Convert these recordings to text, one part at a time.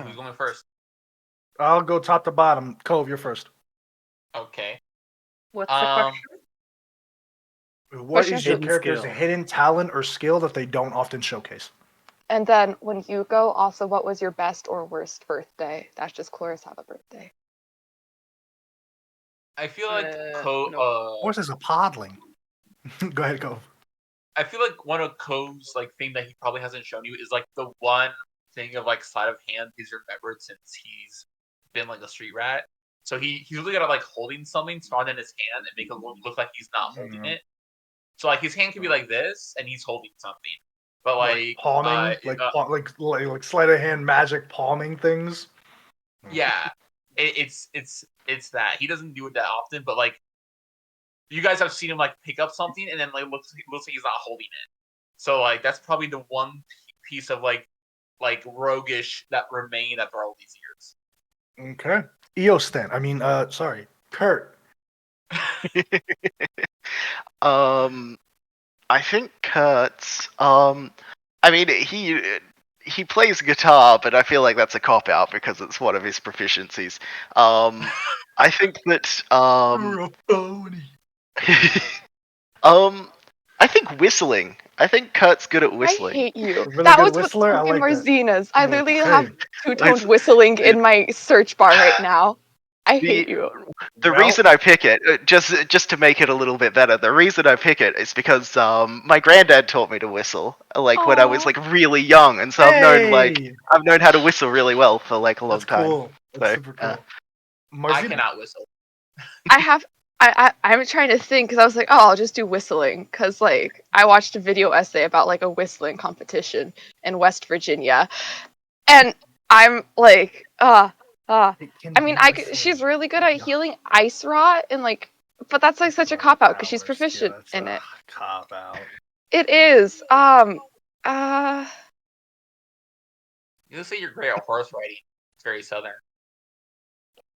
Who's going first? I'll go top to bottom. Cove, you're first. Okay. What's the question? What is your Hidden character's skill. hidden talent or skill that they don't often showcase? And then when you go, also, what was your best or worst birthday? That's just Cloris have a birthday. I feel like Horse is a podling. Go ahead, Cove. I feel like one of Cove's thing that he probably hasn't shown you is the one thing of sleight of hand he's remembered since he's been a street rat. So he's really good at holding something, throwing it in his hand, and make it look like he's not holding it. So his hand can be like this, and he's holding something. But palming, like sleight of hand magic palming things. Yeah, it's that he doesn't do it that often, but you guys have seen him pick up something and then looks like he's not holding it. So that's probably the one piece of roguish that remained after all these years. Okay, Eostan. I mean, sorry, Kurt. I think Kurt's. I mean, he plays guitar, but I feel like that's a cop out because it's one of his proficiencies. I think that. You're a phony. I think whistling. I think Kurt's good at whistling. I hate you. Really That good was whistler? I like that. Marzina's. I literally Okay. have two-toned whistling in my search bar right now. I hate you. The reason I pick it, just to make it a little bit better, the reason I pick it is because my granddad taught me to whistle, when I was really young, and so I've known how to whistle really well for a long That's time. cool. That's super cool. I cannot whistle. I'm trying to think because I was like, oh, I'll just do whistling because I watched a video essay about a whistling competition in West Virginia, and I'm like, I mean, she's really good at healing ice rot and but that's such a cop out because she's proficient in it. Cop out. It is. You say you're great at horse riding. It's very southern.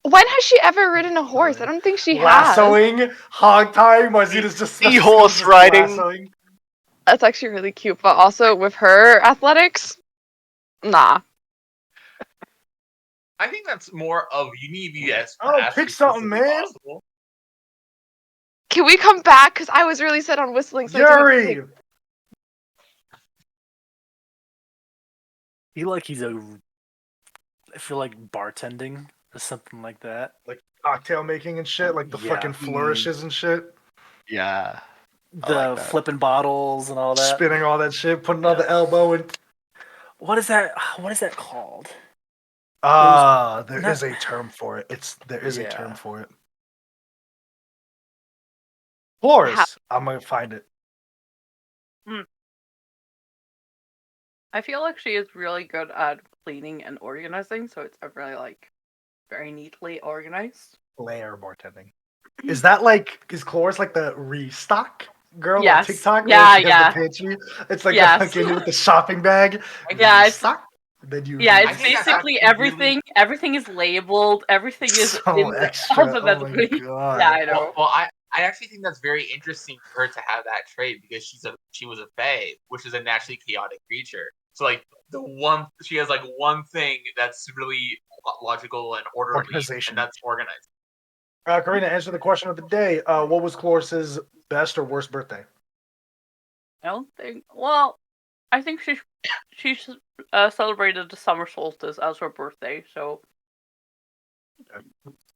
When has she ever ridden a horse? I don't think she has. Lassoing, hog tying. Marzina's just horse riding. Lassoing. That's actually really cute, but also with her athletics, nah. I think that's more of you need to be as pick something, man. Possible. Can we come back? Because I was really set on whistling. So Yuri! I feel like bartending or something like that. Like cocktail making and shit, like the fucking flourishes and shit. Yeah. The flipping bottles and all that. Spinning all that shit, putting on the elbow and... What is that called? There is a term for it. There is a term for it. Flores, I'm gonna find it. I feel like she is really good at cleaning and organizing, so it's really very neatly organized. Layer bartending. Is that is Cloris the restock girl on TikTok? Yeah, The pantry? It's fucking with the shopping bag. Yeah, restock? It's basically everything. Everything is labeled. Everything is alphabetically. Oh my God. Yeah, I know. Well, I actually think that's very interesting for her to have that trait because she was a fae, which is a naturally chaotic creature. So she has one thing that's really logical and orderly, and that's organized. Karina, answer the question of the day. What was Cloris's best or worst birthday? I don't think. Well, I think she celebrated the summer solstice as her birthday, so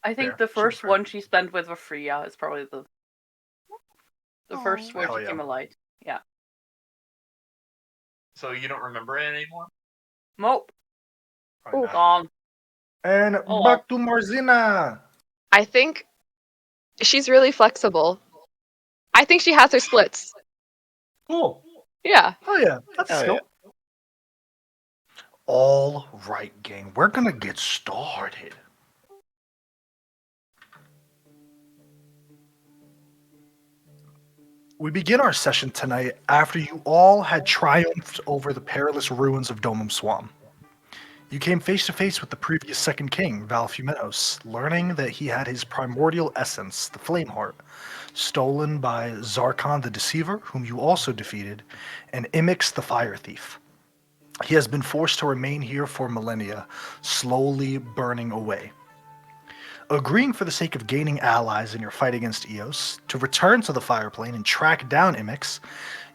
I think the first one she spent with Freya is probably the first one she came alive. Yeah. So you don't remember it anymore? Nope. Gone. And back to Marzina. I think she's really flexible. I think she has her splits. Cool. Yeah. Oh yeah, that's a skill. Yeah. All right, gang, we're gonna get started. We begin our session tonight after you all had triumphed over the perilous ruins of Domum Swamp. You came face to face with the previous Second King, Valfumenos, learning that he had his primordial essence, the Flame Heart, stolen by Zarkon the Deceiver, whom you also defeated, and Imix the Fire Thief. He has been forced to remain here for millennia, slowly burning away. Agreeing for the sake of gaining allies in your fight against Eos, to return to the fire plane and track down Imix,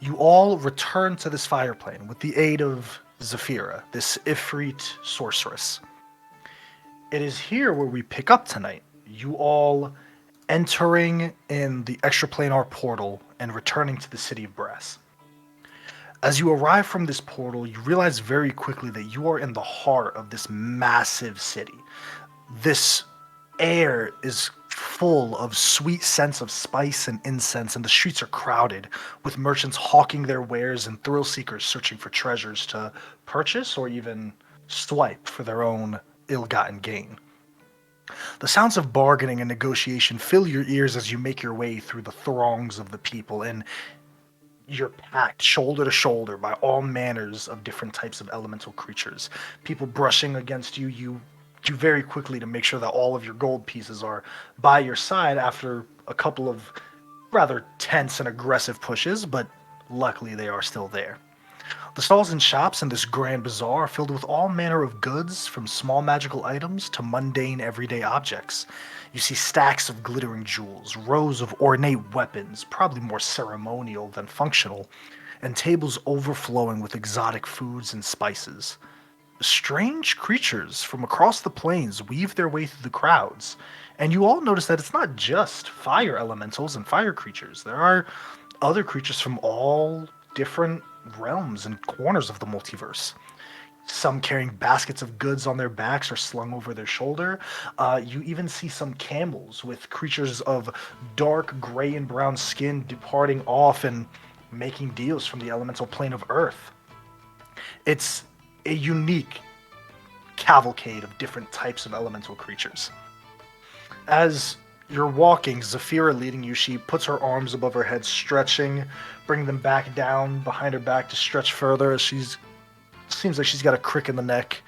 you all return to this fire plane with the aid of Zafira, this Ifrit sorceress. It is here where we pick up tonight. You all entering in the extraplanar portal and returning to the city of Brass. As you arrive from this portal, you realize very quickly that you are in the heart of this massive city. This air is full of sweet scents of spice and incense, and the streets are crowded with merchants hawking their wares and thrill seekers searching for treasures to purchase or even swipe for their own ill-gotten gain. The sounds of bargaining and negotiation fill your ears as you make your way through the throngs of the people, and you're packed shoulder to shoulder by all manners of different types of elemental creatures. People brushing against you. You do very quickly to make sure that all of your gold pieces are by your side after a couple of rather tense and aggressive pushes, but luckily they are still there. The stalls and shops in this grand bazaar are filled with all manner of goods, from small magical items to mundane everyday objects. You see stacks of glittering jewels, rows of ornate weapons, probably more ceremonial than functional, and tables overflowing with exotic foods and spices. Strange creatures from across the plains weave their way through the crowds, and you all notice that it's not just fire elementals and fire creatures. There are other creatures from all different realms and corners of the multiverse. Some carrying baskets of goods on their backs or slung over their shoulder. You even see some camels with creatures of dark gray and brown skin departing off and making deals from the elemental plane of Earth. It's a unique cavalcade of different types of elemental creatures. As you're walking, Zafira leading you, she puts her arms above her head, stretching, bringing them back down behind her back to stretch further as seems like she's got a crick in the neck.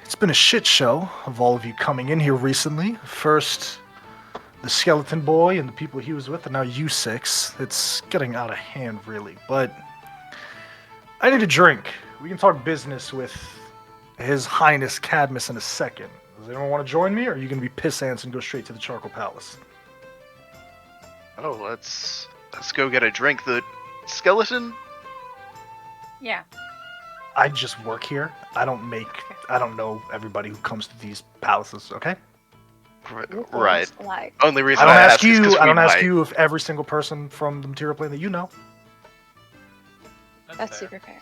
It's been a shit show of all of you coming in here recently. First, the skeleton boy and the people he was with, and now you six. It's getting out of hand, really, but I need a drink. We can talk business with His Highness Cadmus in a second. Does anyone want to join me, or are you going to be piss ants and go straight to the Charcoal Palace? Oh, let's go get a drink. The skeleton? Yeah. I just work here. I don't know everybody who comes to these palaces, okay? Right. Like, Only reason I don't ask is 'cause you. I we don't ask might. you if every single person from the material plane that you know. that's fair. super fair.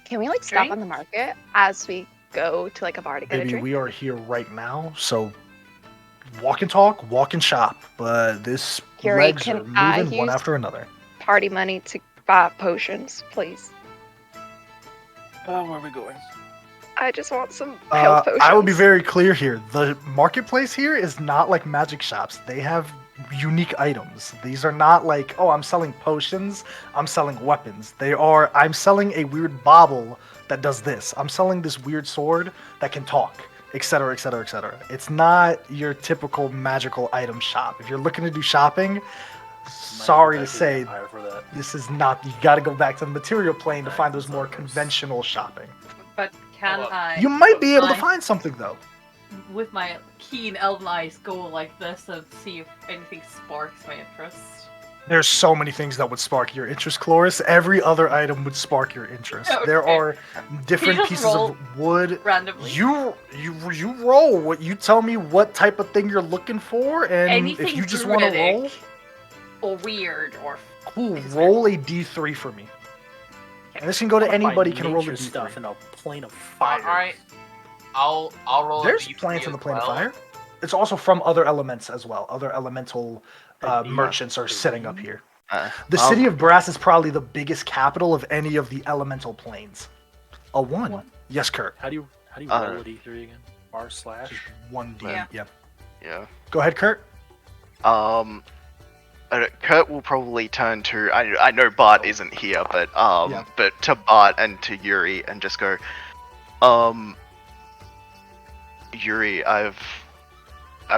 Can we stop Drink? on the market as we go to a bar to get a Baby, drink? we are here right now, so walk and talk, walk and shop. But this Yuri, legs can are I moving one use- after another. Party money to buy potions, please. Where are we going? I just want some health potions. I will be very clear here. The marketplace here is not like magic shops. They have unique items. These are not like, oh, I'm selling potions, I'm selling weapons. I'm selling a weird bauble that does this. I'm selling this weird sword that can talk, etc., etc., etc. It's not your typical magical item shop. If you're looking to do shopping, sorry to say, For that. this is not, you gotta go back to the material plane to find those more conventional shopping. But can Hold on. I, You might be able to I- find something though. with my keen elven eyes, go like this and see if anything sparks my interest? There's so many things that would spark your interest, Cloris. Every other item would spark your interest. Okay. There are different just pieces roll of wood. Randomly. You roll. What you tell me what type of thing you're looking for, and Anything if you just want to roll, druidic or weird or cool. Roll a d3 for me. And this can go to anybody. Can roll a nature stuff d3. in a plane of fire. Alright. I'll roll There's a D3 plants in the as plane of well. fire. It's also from other elements as well. Other elemental Yeah. merchants are setting up here. Uh, The I'll- city of Brass is probably the biggest capital of any of the elemental planes. A 1. One. Yes, Kurt. How do you roll a D3 again? R slash. Just 1d. Yeah. Yeah. Yeah. Go ahead, Kurt. Kurt will probably turn to. I know Bart isn't here, but Yeah. but to Bart and to Yuri and just go, Yuri, I've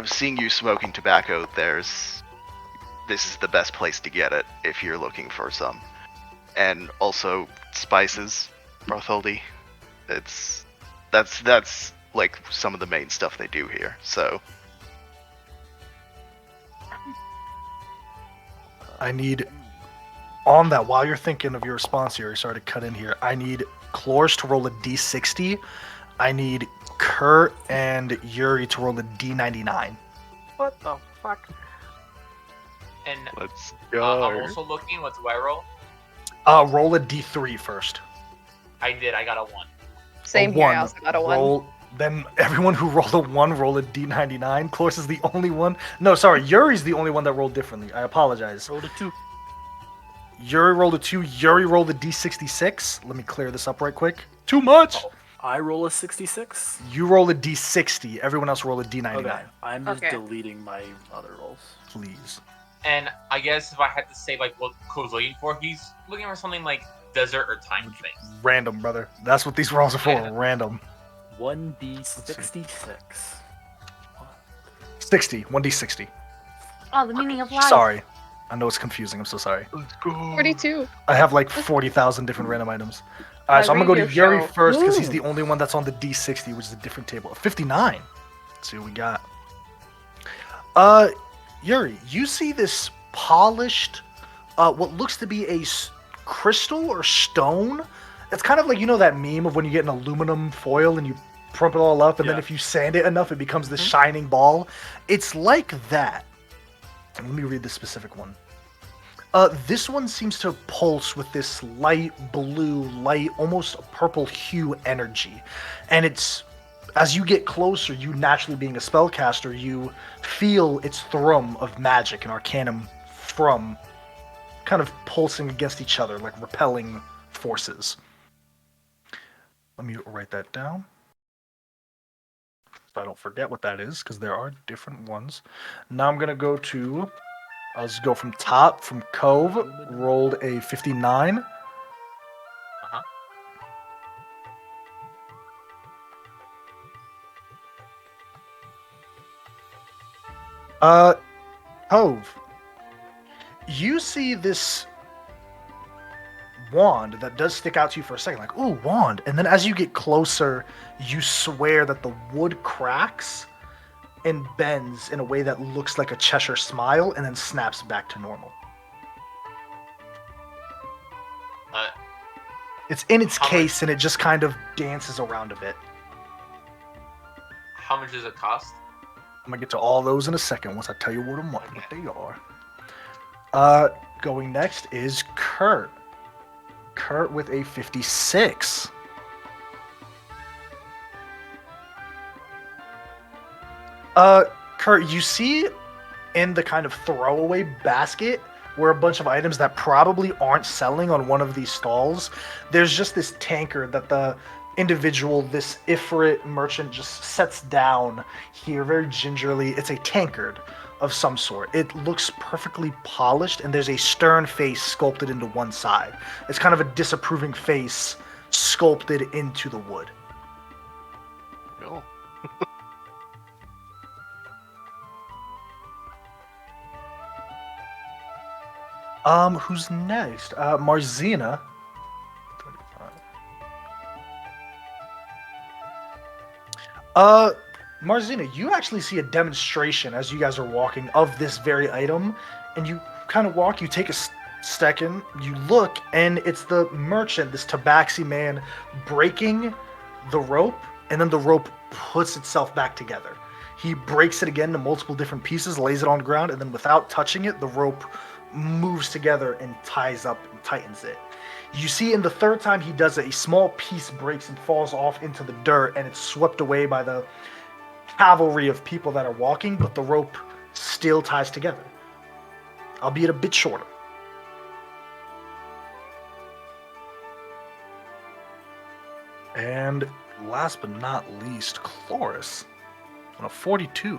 seen you smoking tobacco. This is the best place to get it if you're looking for some, and also spices. Bartholdi. That's like some of the main stuff they do here. So I need, on that, while you're thinking of your response here, sorry to cut in here, I need Clores to roll a d60. I need Kurt and Yuri to roll a d99. What the fuck? And let's I'm go. also looking. What do I roll? Roll a d3 first. I did. I got a 1. Same here. I also got a 1. Roll, then everyone who rolled a 1 roll a d99. Clores is the only one. No, sorry, Yuri's the only one that rolled differently. I apologize. Rolled a 2. Yuri rolled a 2. Yuri rolled a d66. Let me clear this up right quick. Too much. Oh. I roll a 66. You roll a d60. Everyone else roll a d99. Okay. I'm just Okay. deleting my other rolls. Please. And I guess if I had to say like what Cole's looking for, he's looking for something like desert or time things. Random, brother. That's what these rolls are for. Yeah. Random. 1d66. 60. 1d60. Oh, the meaning of life. Sorry. I know it's confusing. I'm so sorry. Let's go. 42. I have like 40,000 different random items. Alright, so I'm gonna go to radio Yuri show. first because he's the only one that's on the D60, which is a different table. 59. Let's see what we got. Yuri, you see this polished, what looks to be a crystal or stone. It's kind of like, you know, that meme of when you get an aluminum foil and you prump it all up, and then Yeah. if you sand it enough, it becomes this shining ball. It's like that. Let me read the specific one. This one seems to pulse with this light blue, light, almost purple hue energy. And it's, as you get closer, you naturally being a spellcaster, you feel its thrum of magic and arcanum from kind of pulsing against each other, like repelling forces. Let me write that down, so I don't forget what that is, because there are different ones. Now I'm going to go to... I'll just go from top, from Cove, rolled a 59. Cove, you see this wand that does stick out to you for a second, like, ooh, wand. And then as you get closer, you swear that the wood cracks and bends in a way that looks like a Cheshire smile and then snaps back to normal. It's in its how case and it just kind of dances around a bit. How much does it cost? I'm gonna get to all those in a second once I tell you what they are. Going next is Kurt. Kurt with a 56. Kurt, you see in the kind of throwaway basket where a bunch of items that probably aren't selling on one of these stalls, there's just this tankard that the individual, this Ifrit merchant, just sets down here very gingerly. It's a tankard of some sort. It looks perfectly polished, and there's a stern face sculpted into one side. It's kind of a disapproving face sculpted into the wood. Cool. Who's next? Marzina. 35. Marzina, you actually see a demonstration as you guys are walking of this very item, and you kind of walk, you take a second, you look, and it's the merchant, this tabaxi man, breaking the rope, and then the rope puts itself back together. He breaks it again into multiple different pieces, lays it on the ground, and then without touching it, the rope moves together and ties up and tightens it. You see in the third time he does it, a small piece breaks and falls off into the dirt, and it's swept away by the cavalry of people that are walking, but the rope still ties together, albeit a bit shorter. And last but not least, Chloris on a 42.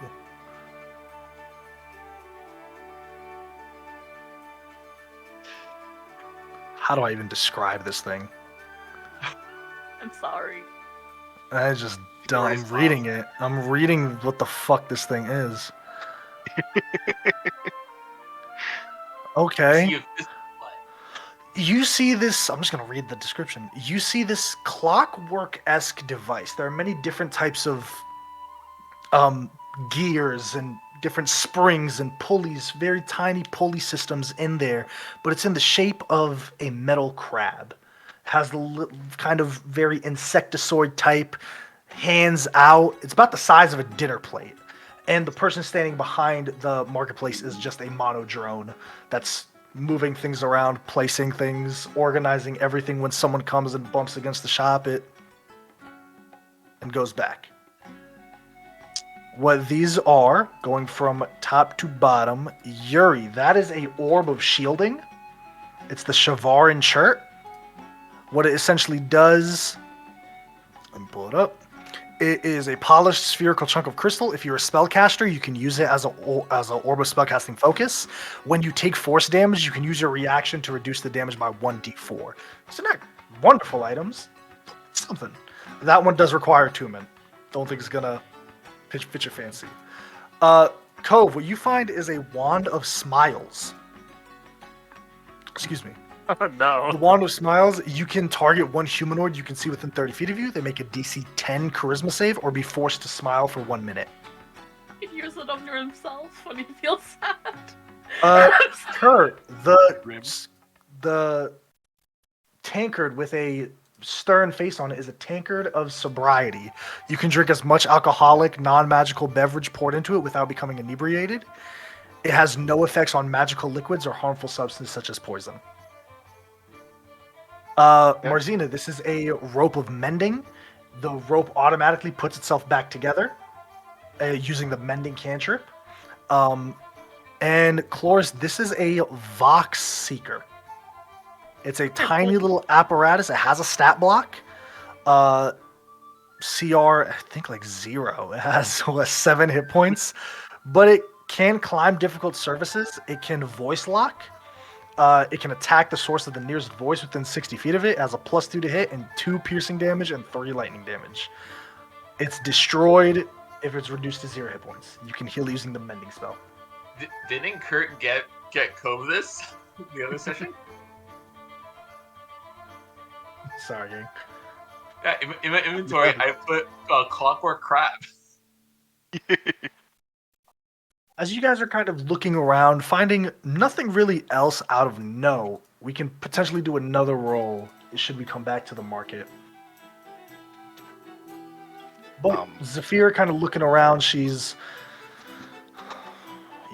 How do I even describe this thing? I'm sorry. I just don't. I'm reading it. I'm reading what the fuck this thing is. Okay. See if this- You see this, I'm just going to read the description. You see this clockwork-esque device. There are many different types of gears and different springs and pulleys, very tiny pulley systems in there, but it's in the shape of a metal crab. It has the kind of very insectoid type, hands out. It's about the size of a dinner plate. And the person standing behind the marketplace is just a mono drone that's moving things around, placing things, organizing everything. When someone comes and bumps against the shop, it and goes back. What these are, going from top to bottom, Yuri, that is a orb of shielding. It's the Shavarin chert. What it essentially does, let me pull it up. It is a polished spherical chunk of crystal. If you're a spellcaster, you can use it as a orb of spellcasting focus. When you take force damage, you can use your reaction to reduce the damage by 1d4. So not wonderful items. Something. That one does require attunement. Don't think it's gonna fit your fancy. Cove, what you find is a wand of smiles. Excuse me. Oh, no. The Wand of Smiles, you can target one humanoid you can see within 30 feet of you. They make a DC 10 charisma save or be forced to smile for 1 minute. He hears it under himself when he feels sad. Kurt, the tankard with a stern face on it is a tankard of sobriety. You can drink as much alcoholic, non-magical beverage poured into it without becoming inebriated. It has no effects on magical liquids or harmful substances such as poison. Marzina, this is a rope of mending. The rope automatically puts itself back together using the mending cantrip. And Cloris, this is a Vox Seeker. It's a tiny little apparatus. It has a stat block. CR, I think like 0. It has 7 hit points. But it can climb difficult surfaces. It can voice lock. It can attack the source of the nearest voice within 60 feet of it. It has a +2 to hit and 2 piercing damage and 3 lightning damage. It's destroyed if it's reduced to 0 hit points. You can heal using the mending spell. Didn't Kurt get Cove this the other session? Sorry, gang. Yeah, in my inventory, I put Clockwork Crab. As you guys are kind of looking around, finding nothing really else out of note, we can potentially do another roll should we come back to the market. But Zafira kind of looking around, you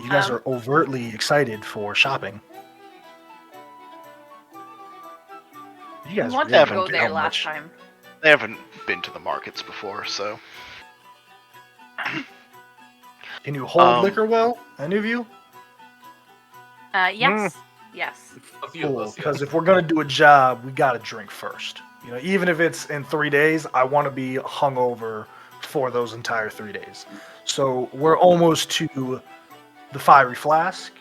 guys are overtly excited for shopping. You guys I wanted really to don't go get there how last much. time. They haven't been to the markets before, so. Can you hold liquor well, any of you? Yes. Yes. A few of us, Because if we're gonna do a job, we gotta drink first. You know, even if it's in 3 days, I want to be hungover for those entire 3 days. So we're almost to the fiery flask.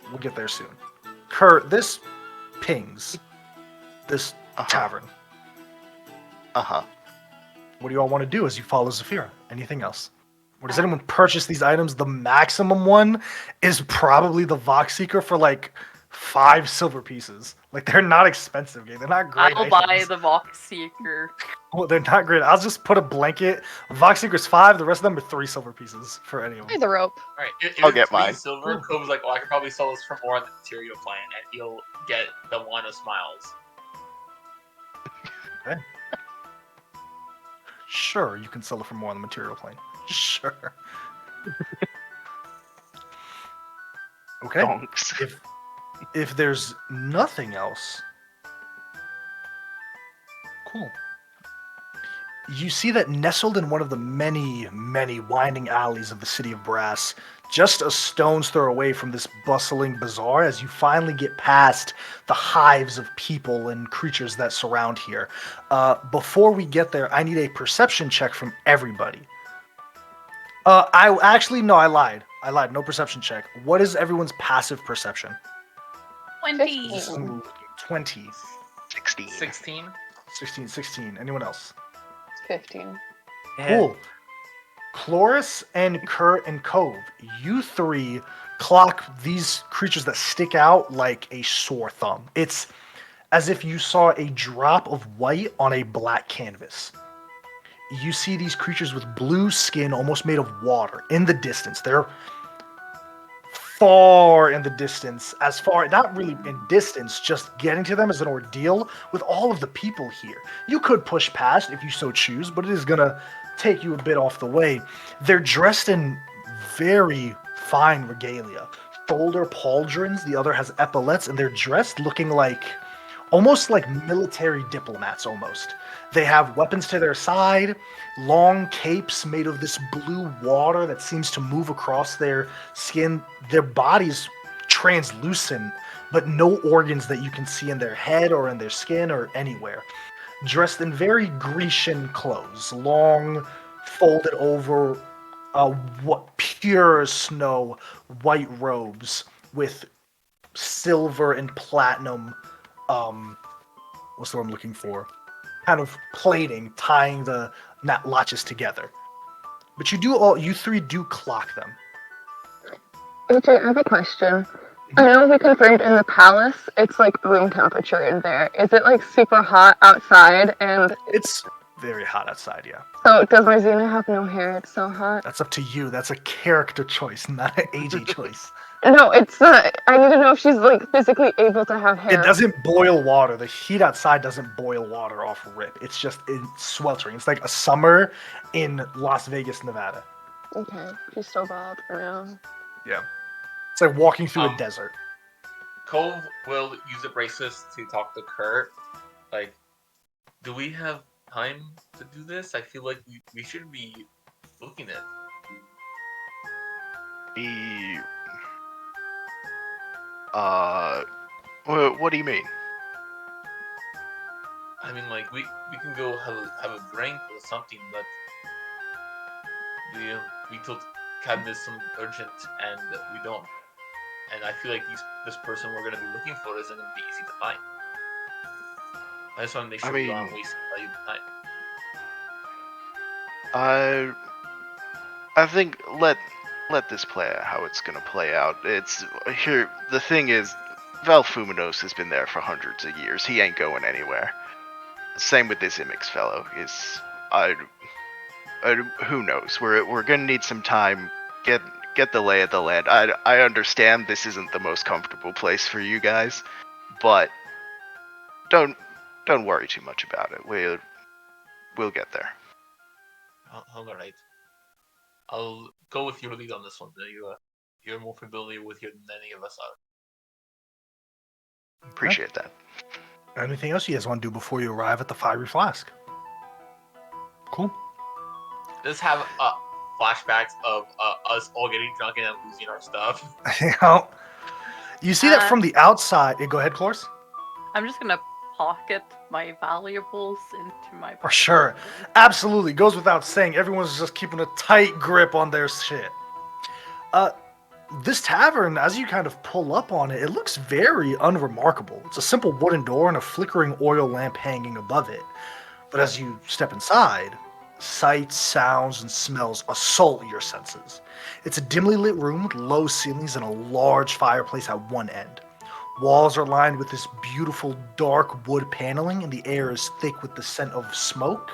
We'll get there soon. Kurt, this pings this tavern. What do you all want to do as you follow Zafira? Anything else? Or does anyone purchase these items? The maximum one is probably the Vox Seeker for like 5 silver pieces. Like, they're not expensive, gang. They're not great. I'll buy the Vox Seeker. Well, they're not great. I'll just put a blanket. Vox Seeker's 5. The rest of them are 3 silver pieces for anyone. Buy the rope. All right, if I'll it's get 3 mine. silver, Cove's like, I could probably sell this for more on the material plan, and he'll get the Wand of Smiles. Okay. Sure, you can sell it for more on the material plane. Sure. Okay. Donks. If there's nothing else, cool. You see that nestled in one of the many, many winding alleys of the city of Brass, just a stone's throw away from this bustling bazaar, as you finally get past the hives of people and creatures that surround here. Before we get there, I need a perception check from everybody. I lied. No perception check. What is everyone's passive perception? 20. 20. 16. 16? 16. Anyone else? 15. Cool. Cloris and Kurt and Cove, you 3 clock these creatures that stick out like a sore thumb. It's as if you saw a drop of white on a black canvas. You see these creatures with blue skin almost made of water in the distance. They're far in the distance, as far, not really in distance, just getting to them is an ordeal with all of the people here. You could push past if you so choose, but it is gonna take you a bit off the way. They're dressed in very fine regalia. Shoulder pauldrons, the other has epaulets, and they're dressed looking like almost like military diplomats almost. They have weapons to their side, long capes made of this blue water that seems to move across their skin. Their bodies translucent, but no organs that you can see in their head or in their skin or anywhere. Dressed in very Grecian clothes, long, folded over, what pure snow white robes with silver and platinum. What's the word I'm looking for? Kind of plating, tying the latches together. But you three do clock them. Okay, I have a question. I know we confirmed in the palace, it's like room temperature in there. Is it like super hot outside? And It's very hot outside, yeah. so does my Xena have no hair? It's so hot. That's up to you. That's a character choice, not an AJ choice. No, it's not. I need to know if she's like physically able to have hair. It doesn't boil water. The heat outside doesn't boil water off rip. It's just sweltering. It's like a summer in Las Vegas, Nevada. Okay, she's so bald for now. Yeah. It's like walking through a desert. Cove will use the bracelets to talk to Kurt. Like, do we have time to do this? I feel like we should be looking at What do you mean? I mean, like, we can go have a drink or something, but we told Cadmus some urgent, and we don't. And I feel like this person we're gonna be looking for isn't gonna be easy to find. I just want to make sure we don't waste valuable time. I think let this play out how it's gonna play out. It's here. The thing is, Valfuminos has been there for hundreds of years. He ain't going anywhere. Same with this Imix fellow. Who knows? We're gonna need some time. Get the lay of the land. I understand this isn't the most comfortable place for you guys, but don't worry too much about it. We'll get there. All right. I'll go with your lead on this one. You're more familiar with here than any of us are. Appreciate that. Anything else you guys want to do before you arrive at the Fiery Flask? Cool. Let's have flashbacks of us all getting drunk and then losing our stuff. You see that from the outside. Go ahead, Clores. I'm just gonna pocket my valuables into my. For sure. Absolutely. Goes without saying. Everyone's just keeping a tight grip on their shit. This tavern, as you kind of pull up on it, it looks very unremarkable. It's a simple wooden door and a flickering oil lamp hanging above it. But as you step inside, sights, sounds, and smells assault your senses. It's a dimly lit room with low ceilings and a large fireplace at one end. Walls are lined with this beautiful dark wood paneling, and the air is thick with the scent of smoke.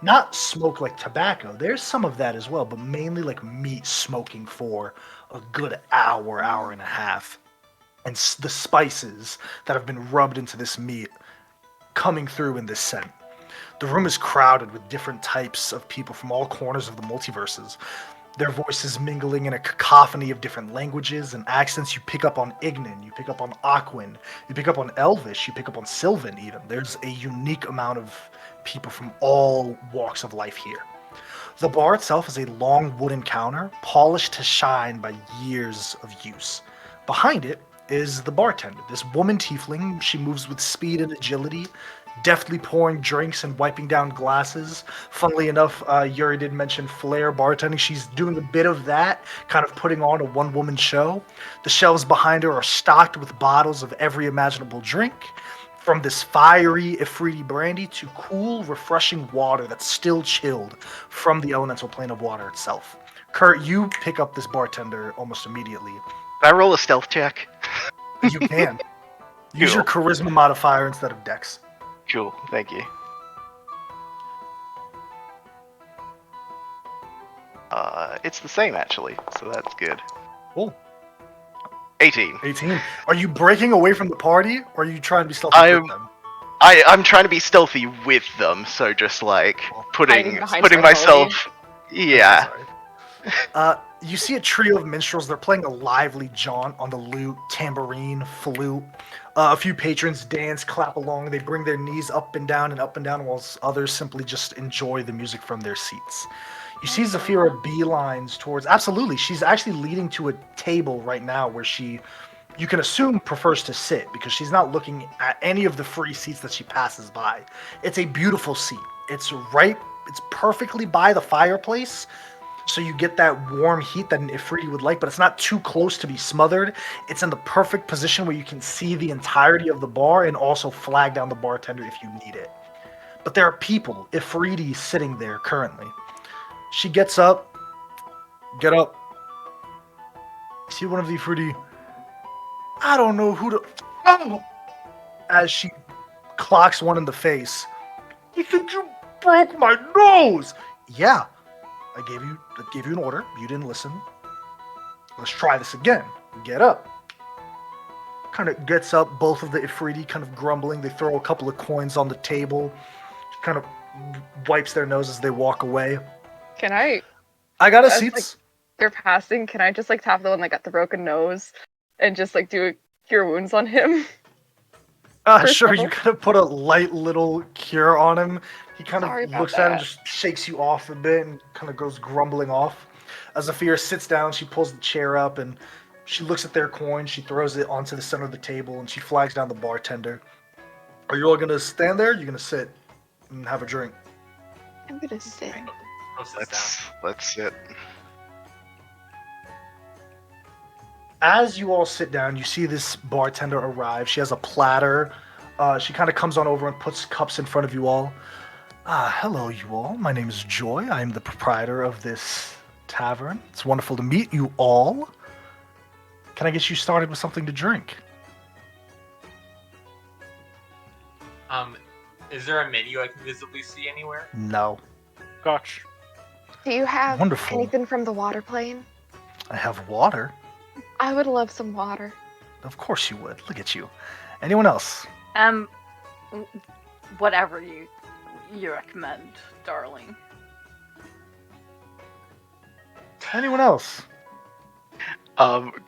Not smoke like tobacco, there's some of that as well, but mainly like meat smoking for a good hour and a half. And the spices that have been rubbed into this meat coming through in this scent. The room is crowded with different types of people from all corners of the multiverses. Their voices mingling in a cacophony of different languages and accents. You pick up on Ignan, you pick up on Aquan, you pick up on Elvish, you pick up on Sylvan even. There's a unique amount of people from all walks of life here. The bar itself is a long wooden counter, polished to shine by years of use. Behind it is the bartender, this woman tiefling. She moves with speed and agility, deftly pouring drinks and wiping down glasses. Funnily enough, Yuri did mention flair bartending. She's doing a bit of that, kind of putting on a one-woman show. The shelves behind her are stocked with bottles of every imaginable drink, from this fiery Ifriti brandy to cool, refreshing water that's still chilled from the elemental plane of water itself. Kurt, you pick up this bartender almost immediately. Can I roll a stealth check? You can. Use your charisma modifier instead of dex. Cool, thank you. It's the same actually, so that's good. Cool. 18. 18. Are you breaking away from the party, or are you trying to be stealthy I'm- with them? I'm trying to be stealthy with them, so just like Hiding putting behind putting some myself. Yeah. Sorry. You see a trio of minstrels. They're playing a lively jaunt on the lute, tambourine, flute. A few patrons dance, clap along. They bring their knees up and down, whilst others simply just enjoy the music from their seats. You see Zafira beelines towards. Absolutely, she's actually leading to a table right now where she, you can assume, prefers to sit because she's not looking at any of the free seats that she passes by. It's a beautiful seat. It's perfectly by the fireplace. So you get that warm heat that an Ifriti would like, but it's not too close to be smothered. It's in the perfect position where you can see the entirety of the bar and also flag down the bartender if you need it. But there are people, Ifriti, sitting there currently. She gets up. Get up. See one of the Ifriti. I don't know who to... Oh! As she clocks one in the face. You think you broke my nose? Yeah. I gave you an order. You didn't listen. Let's try this again. Get up. Kind of gets up. Both of the Ifriti kind of grumbling. They throw a couple of coins on the table. Kind of wipes their nose as they walk away. Can I? I got a That's seats. They're passing. Can I just like tap the one that got the broken nose, and just like do a cure wounds on him? first Sure. level? You kind of put a light little cure on him. He kind Sorry of about looks at him, that. just shakes you off a bit, and kind of goes grumbling off. As Zafira sits down, she pulls the chair up and she looks at their coin. She throws it onto the center of the table and she flags down the bartender. Are you all gonna stand there? You're gonna sit and have a drink. I'm gonna sit. Go sit down. Let's sit. As you all sit down, you see this bartender arrive. She has a platter. She kind of comes on over and puts cups in front of you all. Hello, you all. My name is Joy. I am the proprietor of this tavern. It's wonderful to meet you all. Can I get you started with something to drink? Is there a menu I can visibly see anywhere? No. Gotcha. Do you have Wonderful. anything from the water plane? I have water. I would love some water. Of course you would. Look at you. Anyone else? Whatever you recommend, darling. Anyone else?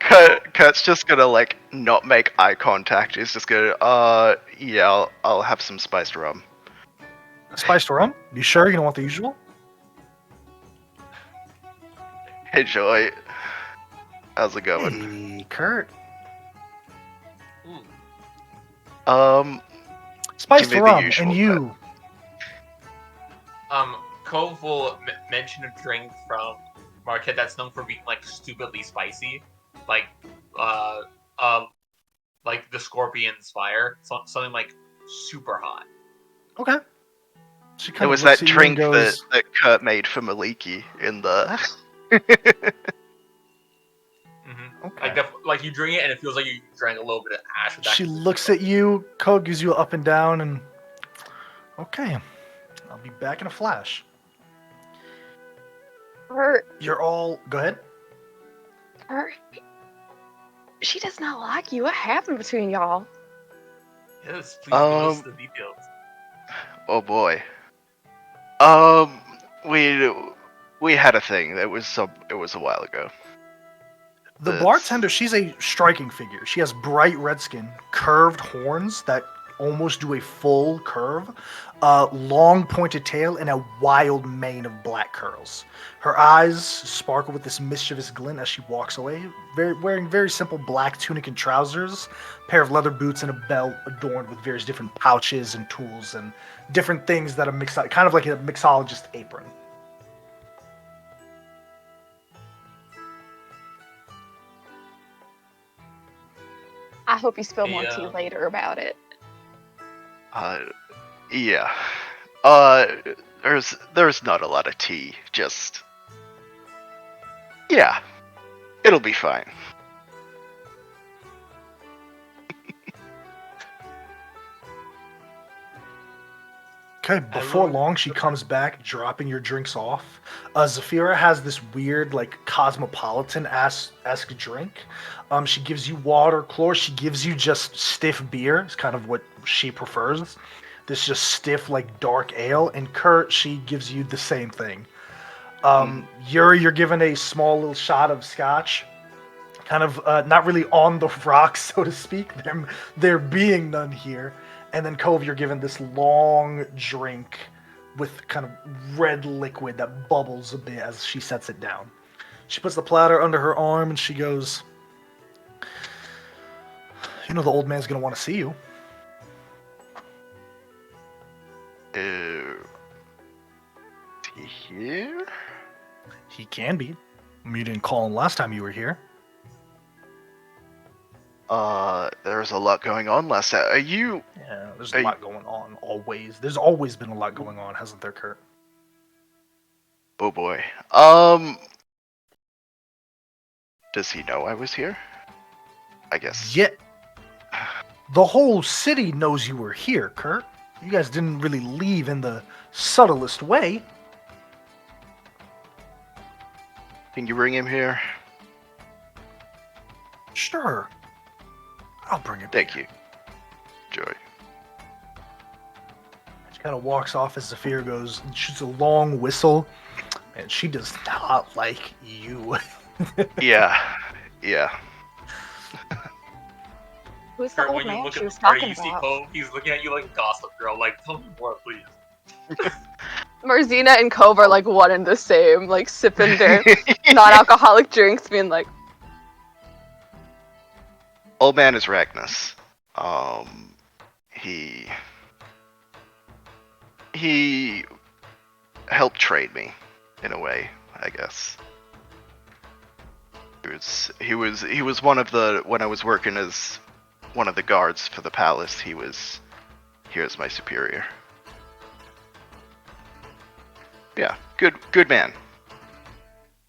Kurt's just gonna like not make eye contact. He's just gonna yeah, I'll have some spiced rum. Spiced rum? You sure you don't want the usual? Hey Joy, how's it going? Hey, Kurt. Ooh. Spiced Give me the rum, usual, and you. Cove will mention a drink from Marquette that's known for being like stupidly spicy, like the Scorpion's fire, something like super hot. Okay. She kind It of was looks that at you drink and goes, that Kurt made for Maliki in the. Mm-hmm. Okay. Like you drink it and it feels like you drank a little bit of ash. With that. She looks at you, Code gives you up and down, and okay, I'll be back in a flash. Her, You're all go ahead. she does not like you. What happened between y'all? Yes, please give us the details. Oh boy. We had a thing. It was a while ago. The This- bartender, she's a striking figure. She has bright red skin, curved horns that almost do a full curve, long pointed tail, and a wild mane of black curls. Her eyes sparkle with this mischievous glint as she walks away, wearing very simple black tunic and trousers, pair of leather boots, and a belt adorned with various different pouches and tools and different things that are kind of like a mixologist apron. I hope you spill more tea Yeah. later about it. Yeah. There's not a lot of tea. Just. Yeah. It'll be fine. Okay, before long, she comes back, dropping your drinks off. Zafira has this weird, like, cosmopolitan-esque drink. She gives you water. Chlor, she gives you just stiff beer. It's kind of what she prefers. This just stiff, like, dark ale. And Kurt, she gives you the same thing. You're given a small little shot of scotch. Kind of not really on the rocks, so to speak. There being none here. And then Cove, you're given this long drink with kind of red liquid that bubbles a bit as she sets it down. She puts the platter under her arm and she goes, "You know the old man's gonna want to see you." Is he here? He can be. You didn't call him last time you were here. There's a lot going on last time. Are you... Yeah, there's a lot going on, always. There's always been a lot going on, hasn't there, Kurt? Oh boy. Does he know I was here? I guess. Yeah. The whole city knows you were here, Kurt. You guys didn't really leave in the subtlest way. Can you bring him here? Sure. I'll bring it. Thank you. Joy. She kind of walks off as Zafir goes and shoots a long whistle, and she does not like you. Yeah. Yeah. Who's the Kurt, old when you man look she at was the party, talking you see about? Cove. He's looking at you like a gossip girl. Like, tell me more, please. Marzina and Cove are like one and the same, like sipping their non-alcoholic drinks, being like, Old man is Ragnus. He helped trade me, in a way, I guess. He was one of the, when I was working as one of the guards for the palace, he was my superior. Yeah, good man.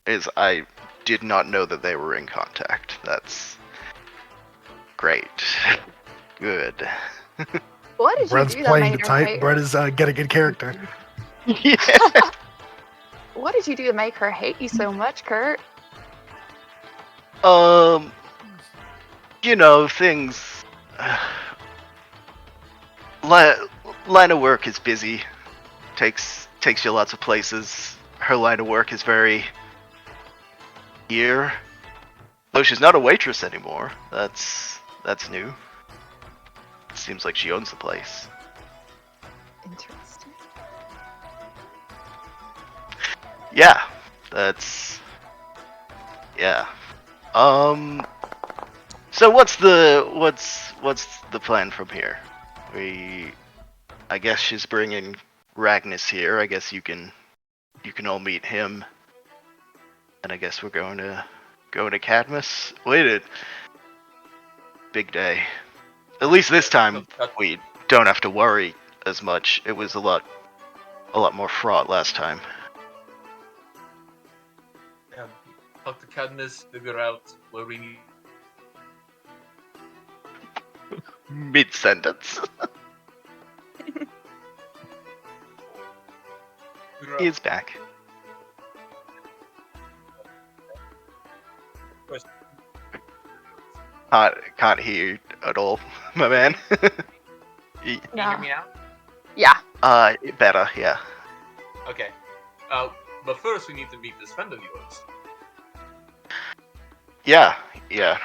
I did not know that they were in contact. That's great. Good. "What did Brett's you do that playing the made her type. hate Brett her? is got a good character. Yeah. What did you do to make her hate you so much, Kurt?" You know, things. Line of work is busy. Takes you lots of places. Her line of work is very here. Though she's not a waitress anymore. That's new. Seems like she owns the place. Interesting. Yeah, that's... Yeah. So what's the plan from here? I guess she's bringing Ragnus here. I guess you can all meet him. And I guess we're going to Cadmus. Big day. At least this time we don't have to worry as much. It was a lot more fraught last time. Yeah, talk to Cadmus, figure out where we need. Mid-sentence. figure out- He is back. Can't hear you at all, my man. Can you Yeah. hear me now? Yeah. Better, yeah. Okay. But first we need to meet this friend of yours. Yeah.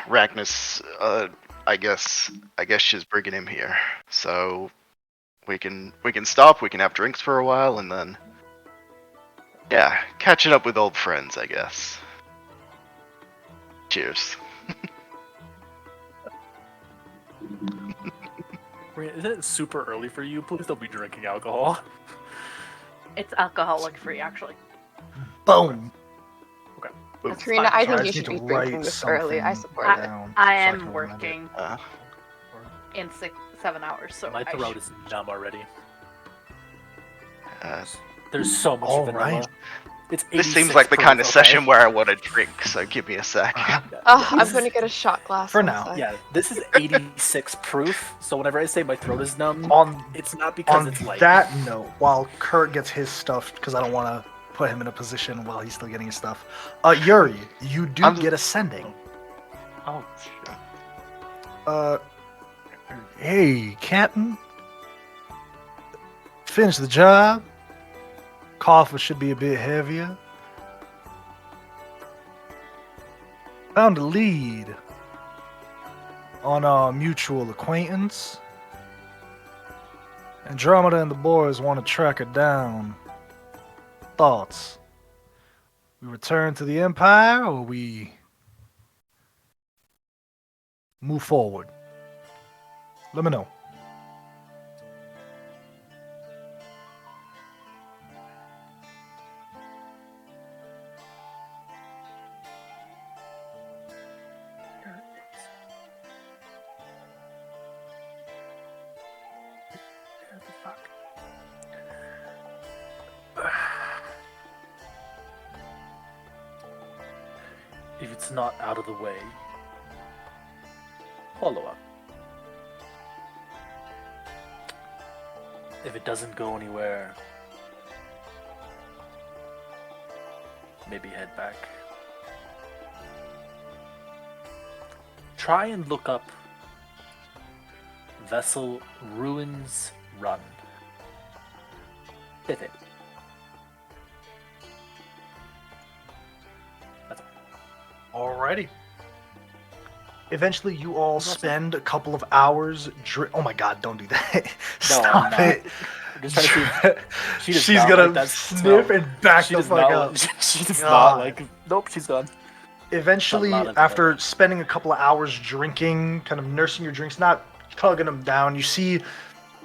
Ragnus, I guess she's bringing him here. So we can stop, we can have drinks for a while, and then yeah, catching up with old friends, I guess. Cheers. Isn't it super early for you? Please don't be drinking alcohol. It's alcoholic free, actually. Boom. Karina, I think Sorry, you just should need be to write drinking this early. I something support it. down I so am can remember. working in 7 hours, so My I throat should- is numb already. Uh, There's so much All vanilla. right. It's This 86 seems like the proof, kind of okay? session where I want to drink, so give me a sec. Oh, This I'm is- gonna get a shot glass. For one now. sec. Yeah, this is 86 proof. So whenever I say my throat is numb, On it's not because on it's light. that note, while Kurt gets his stuff, because I don't want to put him in a position while he's still getting his stuff. Yuri, you do I'm- get ascending. Oh shit. Hey, Captain. Finish the job. Coffee should be a bit heavier. Found a lead on our mutual acquaintance. Andromeda and the boys want to track her down. Thoughts? We return to the Empire or we move forward? Let me know. What the fuck? If it's not out of the way, follow up. If it doesn't go anywhere, maybe head back. Try and look up Vessel Ruins Run. Hit it. That's all. Alrighty. Eventually, you all spend a couple of hours. Oh my god! Don't do that! No, I'm Stop not. it! I'm just trying to see. She does She's not gonna like that sniff smell. and back She the does fuck not. up. She does God. not like. Nope, she's gone. Eventually, Not allowed after to spending a couple of hours drinking, kind of nursing your drinks, not tugging them down, you see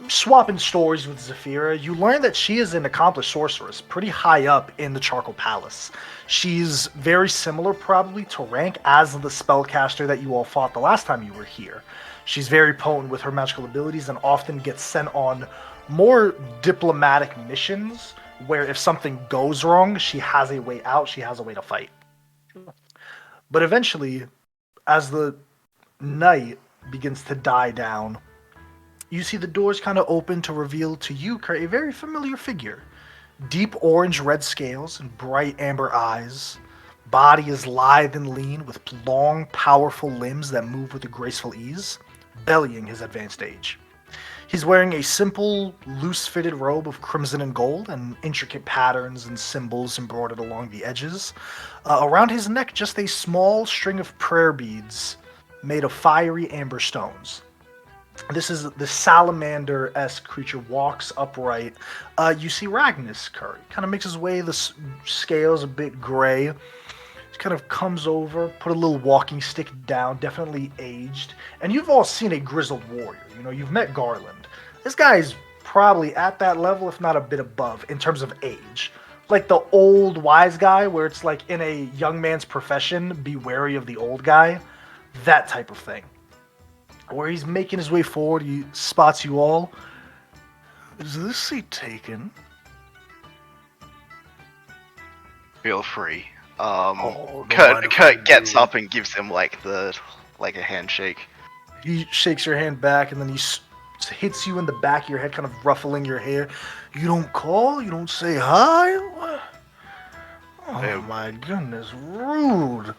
swapping stories with Zafira. You learn that she is an accomplished sorceress, pretty high up in the Charcoal Palace. She's very similar, probably, to rank as the spellcaster that you all fought the last time you were here. She's very potent with her magical abilities and often gets sent on more diplomatic missions where if something goes wrong, she has a way out, she has a way to fight. But eventually, as the night begins to die down, you see the doors kind of open to reveal to you, Kurt, a very familiar figure. Deep orange-red scales and bright amber eyes. Body is lithe and lean with long, powerful limbs that move with a graceful ease, bellying his advanced age. He's wearing a simple, loose-fitted robe of crimson and gold and intricate patterns and symbols embroidered along the edges. Around his neck, just a small string of prayer beads made of fiery amber stones. This is the salamander-esque creature walks upright. You see Ragnus Curry kind of makes his way. The scales a bit gray. Just kind of comes over, put a little walking stick down, definitely aged. And you've all seen a grizzled warrior. You know, you've met Garland. This guy's probably at that level, if not a bit above, in terms of age. Like the old wise guy, where it's like in a young man's profession, be wary of the old guy. That type of thing. Where he's making his way forward, he spots you all. Is this seat taken? Feel free. Oh, don't mind Kurt, if I Kurt gets do. up and gives him like a handshake. He shakes your hand back and then he hits you in the back of your head, kind of ruffling your hair. You don't call? You don't say hi? What? Oh my goodness, rude.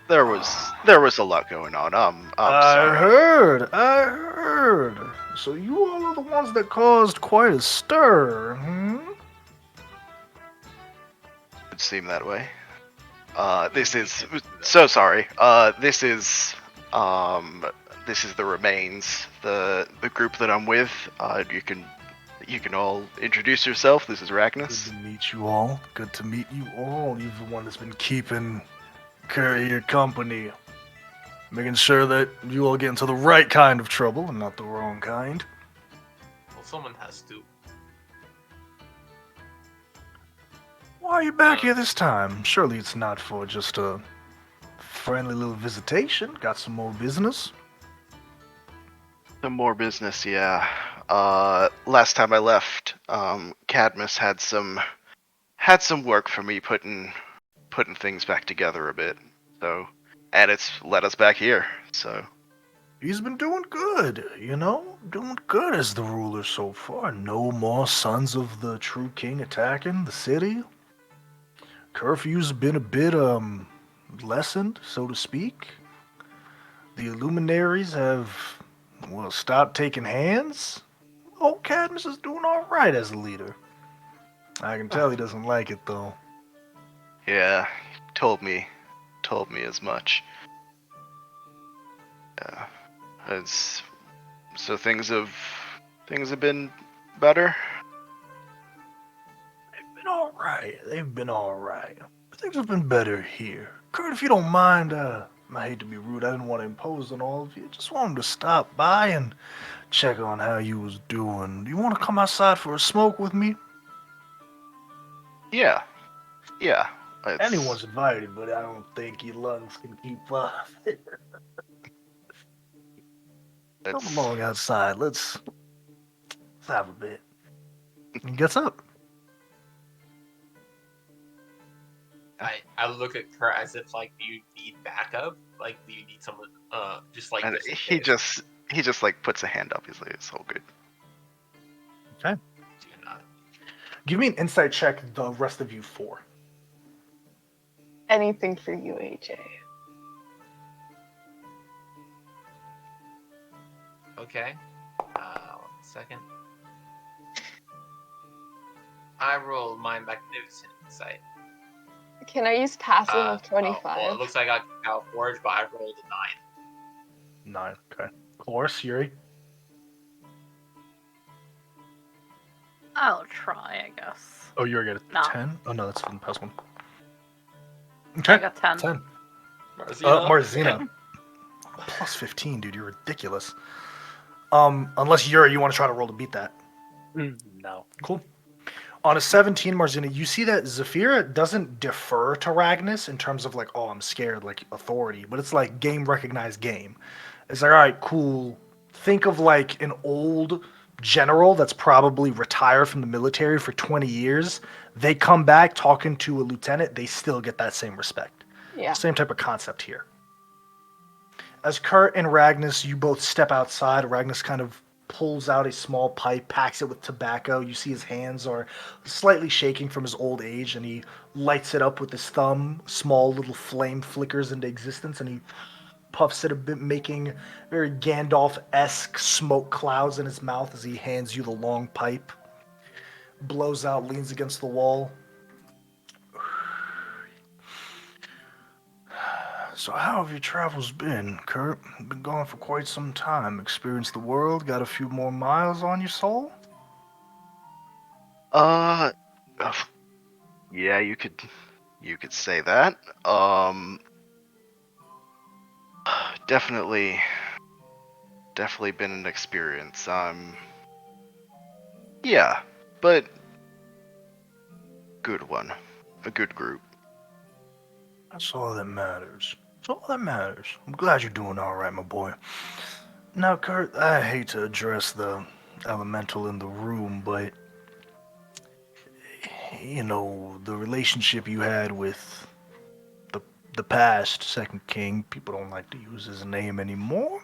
There was a lot going on. I'm sorry. I heard. So you all are the ones that caused quite a stir, hmm? It seemed that way. This is so sorry. This is the remains. The group that I'm with. You can all introduce yourself. This is Good Ragnus. to meet you all. Good to meet you all. You're the one that's been keeping Curry your company. Making sure that you all get into the right kind of trouble and not the wrong kind. Well, someone has to. Why are you back here this time? Surely it's not for just a friendly little visitation. Got some more business? Some more business, yeah. Last time I left, Cadmus had some had some work for me putting things back together a bit. So, and it's led us back here. So, He's been doing good, doing good as the ruler so far. No more sons of the true king attacking the city. Curfew's been a bit, lessened, so to speak. The Illuminaries have, well, stopped taking hands. Old Cadmus is doing alright as a leader. I can tell he doesn't like it, though. yeah, told me as much. Yeah, so things have been better. They've been alright. Things have been better here. Kurt, if you don't mind, I hate to be rude, I didn't want to impose on all of you. Just wanted to stop by and check on how you was doing. Do you want to come outside for a smoke with me? Yeah. Anyone's invited, but I don't think your lungs can keep up. Come along outside. Let's have a bit. He gets up. I look at Kurt as if like, do you need backup? Like, do you need someone? Just like And just in he case? just like puts a hand up. He's like, it's all good. Okay. Do you not? Give me an insight check, the rest of you 4. Anything for you, AJ. Okay. 1 second. I rolled my magnificent insight. Can I use passive of 25? Well, it looks like I got Cal Forge, but I rolled a 9. 9. Okay. Cloris, Yuri. I'll try, I guess. Oh, Yuri got a No. 10? Oh, no, that's from the past one. I Okay. got 10. 10. Marzina? Marzina. Plus 15, dude. You're ridiculous. Unless Yuri, you want to try to roll to beat that. No. Cool. On a 17, Marzina, you see that Zafira doesn't defer to Ragnas in terms of like, oh, I'm scared, like authority, but it's like game recognized game. It's like, all right, cool. Think of like an old general that's probably retired from the military for 20 years. They come back talking to a lieutenant, they still get that same respect. Yeah. Same type of concept here. As Kurt and Ragnas, you both step outside. Ragnas kind of pulls out a small pipe, packs it with tobacco. You see his hands are slightly shaking from his old age, and he lights it up with his thumb. Small little flame flickers into existence, and he puffs it a bit, making very Gandalf-esque smoke clouds in his mouth as he hands you the long pipe. Blows out, leans against the wall. So how have your travels been, Kurt? Been gone for quite some time. Experienced the world, got a few more miles on your soul? Yeah, you could say that. Definitely been an experience. Yeah, but good one. A good group. That's all that matters. That's all that matters. I'm glad you're doing all right, my boy. Now, Kurt, I hate to address the elemental in the room, but the relationship you had with the past Second King, people don't like to use his name anymore.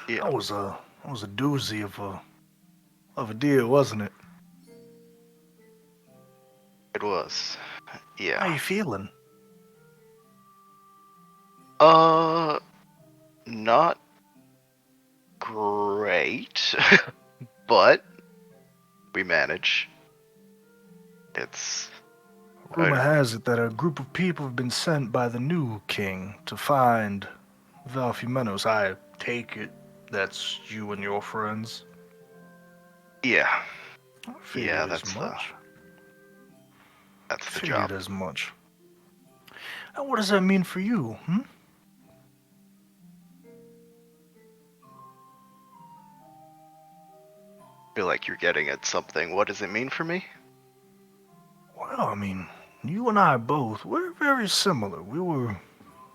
Yeah. That was a doozy of a deal, wasn't it? It was. Yeah. How you feeling? Not great, but we manage. It's Rumor has it that a group of people have been sent by the new king to find Valfumenos. I take it that's you and your friends. yeah, I figured that's as much. that's the Figured job. as much. And what does that mean for you, Feel like you're getting at something. What does it mean for me? Well, I mean, you and I both, we're very similar. We were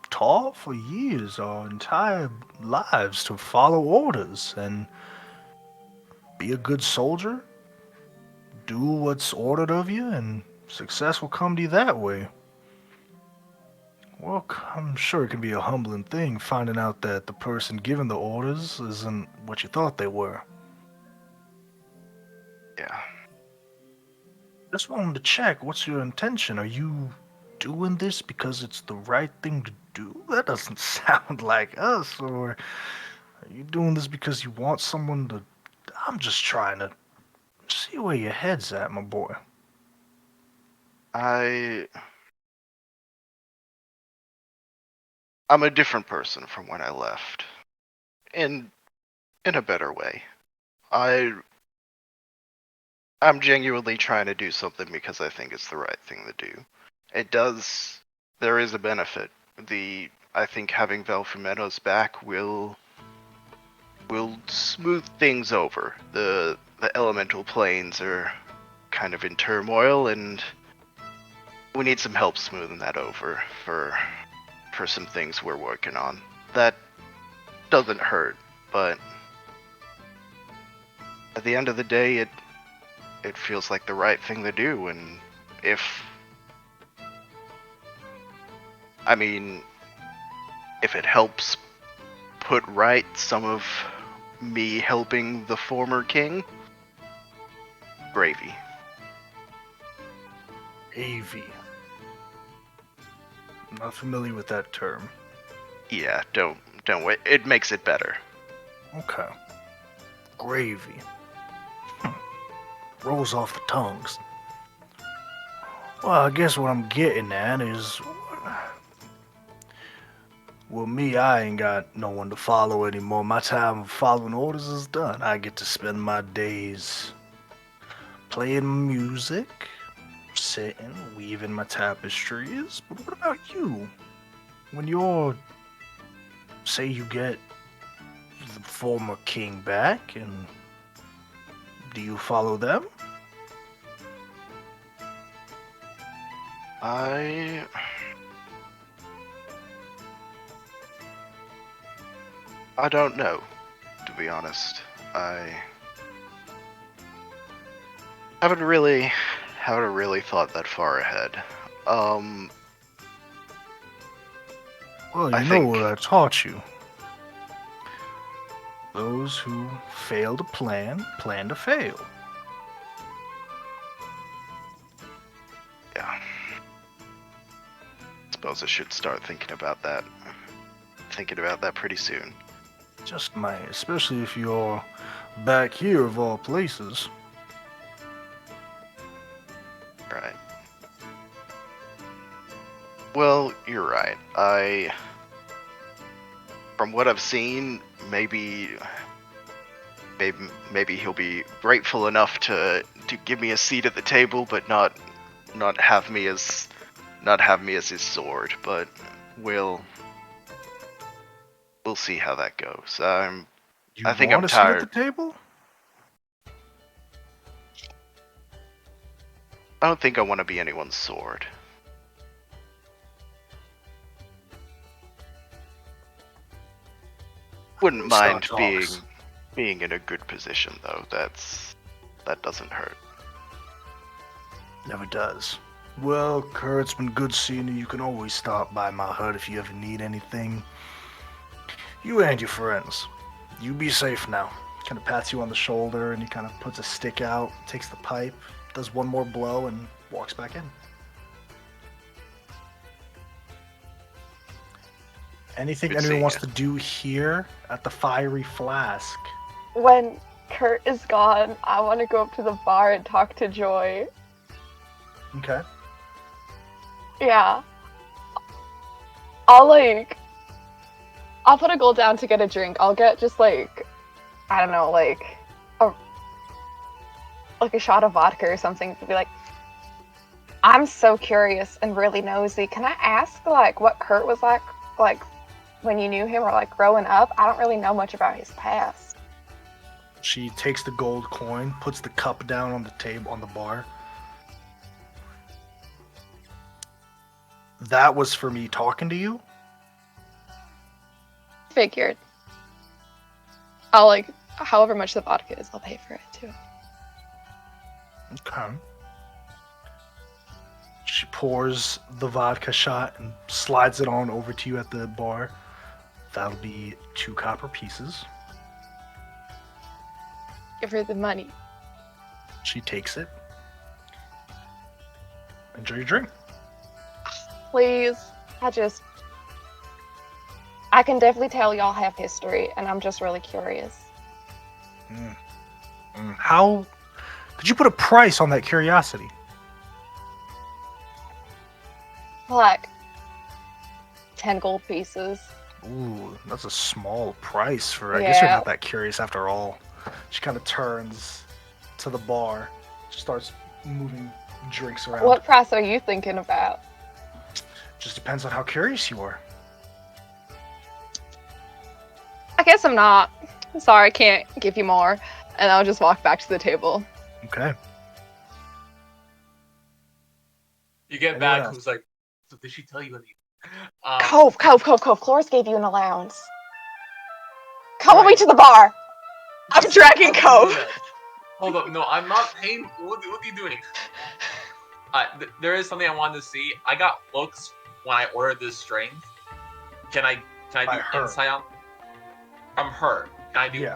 taught for years, our entire lives, to follow orders and be a good soldier, do what's ordered of you, and success will come to you that way. Well, I'm sure it can be a humbling thing finding out that the person giving the orders isn't what you thought they were. Yeah. Just wanted to check, what's your intention? Are you doing this because it's the right thing to do? That doesn't sound like us. Or are you doing this because you want someone to... I'm just trying to see where your head's at, my boy. I'm a different person from when I left. In a better way. I'm genuinely trying to do something because I think it's the right thing to do. There is a benefit. I think having Valfumenos back will smooth things over. The elemental planes are kind of in turmoil, and we need some help smoothing that over for some things we're working on. That doesn't hurt, but at the end of the day, it feels like the right thing to do, and if it helps put right some of me helping the former king, gravy. AV. I'm not familiar with that term. Yeah, don't wait. It makes it better. Okay. Gravy. Rolls off the tongues. Well, I guess what I'm getting at is... Well, me, I ain't got no one to follow anymore. My time of following orders is done. I get to spend my days playing music, sitting, weaving my tapestries. But what about you? When say you get the former king back, and do you follow them? I don't know, to be honest. I haven't really thought that far ahead. Well, I you know think- what I taught you. Those who fail to plan to fail. Yeah. Suppose I should start thinking about that. Pretty soon. Just might, especially if you're back here of all places. Right. Well, you're right. From what I've seen, maybe he'll be grateful enough to give me a seat at the table, but not have me as his sword. But we'll see how that goes. You I think want I'm a seat at tired. the table? I don't think I want to be anyone's sword. Wouldn't mind Start talks. being in a good position though. That doesn't hurt. Never does. Well, Kurt, it's been good seeing you. You can always stop by my hut if you ever need anything. You and your friends. You be safe now. Kind of pats you on the shoulder, and he kind of puts a stick out, takes the pipe, does one more blow, and walks back in. Anything Good anyone seeing wants ya. to do here at the Fiery Flask? When Kurt is gone, I want to go up to the bar and talk to Joy. Okay. Yeah. I'll put a gold down to get a drink. I'll get just I don't know, a shot of vodka or something to be like, I'm so curious and really nosy. Can I ask what Kurt was like when you knew him or growing up? I don't really know much about his past. She takes the gold coin, puts the cup down on the table on the bar. That was for me talking to you? Figured. I'll however much the vodka is, I'll pay for it too. Okay. She pours the vodka shot and slides it on over to you at the bar. That'll be 2 copper pieces. Give her the money. She takes it. Enjoy your drink. Please. I can definitely tell y'all have history, and I'm just really curious. How could you put a price on that curiosity? Like 10 gold pieces. Ooh, that's a small price for. I guess you're Yeah. not that curious after all. She kind of turns to the bar, starts moving drinks around. What price are you thinking about? Just depends on how curious you are. I guess I'm not. Sorry, I can't give you more. And I'll just walk back to the table. Okay. You get Anyone back, else? who's like, so did she tell you anything? Cove. Cloris gave you an allowance. Come with me Right. to the bar. I'm Yes, dragging how do you do Cove. that? Hold up, no, I'm not paying. What are you doing? There is something I wanted to see. I got looks when I ordered this drink. Can I By do her. insight on? From her. Can I do? Yeah.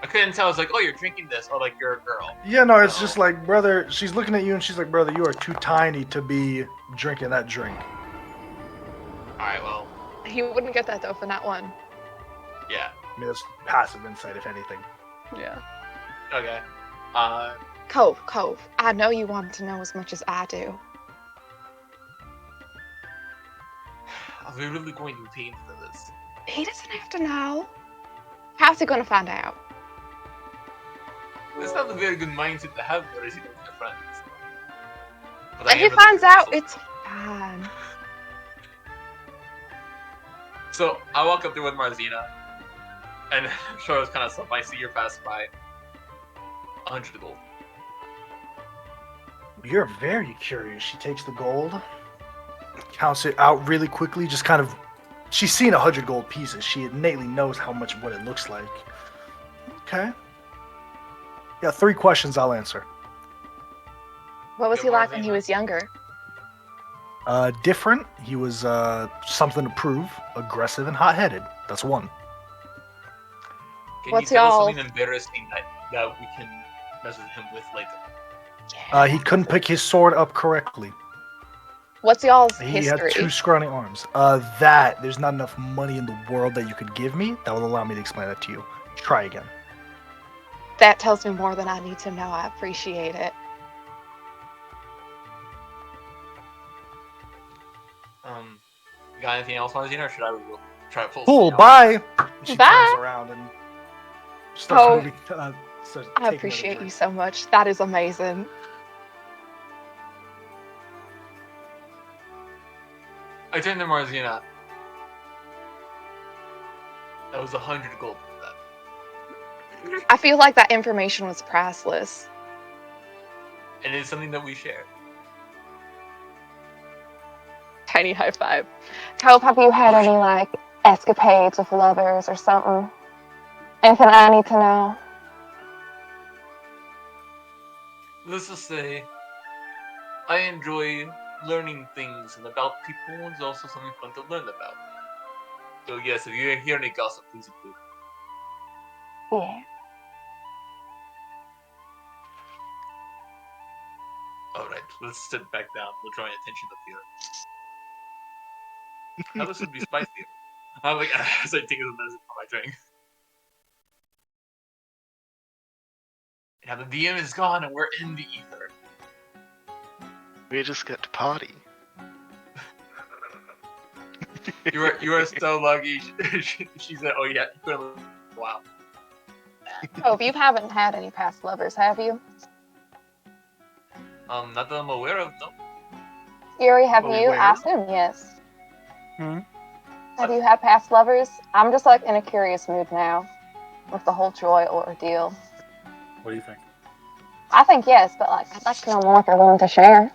I couldn't tell. I was like, oh, you're drinking this, or like you're a girl. Yeah, no, it's So- just like, brother, she's looking at you and she's like, brother, you are too tiny to be drinking that drink. All right, well, He wouldn't get that though for that one. yeah, I mean, that's passive insight, if anything. Yeah. okay. Cove. I know you want to know as much as I do. Are we really going to be paying for this? He doesn't have to know. How's he gonna find out? That's not a very good mindset to have, but is he with your friends? But I If am he really finds curious, out, so- it's fine. So I walk up there with Marzina, and I'm sure it's kind of stuff. I see you're passing by. 100 gold. You're very curious. She takes the gold, counts it out really quickly, just kind of. She's seen 100 gold pieces. She innately knows what it looks like. Okay. Yeah, 3 questions I'll answer. What was Yeah, he like when Marzina. he was younger? Different. He was something to prove, aggressive and hot-headed. That's 1. Can What's you tell us y'all- something embarrassing that we can mess with him with later? He couldn't pick his sword up correctly. What's y'all's He had history? 2 scrawny arms. There's not enough money in the world that you could give me that will allow me to explain that to you. Try again. That tells me more than I need to know. I appreciate it. You got anything else, Marzina, or should I try to pull Cool, something out? bye! She Bye. turns around and starts Oh. moving. Starts I taking another appreciate you drink. so much. That is amazing. I turned to Marzina. That was 100 gold for that. I feel like that information was priceless. And it's something that we share. Tiny high five. Hope, have you had any like escapades with lovers or something? Anything I need to know? Let's just say, I enjoy learning things, and about people is also something fun to learn about. So yes, if you hear any gossip, please include. Yeah. Alright, let's sit back down. We're drawing attention up here. Now this would be spicier. I'm like, as I take a medicine for my drink. Now the DM is gone and we're in the ether. We just get to party. You are so lucky. She said, "Oh yeah, you could have." Wow. Hope, you haven't had any past lovers, have you? Not that I'm aware of. No. Yuri, have you? Aware? I assume yes. Hmm? Have you had past lovers? I'm just like in a curious mood now with the whole joy ordeal. What do you think? I think yes, but like I'd like to know more if you're willing to share.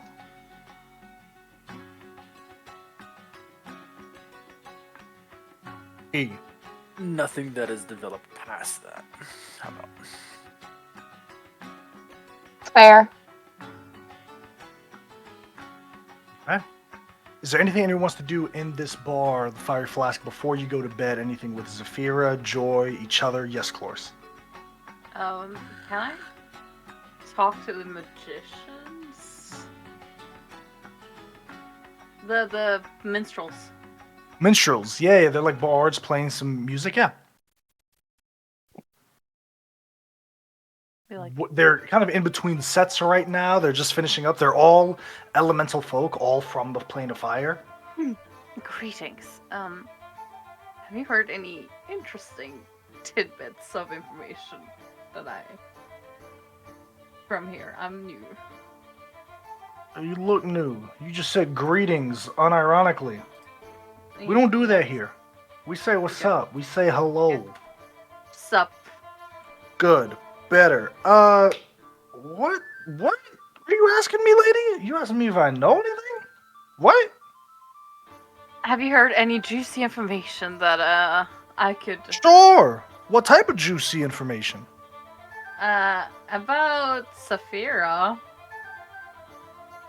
Hey, Nothing that has developed past that. How about? Fair. Is there anything anyone wants to do in this bar, the Fiery Flask, before you go to bed? Anything with Zafira, Joy, each other? Yes, Clorse. Can I talk to the magicians? The minstrels. Minstrels, yeah, they're like bards playing some music, yeah. Be like, They're kind of in between sets right now. They're just finishing up. They're all elemental folk, all from the plane of fire. greetings. Have you heard any interesting tidbits of information from here? I'm new. You look new. You just said greetings, unironically. We don't do that here. We say what's Okay. up. We say hello. Sup? Good. Better. What? What? Are you asking me, lady? You asking me if I know anything? What? Have you heard any juicy information that I could Sure. What type of juicy information? about Saphira?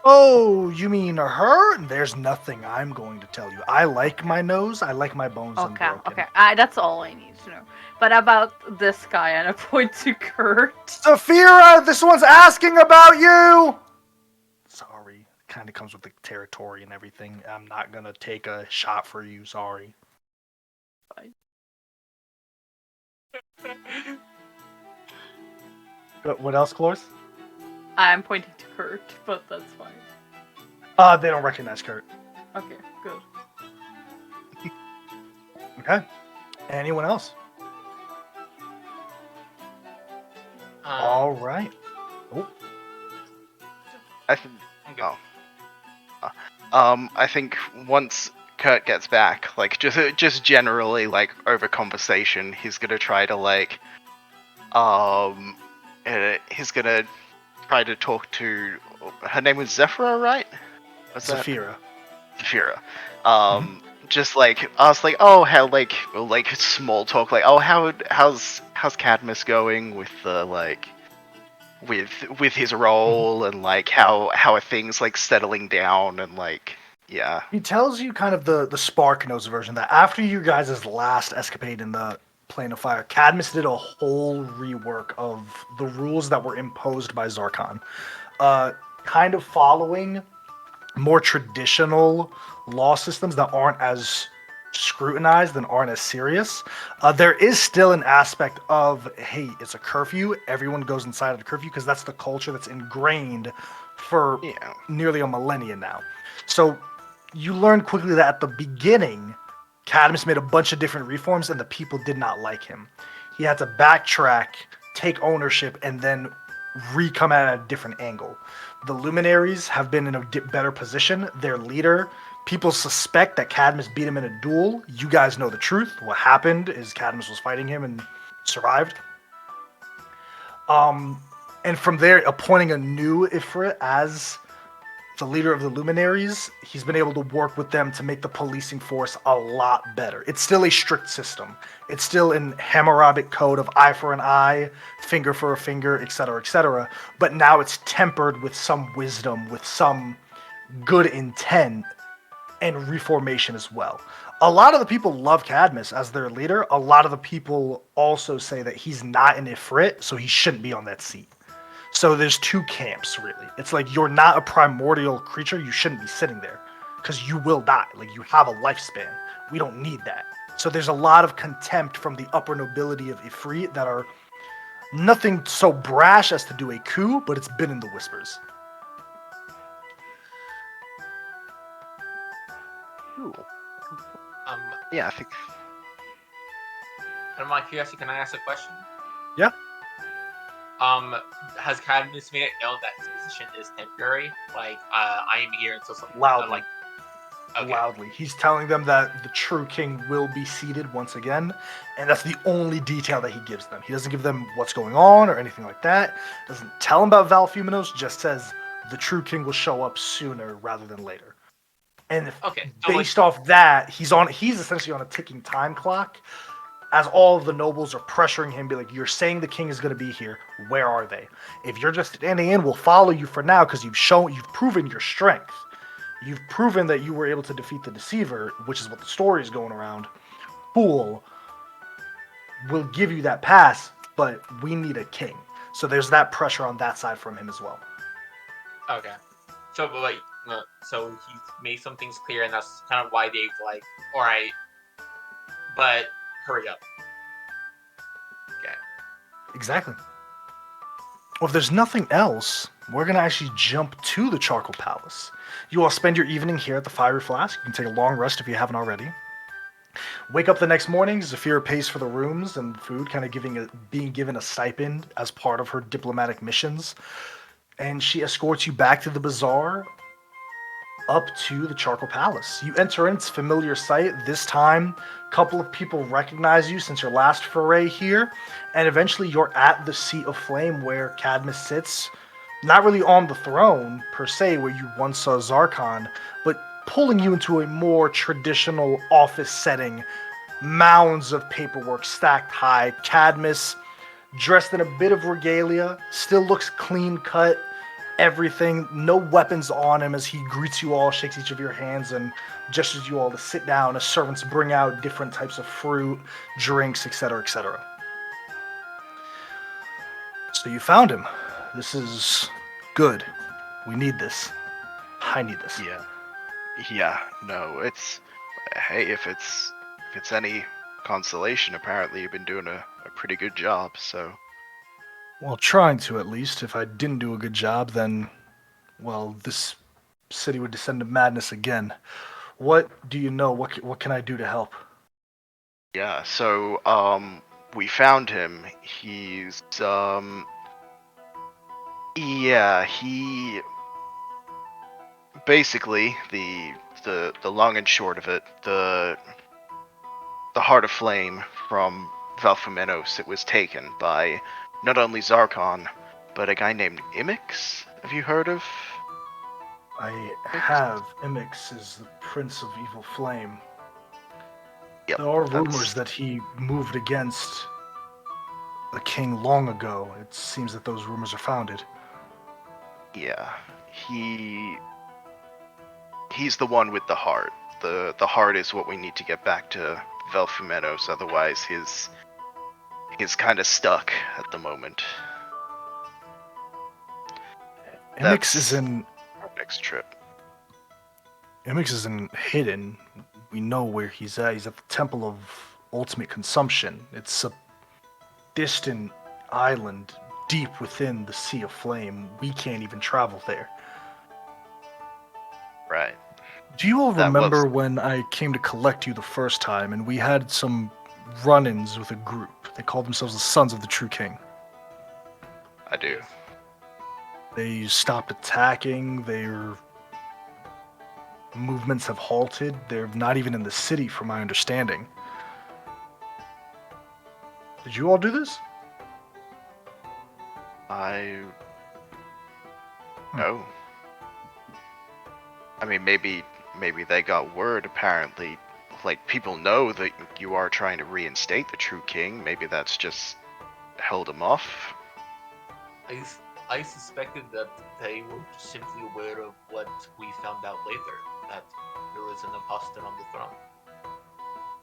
Oh, you mean her? There's nothing I'm going to tell you. I like my nose. I like my bones Okay, unbroken. okay. That's all I need to know. But about this guy, and I point to Kurt. Saphira, this one's asking about you! Sorry. Kind of comes with the territory and everything. I'm not going to take a shot for you. Sorry. What else, Clorse? I'm pointing to Kurt, but that's fine. They don't recognize Kurt. Okay, good. Okay. Anyone else? All right. Oh, I think. I'm good. I think once Kurt gets back, like just generally like over conversation, he's gonna try to like, he's gonna try to talk to. Her name was Zephyra, right? Was that Saphira. Zephyra? Just like ask like, oh, how like small talk, like, oh, how's Cadmus going with the like. With his role and like how are things like settling down and like yeah. He tells you kind of the Spark Notes version that after you guys' last escapade in the Plane of Fire, Cadmus did a whole rework of the rules that were imposed by Zarkon. Kind of following more traditional law systems that aren't as scrutinized and aren't as serious. There is still an aspect of, hey, it's a curfew. Everyone goes inside of the curfew because that's the culture that's ingrained for nearly a millennia now. So you learn quickly that at the beginning, Cadmus made a bunch of different reforms and the people did not like him. He had to backtrack, take ownership, and then come at a different angle. The Luminaries have been in a better position. Their leader, people suspect that Cadmus beat him in a duel. You guys know the truth. What happened is Cadmus was fighting him and survived. And from there, appointing a new Ifrit as the leader of the Luminaries, he's been able to work with them to make the policing force a lot better. It's still a strict system. It's still in Hammurabic code of eye for an eye, finger for a finger, etc., but now it's tempered with some wisdom, with some good intent, and reformation as well. A lot of the people love Cadmus as their leader. A lot of the people also say that he's not an Ifrit, so he shouldn't be on that seat. So there's two camps, really. It's like, you're not a primordial creature, you shouldn't be sitting there, because you will die. Like, you have a lifespan. We don't need that. So there's a lot of contempt from the upper nobility of Ifrit that are nothing so brash as to do a coup, but it's been in the whispers. Yeah, I think. Out of my curiosity, can I ask a question? Yeah. Has Cadmus made it known that his position is temporary? Like, I am here until something Loudly. Okay. Loudly. He's telling them that the true king will be seated once again, and that's the only detail that he gives them. He doesn't give them what's going on or anything like that. Doesn't tell them about Valfuminos, just says the true king will show up sooner rather than later. And Okay. So based off that, he's essentially on a ticking time clock. as all of the nobles are pressuring him, be like, "You're saying the king is going to be here. Where are they? If you're just standing in, we'll follow you for now because you've proven your strength. You've proven that you were able to defeat the deceiver, which is what the story is going around. Fool will give you that pass, but we need a king." So there's that pressure on that side from him as well. Okay. So, but like, so he's made some things clear, and that's kind of why they've like, all right, but hurry up. Okay. Exactly. Well, if there's nothing else, we're going to actually jump to the Charcoal Palace. You all spend your evening here at the Fiery Flask. You can take a long rest if you haven't already. Wake up the next morning, Zafira pays for the rooms and food, kind of being given a stipend as part of her diplomatic missions. And she escorts you back to the bazaar, up to the Charcoal Palace. You enter in its familiar sight. This time, a couple of people recognize you since your last foray here, and eventually you're at the Seat of Flame where Cadmus sits, not really on the throne, per se, where you once saw Zarkon, but pulling you into a more traditional office setting, mounds of paperwork stacked high. Cadmus, dressed in a bit of regalia, still looks clean cut, everything, no weapons on him as he greets you all, shakes each of your hands, and gestures you all to sit down as servants bring out different types of fruit, drinks, etc., etc. So you found him. This is good. We need this. I need this. Yeah, no, it's... Hey, if it's any consolation, apparently you've been doing a pretty good job, so... Well, trying to at least. If I didn't do a good job, then, well, this city would descend to madness again. What do you know? What can I do to help? Yeah, so, we found him. He's, yeah, he... Basically, the long and short of it, the Heart of Flame from Valfumenos, it was taken by not only Zarkon, but a guy named Imix. Have you heard of? I have. Imix is the Prince of Evil Flame. Yep, There are that's- rumors that he moved against the king long ago. It seems that those rumors are founded. Yeah, he's the one with the heart. The heart is what we need to get back to Valfumenos, otherwise he's kind of stuck at the moment. Imix is in Our next trip. Imix isn't hidden. We know where he's at. He's at the Temple of Ultimate Consumption. It's a distant island deep within the Sea of Flame. We can't even travel there. Right. Do you all That remember was- when I came to collect you the first time and we had some run-ins with a group? They called themselves the Sons of the True King. I do. They stopped attacking. Their movements have halted. They're not even in the city, from my understanding. Did you all do this? No. I mean, maybe they got word, apparently. Like, people know that you are trying to reinstate the True King. Maybe that's just held him off. I suspected that they were simply aware of what we found out later, that there was an imposter on the throne.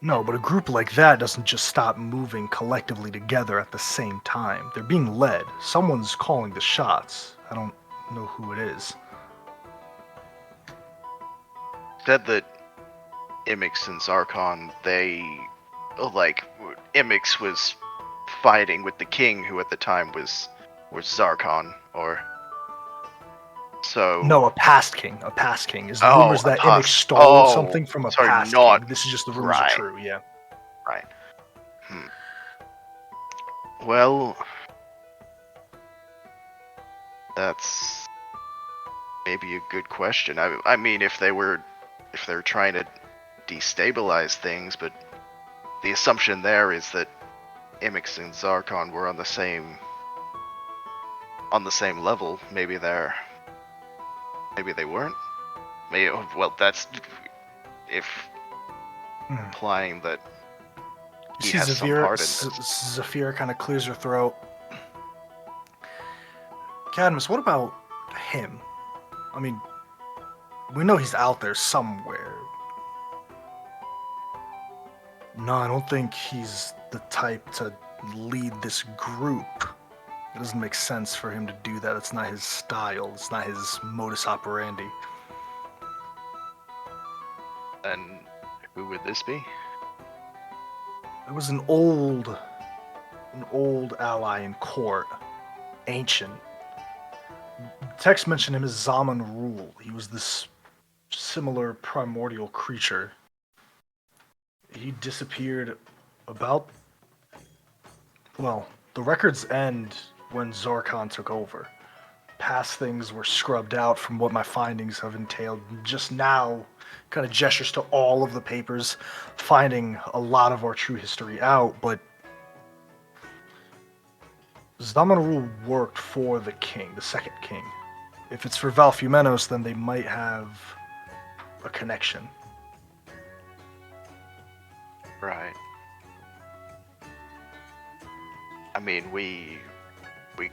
No, but a group like that doesn't just stop moving collectively together at the same time. They're being led. Someone's calling the shots. I don't know who it is. Said that Imix and Zarkon, Imix was fighting with the king, who at the time was Zarkon, or... So... No, a past king. A past king. Is the Oh, rumors a that past- Imix stole oh, something from a sorry, past not- king. This is just the rumors right. are true, yeah. Right. Well... That's... maybe a good question. I mean, if they're trying to destabilize things, but the assumption there is that Imix and Zarkon were on the same level. Maybe they weren't. Well, that's if Hmm. implying that. he See has some part in this. Zafira kind of clears her throat. Cadmus, what about him? I mean, we know he's out there somewhere. No, I don't think he's the type to lead this group. It doesn't make sense for him to do that. It's not his style. It's not his modus operandi. And who would this be? It was an old ally in court, ancient. Text mentioned him as Zaman Rule. He was this similar primordial creature. He disappeared about, well, the records end when Zarkon took over. Past things were scrubbed out from what my findings have entailed. Just now, kind of gestures to all of the papers, finding a lot of our true history out, but Zamanarul worked for the king, the second king. If it's for Valfumenos, then they might have a connection. Right. I mean, we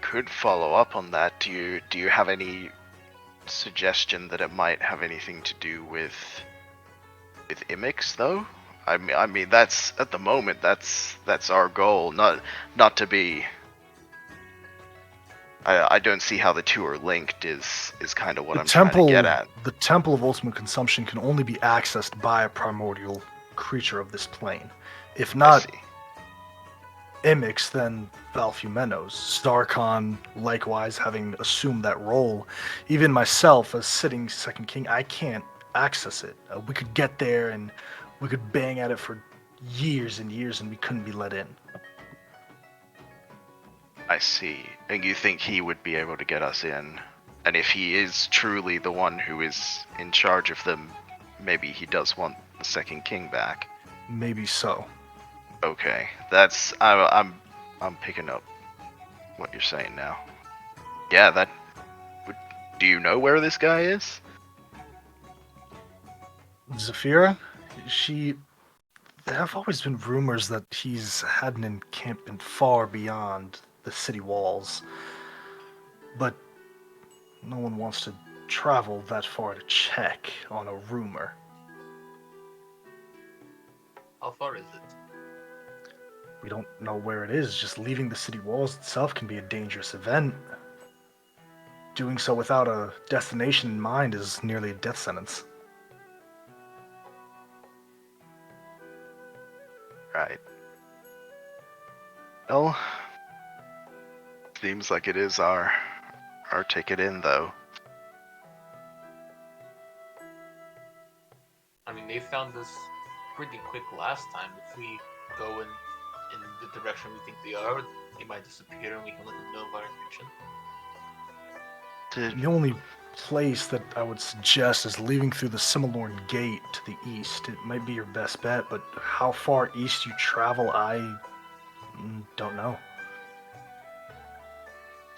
could follow up on that. Do you have any suggestion that it might have anything to do with Imix though? I mean that's at the moment that's our goal. Not to be. I don't see how the two are linked. Is kind of what I'm trying to get at. The Temple of Ultimate Consumption can only be accessed by a primordial creature of this plane. If not Imix, then Valfumenos. Starcon, likewise, having assumed that role. Even myself, as sitting Second King, I can't access it. We could get there and we could bang at it for years and years and we couldn't be let in. I see. And you think he would be able to get us in? And if he is truly the one who is in charge of them, maybe he does want the Second King back. Maybe so. Okay, that's I'm picking up what you're saying now. Yeah, that. Do you know where this guy is? Zafira? There have always been rumors that he's had an encampment far beyond the city walls. But no one wants to travel that far to check on a rumor. How far is it? We don't know where it is. Just leaving the city walls itself can be a dangerous event. Doing so without a destination in mind is nearly a death sentence. Right. Well, seems like it is our ticket in, though. I mean, they found us pretty quick last time. If we go in the direction we think they are, they might disappear and we can let them know of our intention. The only place that I would suggest is leaving through the Similorn Gate to the east. It might be your best bet, but how far east you travel, I don't know.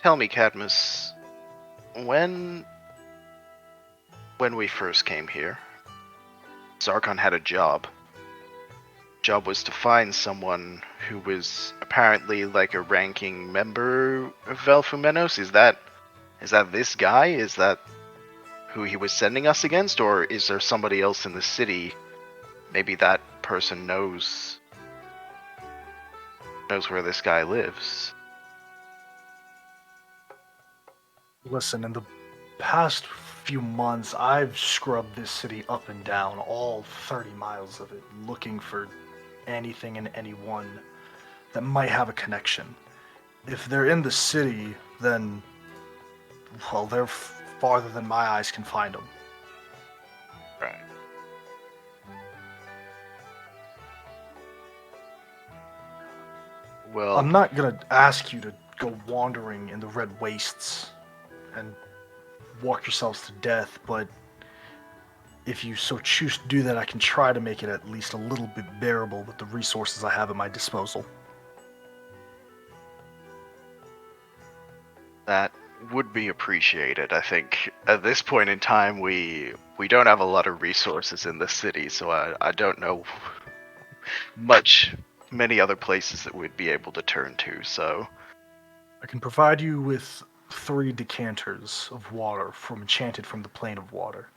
Tell me, Cadmus, when we first came here, Zarkon had a job. Job was to find someone who was apparently like a ranking member of Valfumenos. Is that this guy? Is that who he was sending us against, or is there somebody else in the city? Maybe that person knows where this guy lives. Listen, in the past few months, I've scrubbed this city up and down, all 30 miles of it, looking for anything and anyone that might have a connection. If they're in the city, then, well, they're farther than my eyes can find them. Right. Well, I'm not gonna ask you to go wandering in the Red Wastes and walk yourselves to death, but if you so choose to do that, I can try to make it at least a little bit bearable with the resources I have at my disposal. that would be appreciated. I think at this point in time, we don't have a lot of resources in the city, so I don't know much many other places that we'd be able to turn to. So I can provide you with 3 decanters of water enchanted from the plane of water.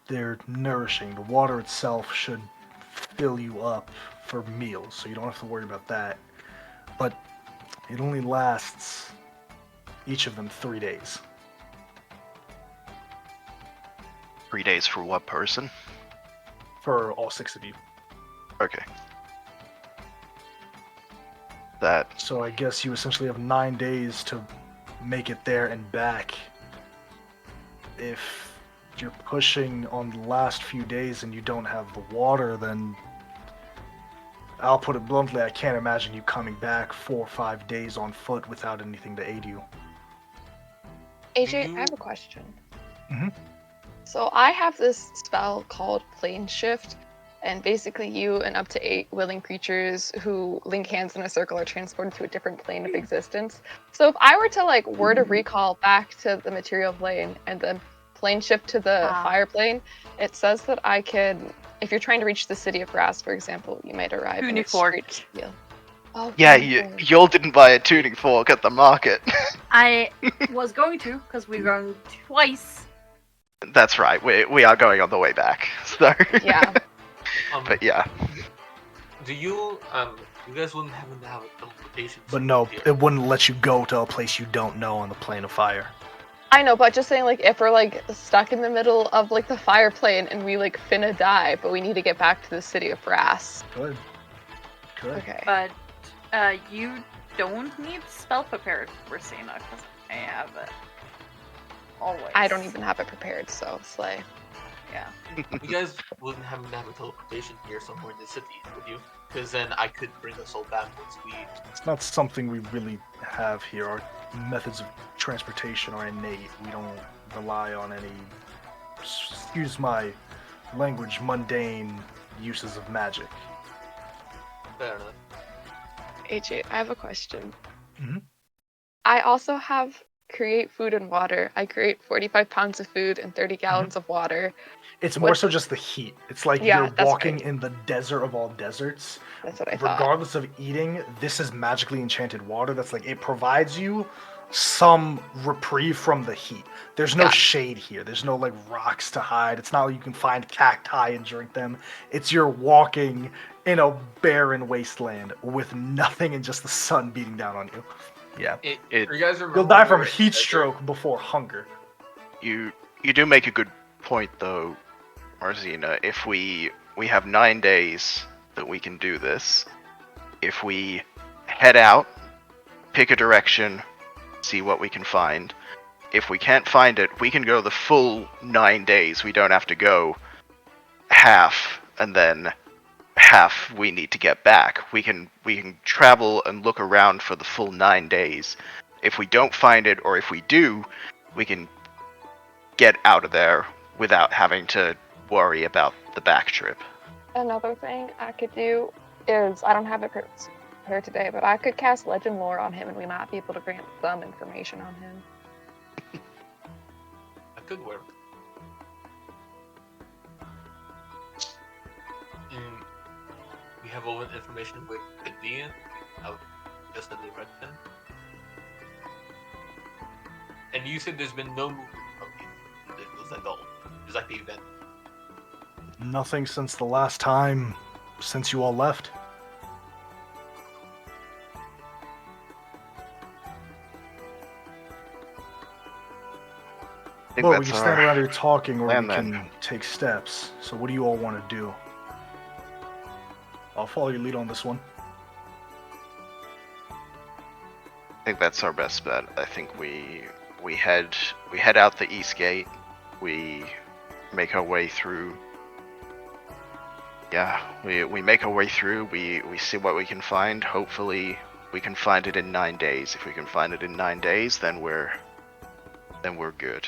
They're nourishing. The water itself should fill you up for meals, so you don't have to worry about that. But it only lasts, each of them, 3 days. 3 days for what person? For all 6 of you. Okay. That So I guess you essentially have 9 days to make it there and back. If you're pushing on the last few days and you don't have the water, then I'll put it bluntly, I can't imagine you coming back 4 or 5 days on foot without anything to aid you. AJ, I have a question. Mhm. So I have this spell called Plane Shift, and basically you and up to 8 willing creatures who link hands in a circle are transported to a different plane of existence. So if I were to word a recall back to the material plane and then plane shift to the fire plane, it says that I could, if you're trying to reach the city of Brass, for example, you might arrive in a Uniform. street of steel. Oh, yeah, uniform. y'all didn't buy a tuning fork at the market. I was going to, because we're going twice. That's right. We are going on the way back. So Yeah. but yeah. Do you you guys wouldn't happen to have a teleportation? But no, here? it wouldn't let you go to a place you don't know on the plane of fire. I know, but just saying, if we're stuck in the middle of the fire plane and we finna die, but we need to get back to the city of Brass. Good. Okay. But you don't need spell prepared for Sena, because I have it. Always. I don't even have it prepared, so slay. Yeah. You guys wouldn't happen to have a teleportation here somewhere in the city, would you? Because then I could bring us all back once we. It's not something we really have here. Our methods of transportation are innate. We don't rely on any, excuse my language, mundane uses of magic. Fair enough. AJ, I have a question. Mhm. I also have create food and water. I create 45 pounds of food and 30 gallons of water. It's more so just the heat. It's like Yeah, you're that's walking right. in the desert of all deserts. That's what I thought. Regardless of eating, this is magically enchanted water. That's it provides you some reprieve from the heat. There's no Yeah. shade here. There's no rocks to hide. It's not like you can find cacti and drink them. It's you're walking in a barren wasteland with nothing and just the sun beating down on you. Yeah. You guys remember? You'll die when we from were in heat the desert? stroke before hunger. You do make a good point though, Marzina. If we have 9 days that we can do this. If we head out, pick a direction, see what we can find. If we can't find it, we can go the full 9 days. We don't have to go half and then half we need to get back. We can travel and look around for the full 9 days. If we don't find it, or if we do, we can get out of there without having to worry about the back trip. Another thing I could do is, I don't have it prepared today, but I could cast Legend Lore on him and we might be able to grant some information on him. That could work. We have all the information with Indian of just a direction. And you said there's been no movement from these individuals at all. Just like the event. Nothing since the last time, since you all left. I think Well, we that's can stand our around here talking, or plan we then. can take steps. So what do you all want to do? I'll follow your lead on this one. I think that's our best bet. I think we head out the east gate. We make our way through. Yeah, we make our way through. We see what we can find. Hopefully, we can find it in 9 days. If we can find it in 9 days, then we're good.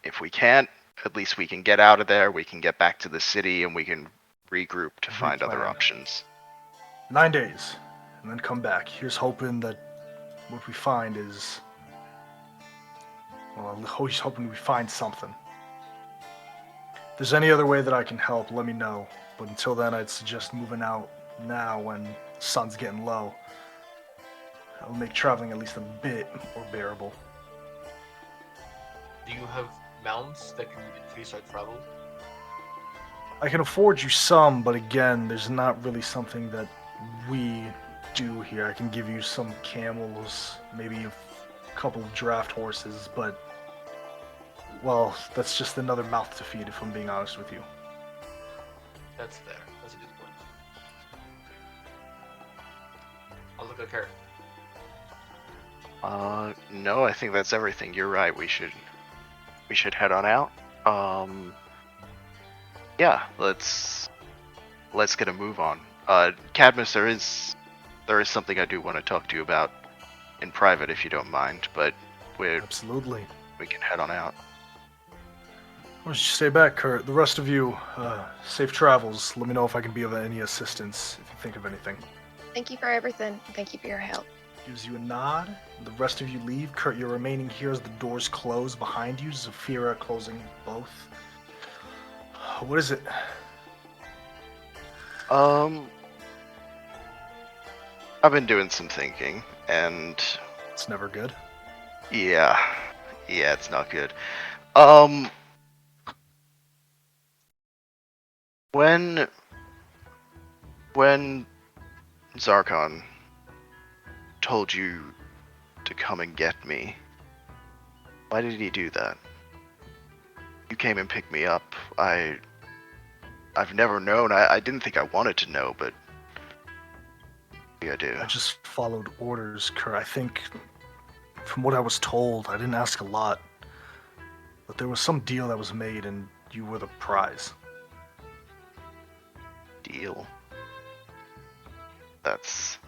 If we can't, at least we can get out of there. We can get back to the city, and we can regroup to find other Replan. options. 9 days, and then come back. Here's hoping that what we find is... Well, here's hoping we find something. If there's any other way that I can help, let me know. But until then, I'd suggest moving out now when the sun's getting low. It'll make traveling at least a bit more bearable. Do you have mounts that can increase our travel? I can afford you some, but again, there's not really something that we do here. I can give you some camels, maybe a couple of draft horses, but, well, that's just another mouth to feed if I'm being honest with you. That's fair. That's a good point. I'll look at her. No, I think that's everything. You're right. We should head on out. Yeah, let's get a move on. Cadmus, there is something I do want to talk to you about in private, if you don't mind. But Absolutely. we can head on out. Why don't you stay back, Kurt? The rest of you, safe travels. Let me know if I can be of any assistance if you think of anything. Thank you for everything. Thank you for your help. Gives you a nod. The rest of you leave. Kurt, you're remaining here as the doors close behind you. Zafira closing both. What is it? I've been doing some thinking, and It's never good. yeah, it's not good. When Zarkon told you to come and get me, why did he do that? You came and picked me up. I've never known. I didn't think I wanted to know, but I do. I just followed orders, Kurt. I think, from what I was told, I didn't ask a lot, but there was some deal that was made and you were the prize. Deal. That's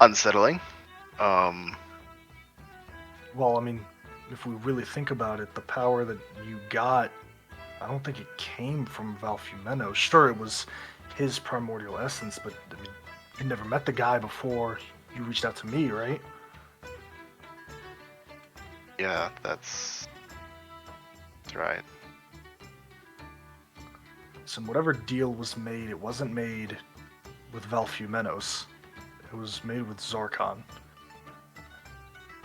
unsettling. Well, I mean, if we really think about it, the power that you got, I don't think it came from Valfumeno. Sure, it was his primordial essence, but I mean, you never met the guy before you reached out to me, right? Yeah, that's right. So whatever deal was made, it wasn't made with Valfumenos. It was made with Zarkon.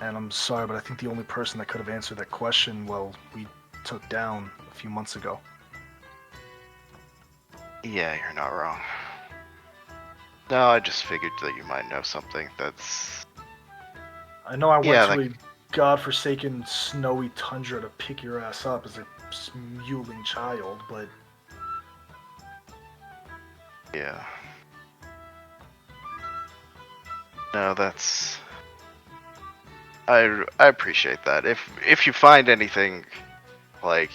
And I'm sorry, but I think the only person that could have answered that question, well, we took down a few months ago. Yeah, you're not wrong. No, I just figured that you might know something. That's... I know I went Yeah, to like- a godforsaken snowy tundra to pick your ass up as a mewling child, but Yeah. No, that's... I appreciate that. If you find anything, like,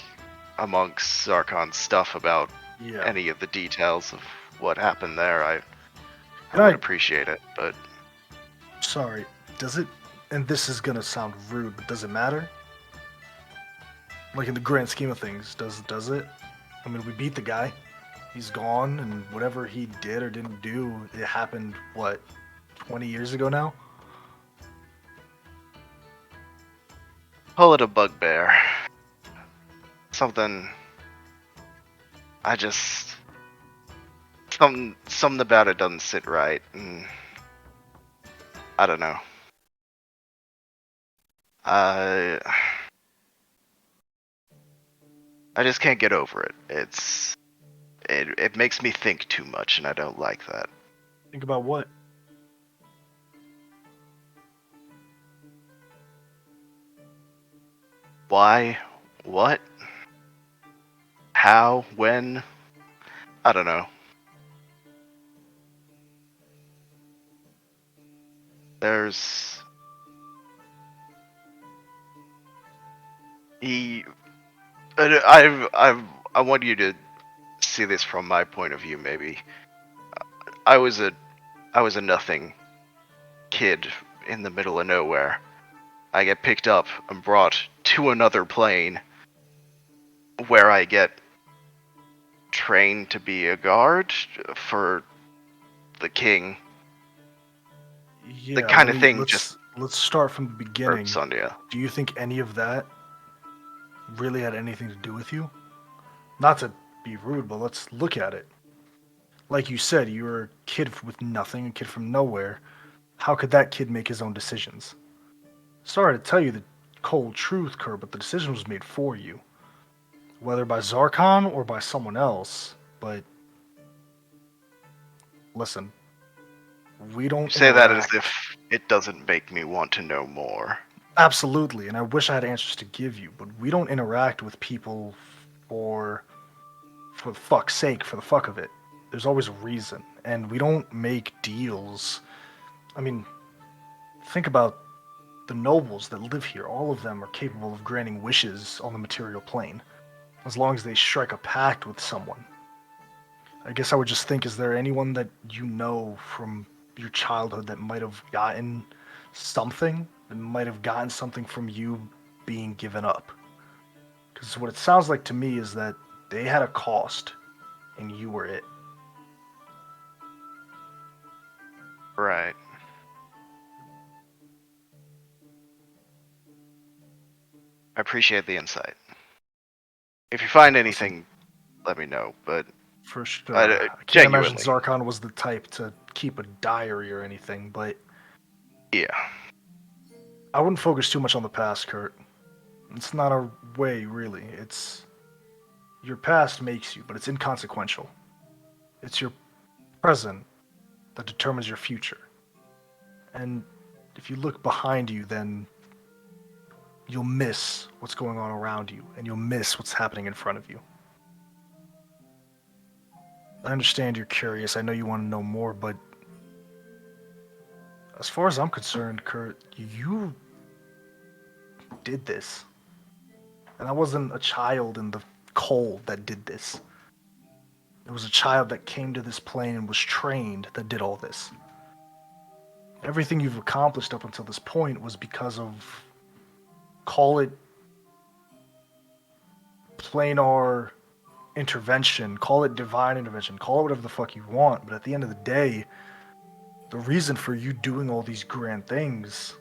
amongst Zarkon's stuff about yeah. any of the details of what happened there, I And would I- appreciate it, but... Sorry, does it, and this is gonna sound rude, but does it matter? Like in the grand scheme of things, does it? I mean, we beat the guy. He's gone, and whatever he did or didn't do, it happened, what, 20 years ago now? Call it a bugbear. Something... I just... Something about it doesn't sit right, and... I don't know. I just can't get over it. It makes me think too much, and I don't like that. Think about what? Why? What? How? When? I don't know. There's... I want you to see this from my point of view, maybe. I was a nothing kid in the middle of nowhere. I get picked up and brought to another plane where I get trained to be a guard for the king. Yeah, kind of let me- thing let's- just Let's start from the beginning. burps on you. Do you think any of that really had anything to do with you? Not to be rude, but let's look at it. Like you said, you were a kid with nothing, a kid from nowhere. How could that kid make his own decisions? Sorry to tell you the cold truth, Kurt, but the decision was made for you. Whether by Zarkon or by someone else, but listen, we don't You say that as interact. if it doesn't make me want to know more. Absolutely, and I wish I had answers to give you, but we don't interact with people for for the fuck's sake, for the fuck of it. There's always a reason, and we don't make deals. I mean, think about the nobles that live here. All of them are capable of granting wishes on the material plane, as long as they strike a pact with someone. I guess I would just think, is there anyone that you know from your childhood that might have gotten something? That might have gotten something from you being given up? Because what it sounds like to me is that they had a cost, and you were it. Right. I appreciate the insight. If you find anything, let me know, but For sure. I- I can't imagine genuinely. Zarkon was the type to keep a diary or anything, but yeah. I wouldn't focus too much on the past, Kurt. It's not a way, really. It's your past makes you, but it's inconsequential. It's your present that determines your future. And if you look behind you, then you'll miss what's going on around you, and you'll miss what's happening in front of you. I understand you're curious. I know you want to know more, but as far as I'm concerned, Kurt, you did this. And I wasn't a child in the cold that did this. It was a child that came to this plane and was trained that did all this. Everything you've accomplished up until this point was because of, call it planar intervention, call it divine intervention, call it whatever the fuck you want, but at the end of the day, the reason for you doing all these grand things,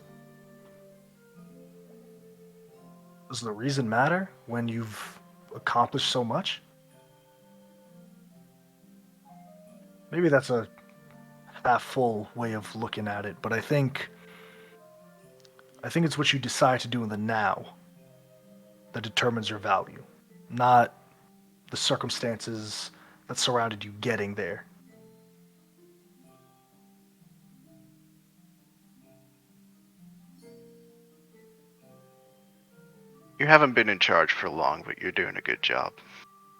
does the reason matter when you've accomplished so much? Maybe that's a half full way of looking at it, but I think it's what you decide to do in the now that determines your value, not the circumstances that surrounded you getting there. You haven't been in charge for long, but you're doing a good job.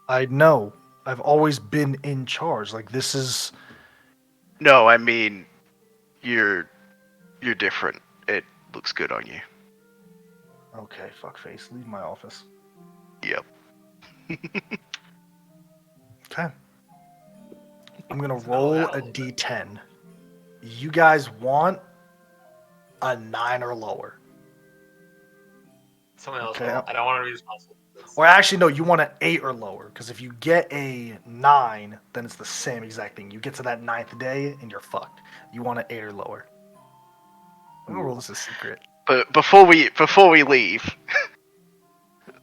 I know. I've always been in charge. Like, this is... No, I mean, you're different. It looks good on you. Okay, fuckface. Leave my office. Yep. Okay. I'm gonna roll a d10. You guys want a 9 or lower. Someone else. Okay. I don't want to be responsible for this. Or actually, no, you want an 8 or lower, because if you get a 9, then it's the same exact thing. You get to that 9th day, and you're fucked. You want an 8 or lower. I'm gonna roll this a secret. But before we leave,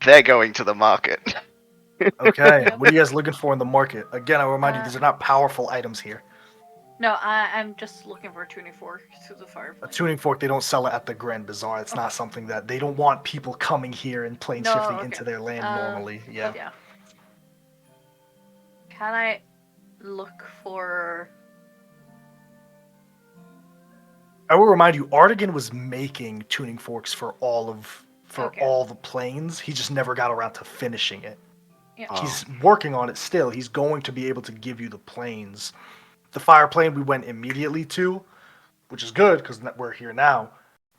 they're going to the market. Okay, what are you guys looking for in the market? Again, I'll remind you, these are not powerful items here. No, I'm just looking for a tuning fork to the A fireplace. tuning fork, they don't sell it at the Grand Bazaar. It's not something that they don't want people coming here and plane No, shifting okay. into their land normally. Yeah. Yeah. Can I look for? I will remind you, Artigan was making tuning forks for all Okay. all the planes. He just never got around to finishing it. Yeah. Oh. He's working on it still. He's going to be able to give you the planes. The fire plane we went immediately to, which is good because we're here now.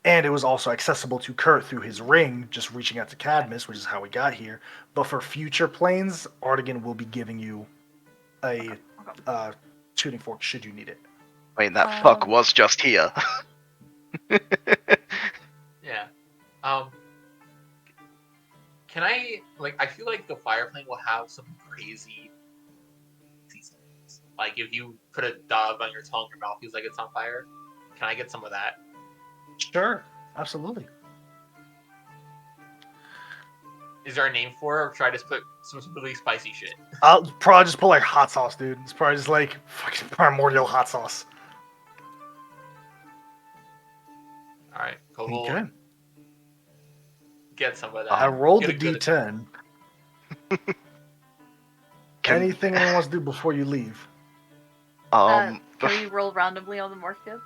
And it was also accessible to Kurt through his ring, just reaching out to Cadmus, which is how we got here. But for future planes, Artigan will be giving you a tuning fork should you need it. I mean, that fuck was just here. Yeah. Can I I feel like the fire plane will have some crazy seasons. Like if you put a dog on your tongue, your mouth feels like it's on fire. Can I get some of that? Sure, absolutely. Is there a name for it, or should I just put some really spicy shit? I'll probably just put like hot sauce, dude. It's probably just like fucking primordial hot sauce. All right, cool. We'll Okay. get some of that. I rolled Get the a good- D10. Anything anyone wants to do before you leave? Can we roll randomly on the market?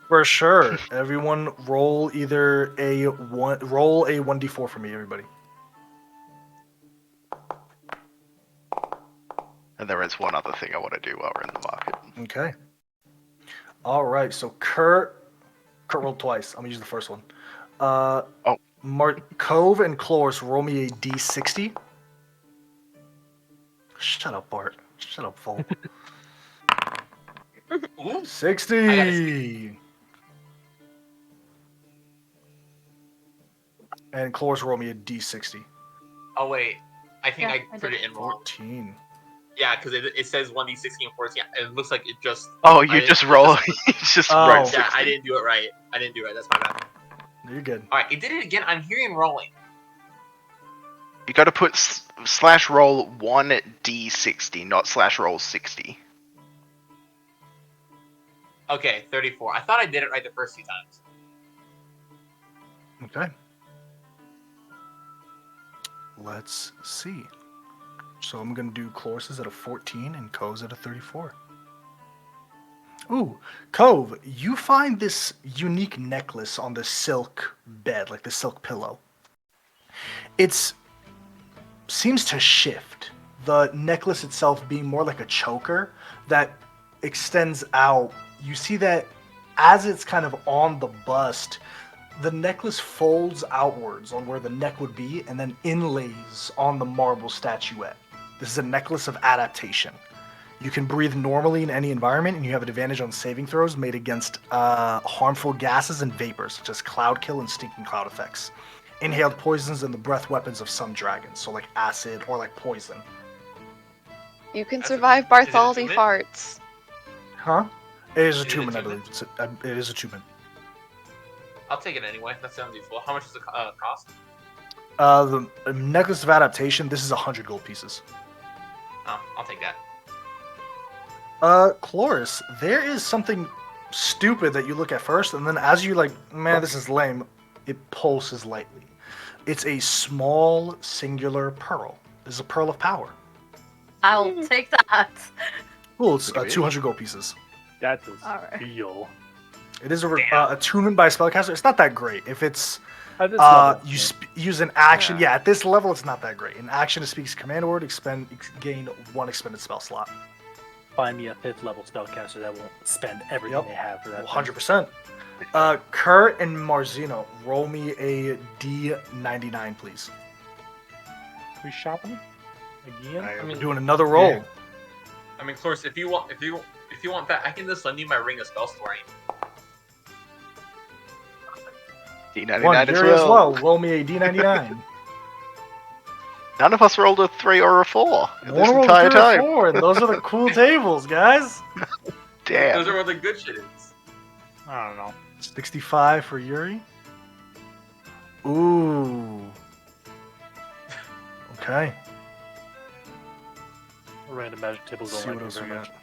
For sure. Everyone roll either roll a 1d4 for me, everybody. And there is one other thing I want to do while we're in the market. Okay. All right. So Kurt rolled twice. I'm gonna use the first one. Cove and Cloris, roll me a d60. Shut up, Bart. Shut up, Vol. Ooh, 60. And Cloris, roll me a d60. oh wait, I think Yeah, I I put did. it in wrong. 14. Yeah, because it says 1d60 and 14. It looks like it just. Oh, I you didn't- just it roll. just- You just Oh. wrote Yeah, 60. I didn't do it right. That's my bad. You're good. All right, it did it again. I'm hearing rolling. You got to put slash roll 1d60, not slash roll 60. Okay, 34. I thought I did it right the first two times. Okay. Let's see. So I'm going to do Cloris's at a 14 and Cove's at a 34. Ooh, Cove, you find this unique necklace on the silk bed, like the silk pillow. It's seems to shift. The necklace itself being more like a choker that extends out. You see that as it's kind of on the bust, the necklace folds outwards on where the neck would be and then inlays on the marble statuette. This is a necklace of adaptation. You can breathe normally in any environment, and you have an advantage on saving throws made against harmful gases and vapors, such as cloud kill and stinking cloud effects. Inhaled poisons and the breath weapons of some dragons, so like acid or like poison. You can That's a- survive is it Bartholdi attunement? farts. Huh? It is Is it attunement, I attunement? believe. It is attunement. I'll take it anyway. That sounds useful. How much does it cost? The necklace of adaptation, this is 100 gold pieces. Oh, I'll take that. Cloris, there is something stupid that you look at first, and then as you like, man, this is lame, it pulses lightly. It's a small, singular pearl. This is a pearl of power. I'll take that. Cool, it's Look at me. 200 gold pieces. That's a Alright. steal. It is a Damn. attunement by a spellcaster. It's not that great. If it's At this level, you use an action, Yeah. yeah, at this level, it's not that great. An action to speak a command word, gain 1 expended spell slot. find me a 5th level spellcaster that won't spend everything Yep. they have for that. 100%. Kurt and Marzino, roll me a D99, please. We shopping again? I am mean, doing another roll. yeah. I mean, Cloris, if you want that, I can just lend you my ring of spell storing. D99 One, as Jerry well. as well. Roll me a D99. None of us rolled a 3 or a 4 No this one rolled entire 3 or time. 4, and those are the cool tables, guys. Damn. Those are where the good shit is. I don't know. 65 for Yuri. Ooh. Okay. Random magic tables See don't what like else me we very got. much.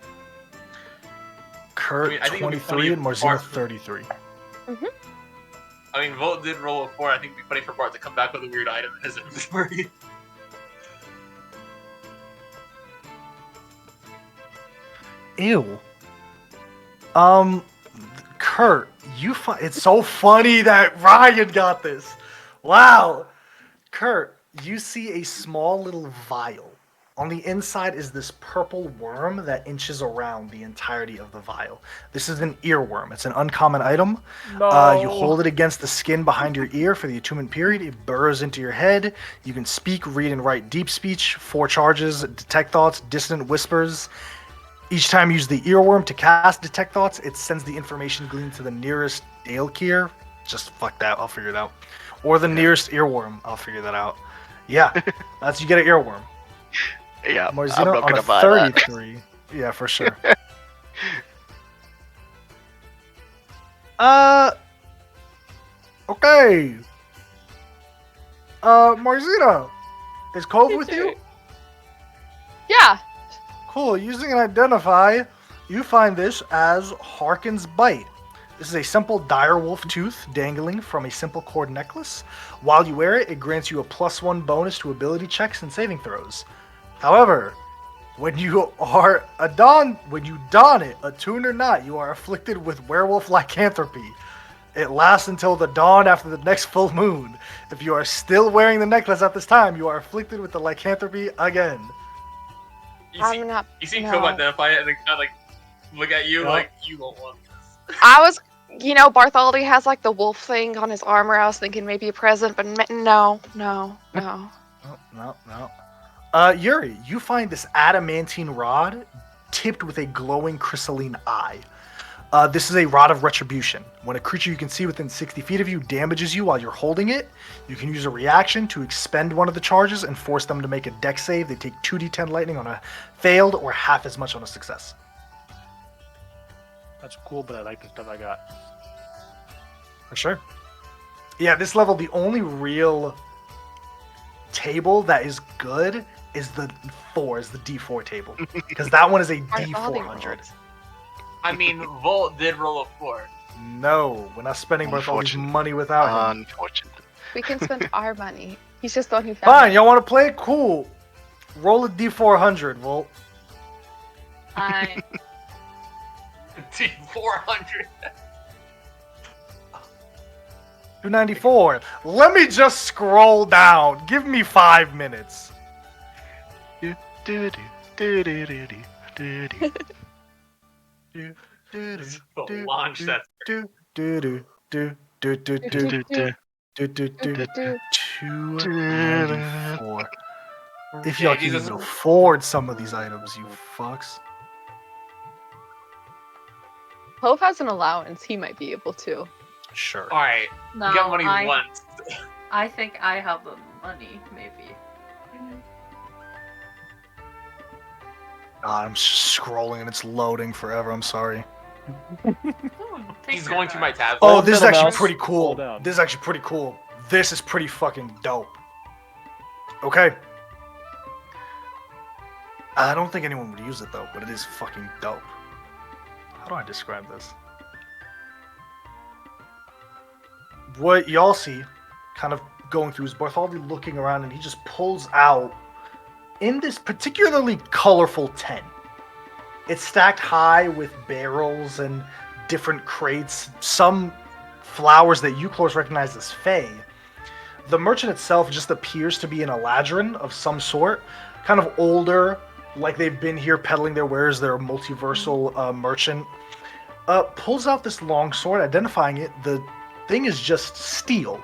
Kurt, I mean, I think it'd be 23, and funny if Marzino, Bart- 33. I mean, Volt did roll a 4. I think it'd be funny for Bart to come back with a weird item in his inventory. Ew. Kurt, it's so funny that Ryan got this. Wow. Kurt, you see a small little vial. On the inside is this purple worm that inches around the entirety of the vial. This is an earworm. It's an uncommon item. You hold it against the skin behind your ear for the attunement period. It burrows into your head. You can speak, read, and write deep speech, 4 charges, detect thoughts, dissonant whispers. Each time you use the earworm to cast detect thoughts, it sends the information gleaned to the nearest Dalekeer. Just fuck that, I'll figure it out. Or the nearest earworm, I'll figure that out. Yeah, that's you get an earworm. Yeah, I'm Marzino not on gonna a buy that. 33. Yeah, for sure. Okay. Marzino, Is Cove with you? Yeah. Cool. Using an identify, you find this as Harkin's Bite. This is a simple direwolf tooth dangling from a simple cord necklace. While you wear it, it grants you a +1 bonus to ability checks and saving throws. However, when you don it, attuned or not, you are afflicted with werewolf lycanthropy. It lasts until the dawn after the next full moon. If you are still wearing the necklace at this time, you are afflicted with the lycanthropy again. I'm not. You see no. Cove identify it and then kind of like look at you like you don't want this. I was, Bartholdi has like the wolf thing on his armor. I was thinking maybe a present, but no. No. Yuri, you find this adamantine rod tipped with a glowing crystalline eye. This is a rod of retribution. When a creature you can see within 60 feet of you damages you while you're holding it, you can use a reaction to expend one of the charges and force them to make a dex save. They take 2d10 lightning on a failed or half as much on a success. That's cool, but I like the stuff I got. For sure. Yeah, this level, the only real table that is good is the D4 table. Because that one is a D400. I mean, Volt did roll a 4. No, we're not spending Bartholdi's money without him. Unfortunately. We can spend our money. He's just the one who found Fine, it. y'all want to play it? Cool. Roll a D400, Volt. I D400. 294. Let me just scroll down. Give me 5 minutes. Launch that. 294. If y'all can even afford some of these items, you fucks. Hope has an allowance. He might be able to. Sure. Alright, no, you got money once. I think I have the money, maybe. God, I'm scrolling and it's loading forever. I'm sorry. He's going through my tabs. Oh, Hold this is down, actually mouse. pretty cool. Hold down. This is actually pretty cool. This is pretty fucking dope. Okay. I don't think anyone would use it though, but it is fucking dope. How do I describe this? What y'all see, kind of going through, is Bartholdi looking around and he just pulls out in this particularly colorful tent. It's stacked high with barrels and different crates, some flowers that you close recognize as fae. The merchant itself just appears to be an Eladrin of some sort, kind of older, like they've been here peddling their wares. They're a multiversal merchant. Pulls out this long sword, identifying it. The thing is just steel.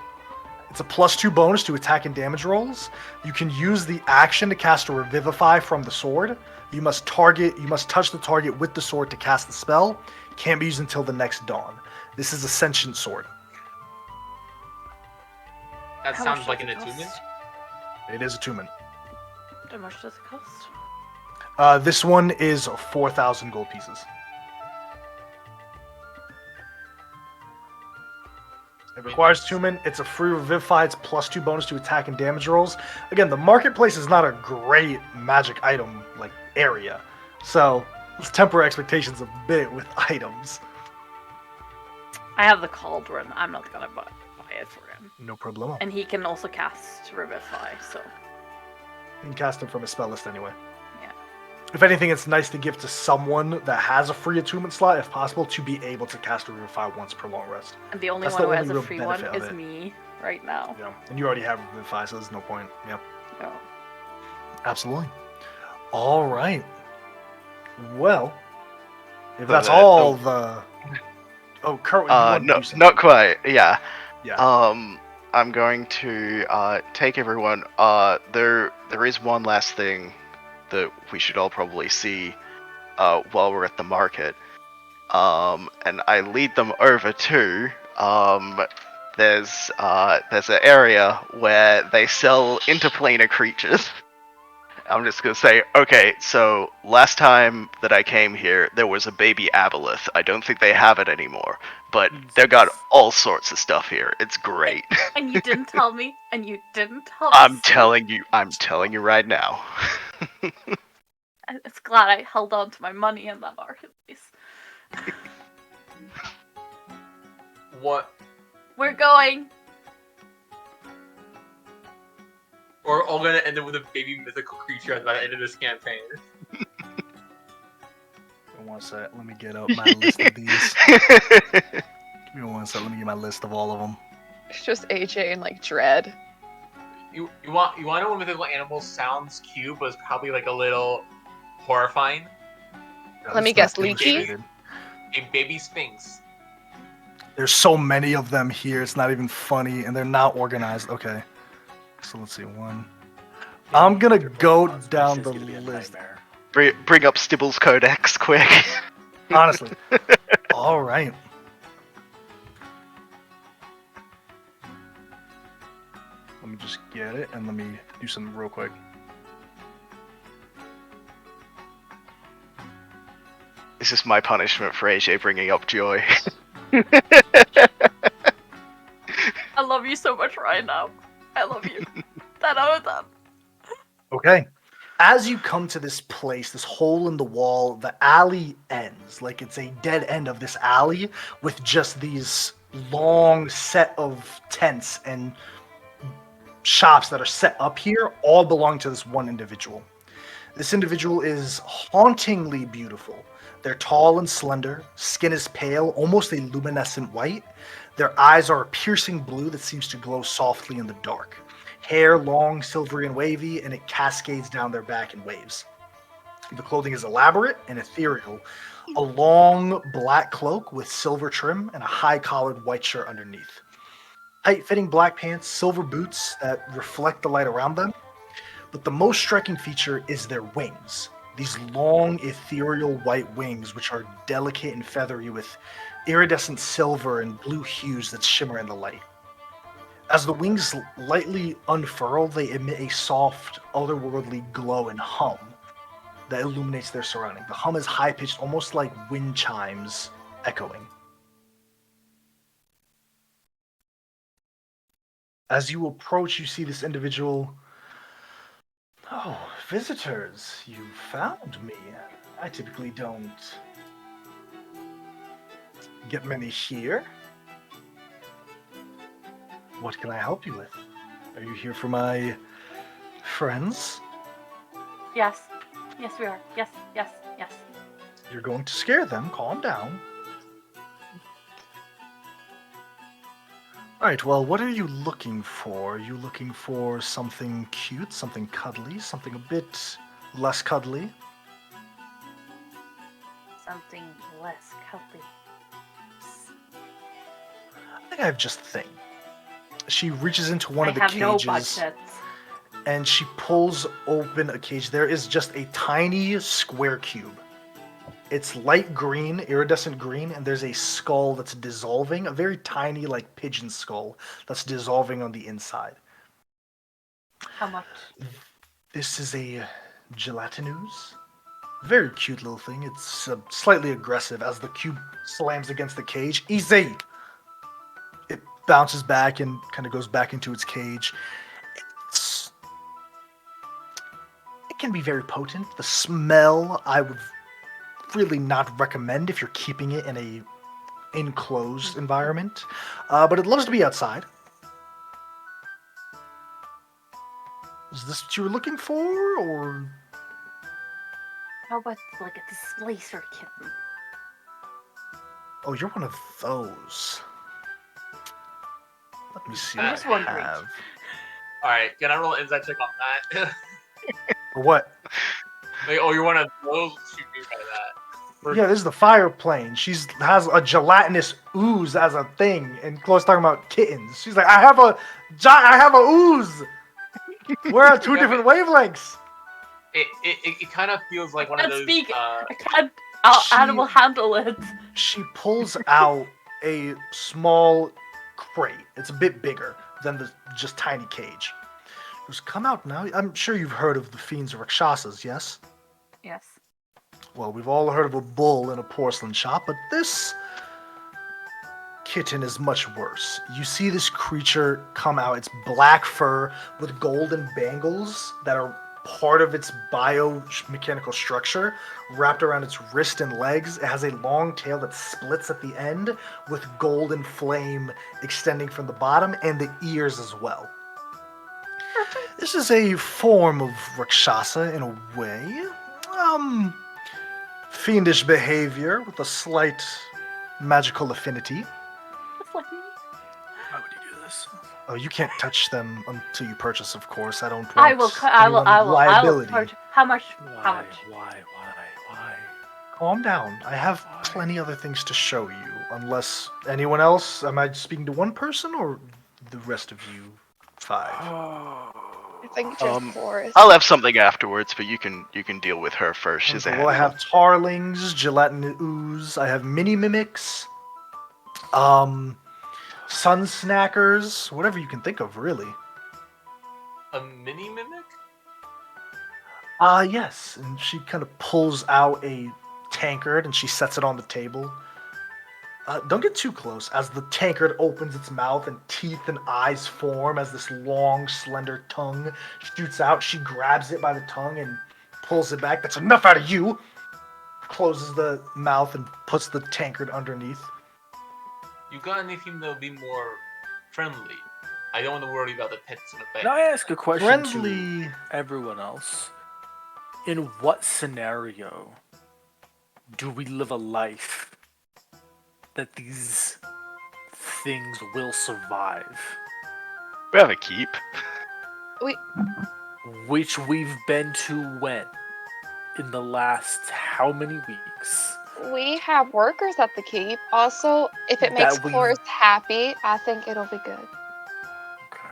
It's a +2 bonus to attack and damage rolls. You can use the action to cast a Revivify from the sword. You must touch the target with the sword to cast the spell. Can't be used until the next dawn. This is a sentient sword. That How sounds much like does an it cost? attunement. It is attunement. How much does it cost? This one is 4,000 gold pieces. It requires attunement. It's a free revivify. It's +2 bonus to attack and damage rolls. Again, the marketplace is not a great magic item like area, so let's temper expectations a bit with items. I have the cauldron. I'm not gonna buy it for him. No problemo. And he can also cast Revivify, so You can cast it from a spell list anyway. yeah. If anything, it's nice to give to someone that has a free attunement slot, if possible, to be able to cast a Revivify once per long rest. And the only That's one the who only has a real free one benefit of is it. me right now. Yeah, and you already have Revivify, so there's no point. Yep. No. Absolutely. All right. Well, if So that's the- all the. Oh, Kurt, you wanted to No, do something. not quite. Yeah. Yeah. I'm going to take everyone. There is one last thing that we should all probably see while we're at the market. And I lead them over to there's an area where they sell interplanar creatures. I'm just gonna say, okay, so last time that I came here, there was a baby aboleth. I don't think they have it anymore, but they got all sorts of stuff here. It's great. And you didn't tell me. And you didn't tell me. I'm telling you right now. It's glad I held on to my money in that marketplace. What? We're going. We're all gonna end up with a baby mythical creature at the end of this campaign. One sec. Let me get up my list of these. Give me one sec. Let me get my list of all of them. It's just AJ and like Dread. You want to know what mythical animal sounds cute, but it's probably like a little horrifying? No, Let me it's guess, not Leaky? illustrated. A baby sphinx. There's so many of them here. It's not even funny, and they're not organized. Okay. So let's see. One. I'm gonna go down the list. Bring up Stibble's Codex quick. Honestly. All right. Let me just get it, and let me do something real quick. This is my punishment for AJ bringing up Joy. I love you so much right now. I love you. that. Okay. As you come to this place, this hole in the wall, the alley ends. Like it's a dead end of this alley with just these long set of tents and shops that are set up here, all belong to this one individual. This individual is hauntingly beautiful. They're tall and slender, skin is pale, almost a luminescent white. Their eyes are a piercing blue that seems to glow softly in the dark. Hair long, silvery, and wavy, and it cascades down their back in waves. The clothing is elaborate and ethereal. A long black cloak with silver trim and a high-collared white shirt underneath. Tight-fitting black pants, silver boots that reflect the light around them. But the most striking feature is their wings. These long, ethereal white wings, which are delicate and feathery with iridescent silver and blue hues that shimmer in the light. As the wings lightly unfurl, they emit a soft, otherworldly glow and hum that illuminates their surrounding. The hum is high-pitched, almost like wind chimes echoing. As you approach, you see this individual. Oh, visitors, you found me. I typically don't get many here. What can I help you with? Are you here for my friends? Yes. Yes, we are. Yes. You're going to scare them. Calm down. Alright, well, what are you looking for? Are you looking for something cute, something cuddly, something a bit less cuddly? Something less cuddly. I think I have just the thing. She reaches into one of the I have no cages budget. and she pulls open a cage. There is just a tiny square cube. It's light green, iridescent green, and there's a skull that's dissolving, a very tiny, like, pigeon skull that's dissolving on the inside. How much? This is a gelatinous. Very cute little thing. It's slightly aggressive as the cube slams against the cage. Easy! It bounces back and kind of goes back into its cage. It can be very potent. The smell, I would really not recommend if you're keeping it in a enclosed environment. But it loves to be outside. Is this what you were looking for, or? How about like a displacer kitten? Oh, you're one of those. Let me see I'm what just I wondering. have. Alright, can I roll an insight check on that? For what? Like, oh, you're one of those? What you mean by that? Yeah, this is the fire plane. Has a gelatinous ooze as a thing, and Chloe's talking about kittens. She's like, I have a ooze. We're on two different wavelengths. It kind of feels like one of Can't those. speak. I can't. Our she- animal handle it. She pulls out a small crate. It's a bit bigger than the just tiny cage. Just come out now. I'm sure you've heard of the fiends or Rakshasas, yes? Yes. Well, we've all heard of a bull in a porcelain shop, but this kitten is much worse. You see this creature come out. It's black fur with golden bangles that are part of its biomechanical structure wrapped around its wrist and legs. It has a long tail that splits at the end with golden flame extending from the bottom and the ears as well. This is a form of Rakshasa in a way. Fiendish behavior with a slight magical affinity. Just like me. Why would you do this? Oh, you can't touch them until you purchase, of course. I don't want I will. I will. liability. How much? Why? How much? Why? Calm down. I have plenty other things to show you. Unless anyone else, am I speaking to one person or the rest of you five? I think just Boris. I'll have something afterwards, but you can deal with her first. She's Okay, a well, I handful. have Tarlings, Gelatin Ooze, I have Mini Mimics, Sun Snackers, whatever you can think of, really. A mini mimic? Yes, and she kind of pulls out a tankard and she sets it on the table. Don't get too close. As the tankard opens its mouth and teeth and eyes form as this long, slender tongue shoots out, she grabs it by the tongue and pulls it back. That's enough out of you! Closes the mouth and puts the tankard underneath. You got anything that'll be more friendly? I don't want to worry about the pets and the Can I ask a question Friendly. to everyone else? In what scenario do we live a life that these things will survive? We have a keep. Which we've been to when? In the last how many weeks? We have workers at the keep. Also, if it makes That we- Cloris happy, I think it'll be good. Okay.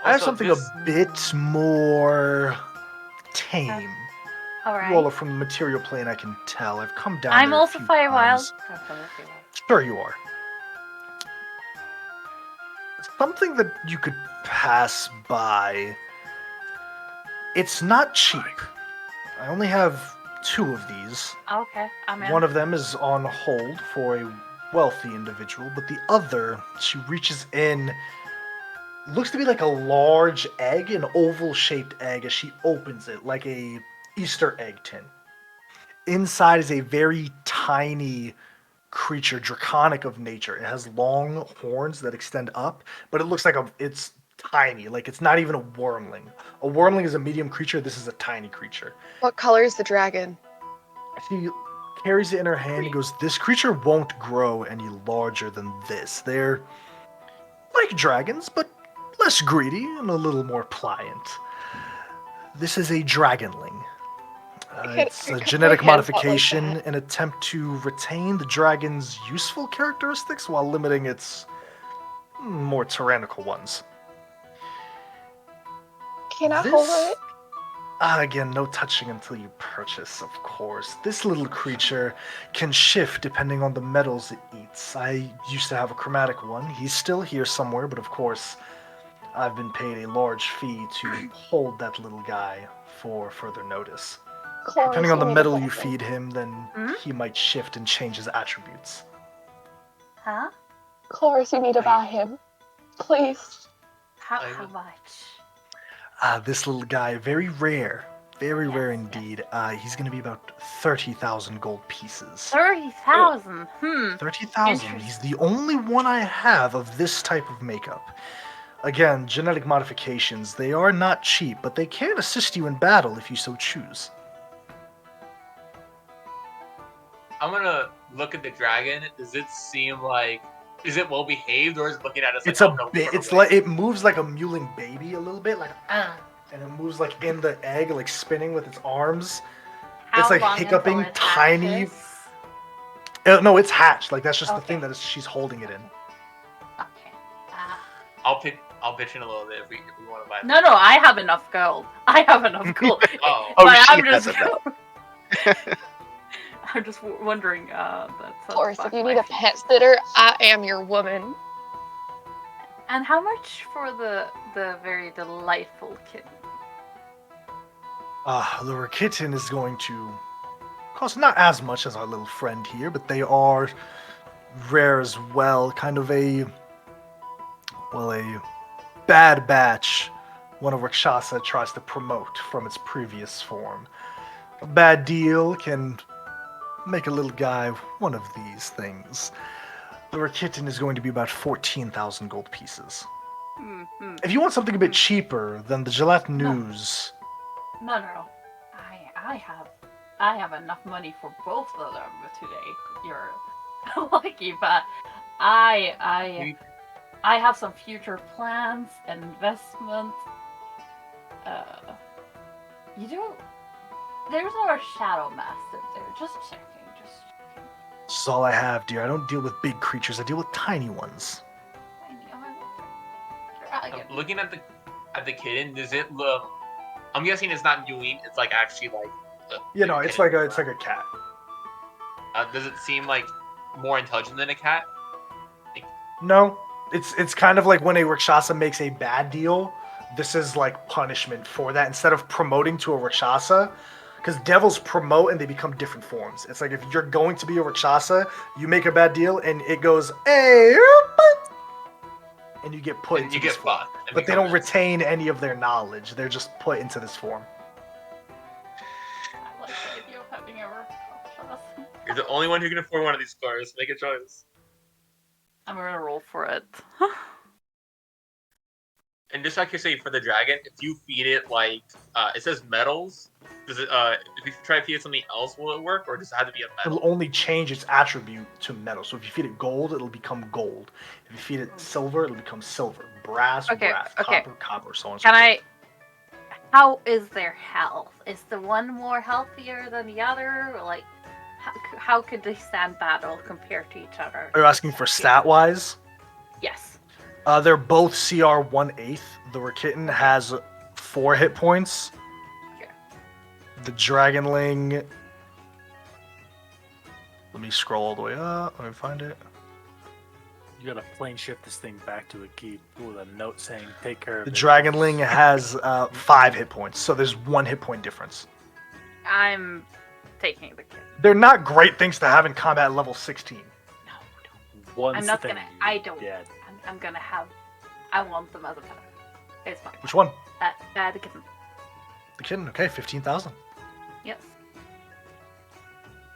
I have Also, something this- a bit more tame. All right. Well, from the material plane, I can tell. I've come down. I'm there a also few Firewild. times. Sure, you are. Something that you could pass by. It's not cheap. I only have 2 of these. Okay, I'm in. One of them is on hold for a wealthy individual, but the other, she reaches in, looks to be like a large egg, an oval-shaped egg, as she opens it, like a Easter egg tin. Inside is a very tiny creature, draconic of nature. It has long horns that extend up, but it looks like it's tiny, like it's not even a wormling. A wormling is a medium creature, this is a tiny creature. What color is the dragon? She carries it in her hand and goes, this creature won't grow any larger than this. They're like dragons, but less greedy and a little more pliant. This is a dragonling. It's a genetic modification, an attempt to retain the dragon's useful characteristics while limiting its more tyrannical ones. Can I hold it? Again, no touching until you purchase, of course. This little creature can shift depending on the metals it eats. I used to have a chromatic one. He's still here somewhere, but of course, I've been paid a large fee to hold that little guy for further notice. Cloris, Depending on the need metal a you bathroom. feed him, then he might shift and change his attributes. Huh? Cloris, you need to buy him. Please. How much? This little guy, very rare indeed. He's going to be about 30,000 gold pieces. 30,000. 30,000. He's the only one I have of this type of makeup. Again, genetic modifications, they are not cheap, but they can assist you in battle if you so choose. I'm gonna look at the dragon. Does it seem like, is it well behaved, or is it looking at us? It's like, a oh, no, bit. run It's away? like it moves like a mewling baby a little bit, like, and it moves like in the egg, like spinning with its arms. It's like hiccuping, tiny. No, it's hatched. Like that's just the thing that she's holding it in. Okay. I'll pitch in a little bit if we want to buy. No, I have enough gold. I have enough gold. Oh. But she I'm just, has enough. I'm just wondering. That's Cloris, if you need a pet sitter, I am your woman. And how much for the very delightful kitten? The kitten is going to cost not as much as our little friend here, but they are rare as well. Kind of a bad batch. One of Rakshasa tries to promote from its previous form. A bad deal can make a little guy one of these things. The kitten is going to be about 14,000 gold pieces. Mm-hmm. If you want something a bit cheaper than the gelatinous, No. I have enough money for both of them today. You're lucky, but I have some future plans and investment. You don't. There's no shadow master there. Just checking. this is all I have, dear. I don't deal with big creatures. I deal with tiny ones. Looking at the kitten, does it look? I'm guessing it's not mewing. It's like actually like. It's like a cat. Does it seem like more intelligent than a cat? No, it's kind of like when a Rakshasa makes a bad deal. This is like punishment for that. Instead of promoting to a Rakshasa, because devils promote and they become different forms. It's like if you're going to be a Rakshasa, you make a bad deal and it goes, hey, and you get put into this form. But they don't retain any of their knowledge. They're just put into this form. I like the idea of having a Rakshasa. You're the only one who can afford one of these cars. Make a choice. I'm gonna roll for it. And just like you say, for the dragon, if you feed it like it says metals, does it? If you try to feed it something else, will it work, or does it have to be a metal? It'll only change its attribute to metal. So if you feed it gold, it'll become gold. If you feed it silver, it'll become silver. Brass, brass. Copper, copper. So on. Can I? How is their health? Is the one more healthier than the other? Or like, how could they stand battle compared to each other? Are you asking for stat wise? Yes. They're both CR 1/8. The Rakitten has 4 hit points. Okay. The Dragonling. Let me scroll all the way up. Let me find it. You gotta plane shift this thing back to a keep with a note saying take care of The it. Dragonling has 5 hit points, so there's 1 hit point difference. I'm taking the kid. They're not great things to have in combat at level 16. Once I'm not the gonna. thing I you don't. get. I'm gonna have. I want them as a pet. It's fine. Which one? The kitten. The kitten. Okay, 15,000. Yes.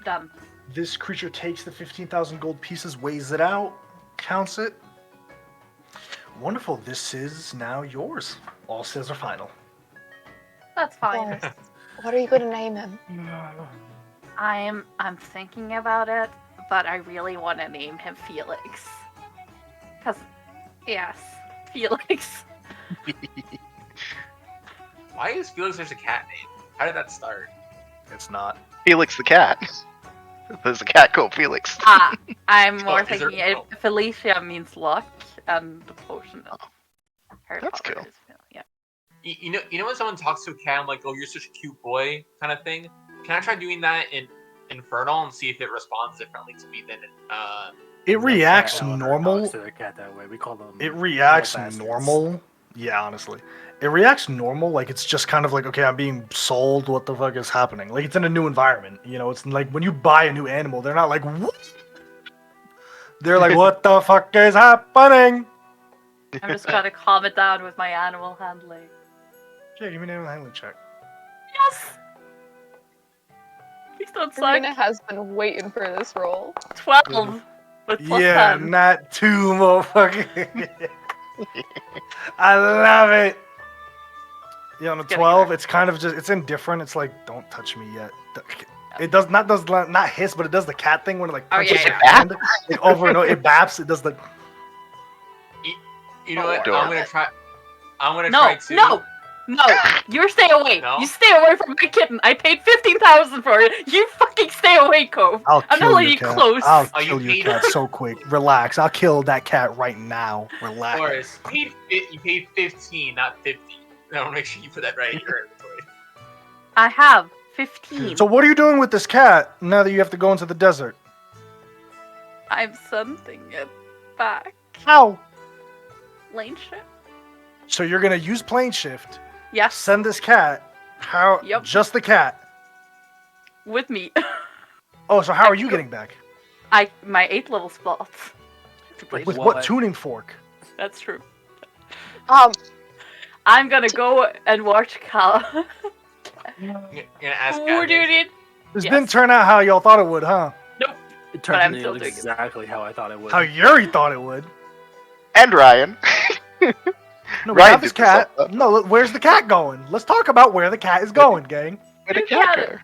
Done. This creature takes the 15,000 gold pieces, weighs it out, counts it. Wonderful. This is now yours. All sales are final. That's fine. What are you going to name him? I'm thinking about it, but I really want to name him Felix. Cause, yes, Felix. Why is Felix such a cat name? How did that start? It's not. Felix the cat. There's a cat called Felix. I'm more is there- thinking Felicia means luck, and the potion is her That's power cool. is- yeah. You know when someone talks to a cat, I'm like, oh, you're such a cute boy, kind of thing. Can I try doing that in Infernal and see if it responds differently to me than It reacts Eleanor normal. talks to their cat that way. We call them. It reacts little bastards. normal. Yeah, honestly. It reacts normal. Like, it's just kind of like, okay, I'm being sold. What the fuck is happening? Like, it's in a new environment. You know, it's like when you buy a new animal, they're not like, what? They're like, what the fuck is happening? I'm just gonna calm it down with my animal handling. Yeah, give me an animal handling check. Yes! Please don't suck. Serena has been waiting for this role. 12 with plus Yeah, 10. not 2, motherfucker. I love it. Yeah, on the Getting 12, there. it's kind of just, it's indifferent. It's like, don't touch me yet. It does not hiss, but it does the cat thing when it like Oh, punches yeah, your yeah. hand. Like, over and over, it baps. It does the. You know what? Door. I'm gonna try. I'm gonna No, try to. no, you stay away. No? You stay away from my kitten. I paid 15,000 for it. You fucking stay away, Cove. I'll I'm kill not your letting you cat. close. I'll Oh, you kill your paid cat her? so quick. Relax. I'll kill that cat right now. Relax. Boris, you paid 15, not 50. I want to make sure you put that right in your inventory. I have 15. So what are you doing with this cat now that you have to go into the desert? I'm sending it back. How? plane shift? So you're gonna use plane shift, Yes, send this cat. How? Yep. Just the cat. with me. Oh, so how are you getting back? My 8th level spots. To play With shift. what tuning fork? That's true. Um, I'm gonna go and watch Cal. You're gonna ask Who do you Candace. need? This Yes. didn't turn out how y'all thought it would, huh? It But I'm turned still out doing it. exactly how I thought it would. How Yuri thought it would. And Ryan. No, we Ryan have this did this cat. up. No, look, where's the cat going? Let's talk about where the cat is going, gang. Where the You cat got go? it.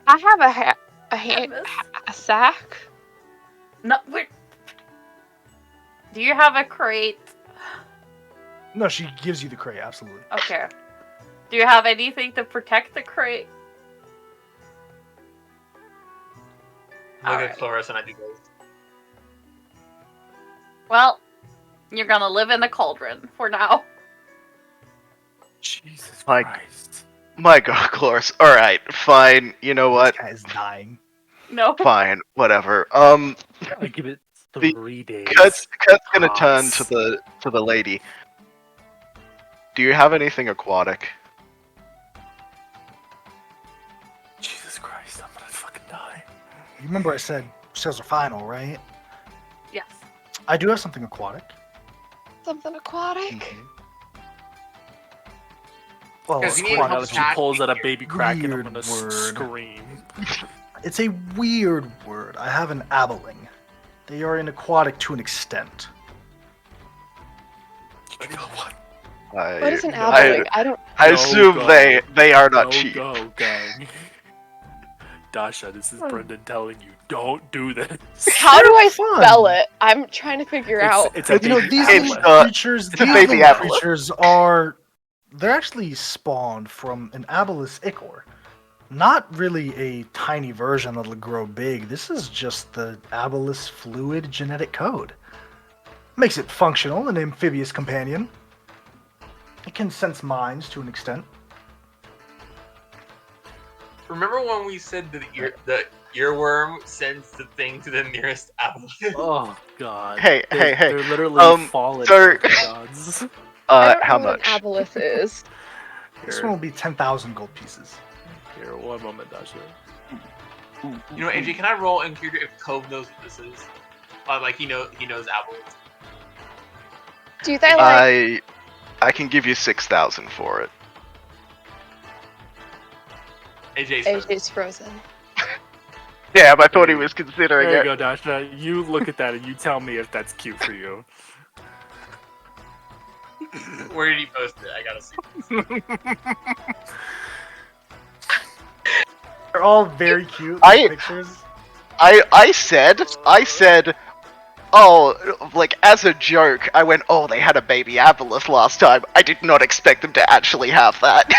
I have Canvas. a sack. No, wait. Do you have a crate? No, she gives you the crate, absolutely. Okay. Do you have anything to protect the crate? Look Alright. at Cloris and I do both. Well, you're gonna live in the cauldron for now. Jesus Like- Christ. My God, Cloris. All right, fine. You know what? This cat is dying. No. Fine, whatever. I give it The- 3 days. Kurt's gonna turn tops. to the lady. Do you have anything aquatic? Jesus Christ, I'm gonna fucking die. You remember I said sales are final, right? Yes. I do have something aquatic. Something aquatic. Mm-hmm. Well, Because you need Swear to help God, if she cat pulls out a baby kraken, I'm Weird gonna word. scream. it's a weird word. I have an abeling. They are an aquatic to an extent. You know what? What is an I, abeling? I don't. I No assume go. they are not No cheap. go, gang. Dasha, this is Brendan telling you, don't do this. How do I fun. spell it? I'm trying to figure out. It's a You know, baby these It's, little creatures, it's a these baby little apple. creatures are, they're actually spawned from an abelis ichor. Not really a tiny version that'll grow big. This is just the abelis fluid genetic code. Makes it functional, an amphibious companion. It can sense minds to an extent. Remember when we said that the earworm sends the thing to the nearest apple? Oh god. Hey, They're- hey, They're literally fallen sir- gods. I don't How know what much? an aboleth is. This Here, one will be 10,000 gold pieces. here, one moment, Dasha. You know, AJ, can I roll and curious if Cove knows what this is? Like he knows apples. Do they like? I can give you 6,000 for it. AJ's first. AJ's frozen. Damn, I thought he was considering There you it. go, Dasha. You look at that and you tell me if that's cute for you. Where did he post it? I gotta see. They're all very cute I- pictures. I said, oh, like as a joke, I went, oh, they had a baby aboleth last time. I did not expect them to actually have that.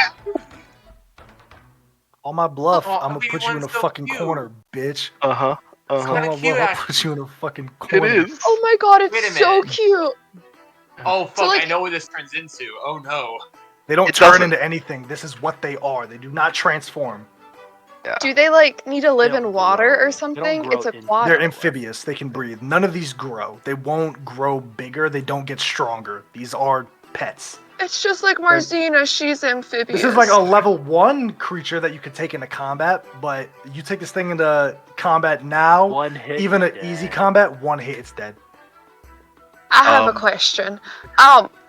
On my bluff, Oh, I'm gonna baby put you in a one's so fucking cute. corner, bitch. Uh-huh. Kinda On my cute, bluff, I'll actually. put you in a fucking It corner. is. Oh my god, Wait a it's so minute. cute. Oh fuck! like- I know what this turns into. Oh no. They don't It turn doesn't. into anything. This is what they are. They do not transform. Do they like need to live They in don't water grow. or They don't something? grow It's in- aquatic. They're amphibious. They can breathe. None of these grow. They won't grow bigger. They don't get stronger. These are pets. It's just like Marzina. She's amphibious. This is like a level 1 creature that you could take into combat, but you take this thing into combat now, One hit. even you're at easy dead. combat, one hit, it's dead. I have a Um, question.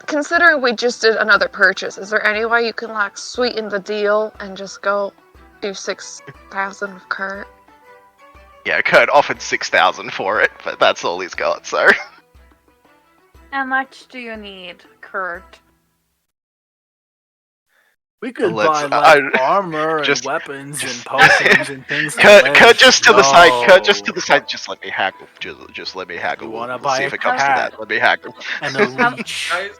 Considering we just did another purchase, is there any way you can like sweeten the deal and just go do 6,000 with Kurt? Yeah, Kurt offered 6,000 for it, but that's all he's got, so. How much do you need, Kurt? We could Let's- buy like I- armor and just- weapons and potions and things. Kurt just to the side. Kurt just No. to the side. Just let me haggle. Just let me haggle. You wanna We'll buy see a if it comes to cat? that. Let me haggle. And a leech. Guys,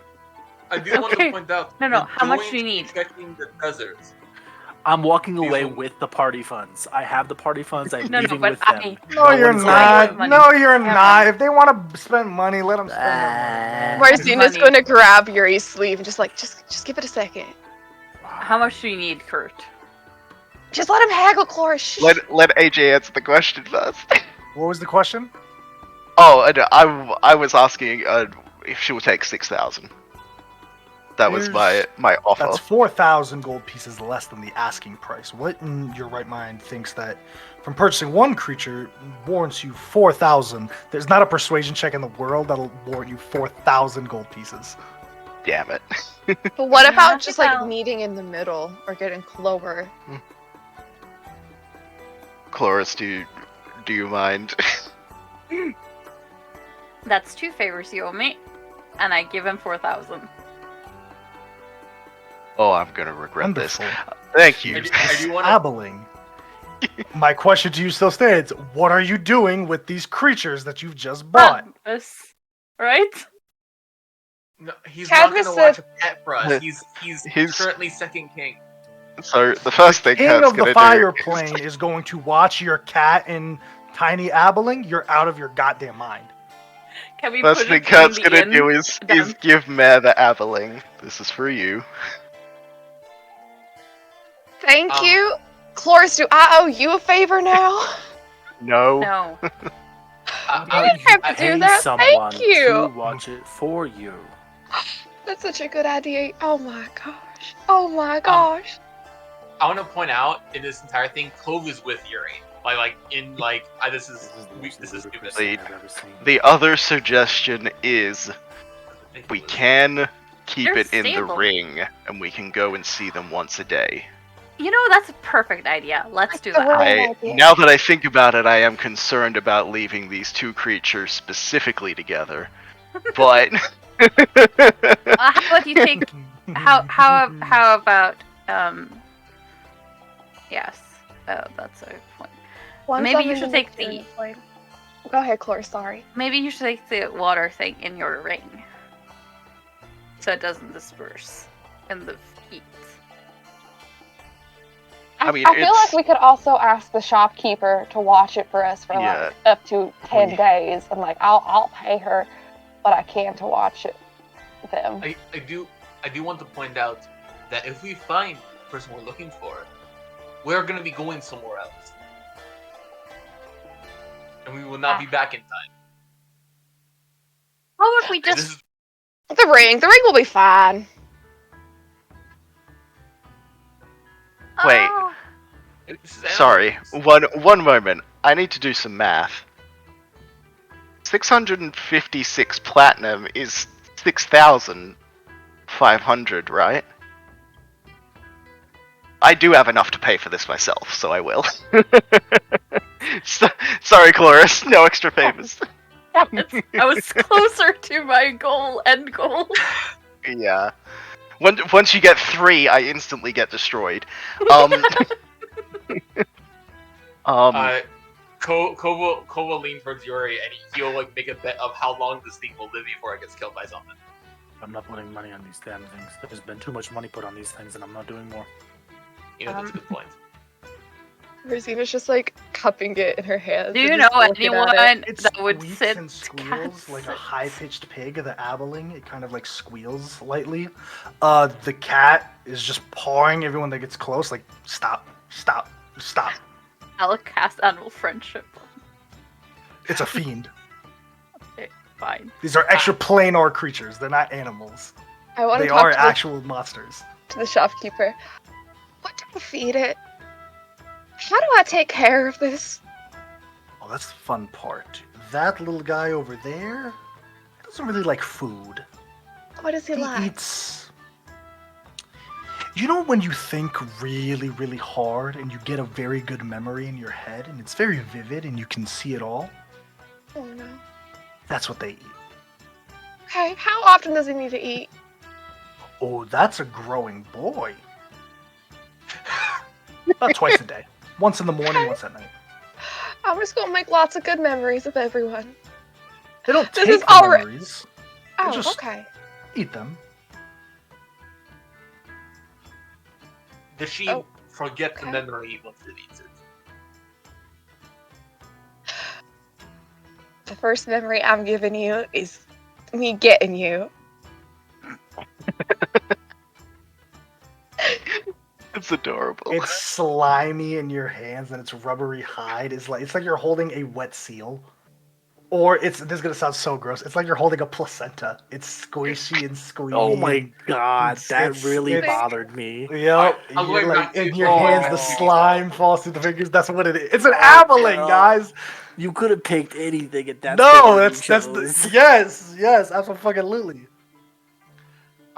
I do want to Okay. point out. No, no, we're how much going do you to be need? Checking the deserts. I'm walking away Usually- with the party funds. I have the party funds. I'm No, no, leaving but with them. I. No, you're one's not. going. No, you're Have not. money. If they want to spend money, let them spend their money. Marzina's money. gonna grab Yuri's sleeve and just give it a second. How much do you need, Kurt? Just let him haggle, Cloris. Shh. Let AJ answer the question first. What was the question? Oh, I was asking if she will take 6,000. That was my offer. That's 4,000 gold pieces less than the asking price. What in your right mind thinks that from purchasing one creature warrants you 4,000? There's not a persuasion check in the world that'll warrant you 4,000 gold pieces. Damn it. But what Yeah, about that's just like about- meeting in the middle or getting clover? Chloris, do you mind? That's 2 favors you owe me, and I give him 4,000. Oh, I'm gonna regret this. Wonderful. Thank you. I do want to. Abeling. My question to you still stands. What are you doing with these creatures that you've just bought? This, right? No, he's Cadmus not going to said- watch a pet for us. He's currently second king. So the first thing King Cat's of the gonna Fire do. Plane is going to watch your cat in Tiny Abeling. You're out of your goddamn mind. Can we First put thing it Cat's in the gonna inn? do is Done. give Mare the Aveling. This is for you. Thank Um, you. Chloris, do I owe you a favor now? No. No. I- didn't have to I- do Pay that. someone Thank you. to watch it for you. That's such a good idea. Oh my gosh. Oh my gosh. I want to point out in this entire thing, Clove is with Yuri. This is stupid. Wait. The other suggestion is we can keep They're it in stable. the ring, and we can go and see them once a day. You know, that's a perfect idea. Let's do That's a that. really- I, idea. now that I think about it, I am concerned about leaving these two creatures specifically together. But How about you take how about yes. Oh, that's a point. Once maybe I'm you in should the take material the- flame- Go ahead, Chloris. Sorry. Maybe you should take the water thing in your ring. So it doesn't disperse in the heat. I mean, I feel it's- like we could also ask the shopkeeper to watch it for us for Yeah. like up to 10 We- days, and like I'll pay her what I can to watch it. Them. I do want to point out that if we find the person we're looking for, we're going to be going somewhere else. And we will not be back in time. How about we This just is The ring will be fine. Wait. Oh, this is sorry, one moment. I need to do some math. 656 platinum is 6,500, right? I do have enough to pay for this myself, so I will. Sorry, Chloris, no extra favors. I was closer to my end goal. Yeah. Once you get 3, I instantly get destroyed. Ko will lean towards Yuri and he'll like make a bet of how long this thing will live before it gets killed by something. I'm not putting money on these damn things. There's been too much money put on these things, and I'm not doing more. You know, that's a good point. Rosina's just like cupping it in her hands. Do and you just know looking at it. anyone It that would squeaks sit and squeals like a high-pitched pig. The abeling, it kind of like squeals lightly. The cat is just pawing everyone that gets close. Like, stop, stop, stop. I'll cast Animal Friendship. It's a fiend. Okay, fine. These are extra planar creatures. They're not animals. I want They to talk are to, actual monsters. to the shopkeeper. What do I feed it? How do I take care of this? Oh, that's the fun part. That little guy over there doesn't really like food. What does he He like? eats. You know when you think really, really hard and you get a very good memory in your head and it's very vivid and you can see it all? Oh no. That's what they eat. Okay, how often does he need to eat? Oh, that's a growing boy. About twice a day. Once in the morning, once at night. I'm just gonna make lots of good memories of everyone. They don't This take is the alright. memories. Oh, just- okay. Eat them. Does she Oh, forget the okay. memory once it eats it? The first memory I'm giving you is me getting you. It's adorable. It's slimy in your hands and its rubbery hide is like it's like you're holding a wet seal. Or this is gonna sound so gross. It's like you're holding a placenta. It's squishy and squeamy. Oh my and god, that it's- really it's- bothered me. Yep. I'm You're going like back to- in your oh my hands, the God. slime falls through the fingers. That's what it is. It's an Oh, abilene, no. guys. You could have picked anything, and that's No, the one that's you the chose. yes, absolutely.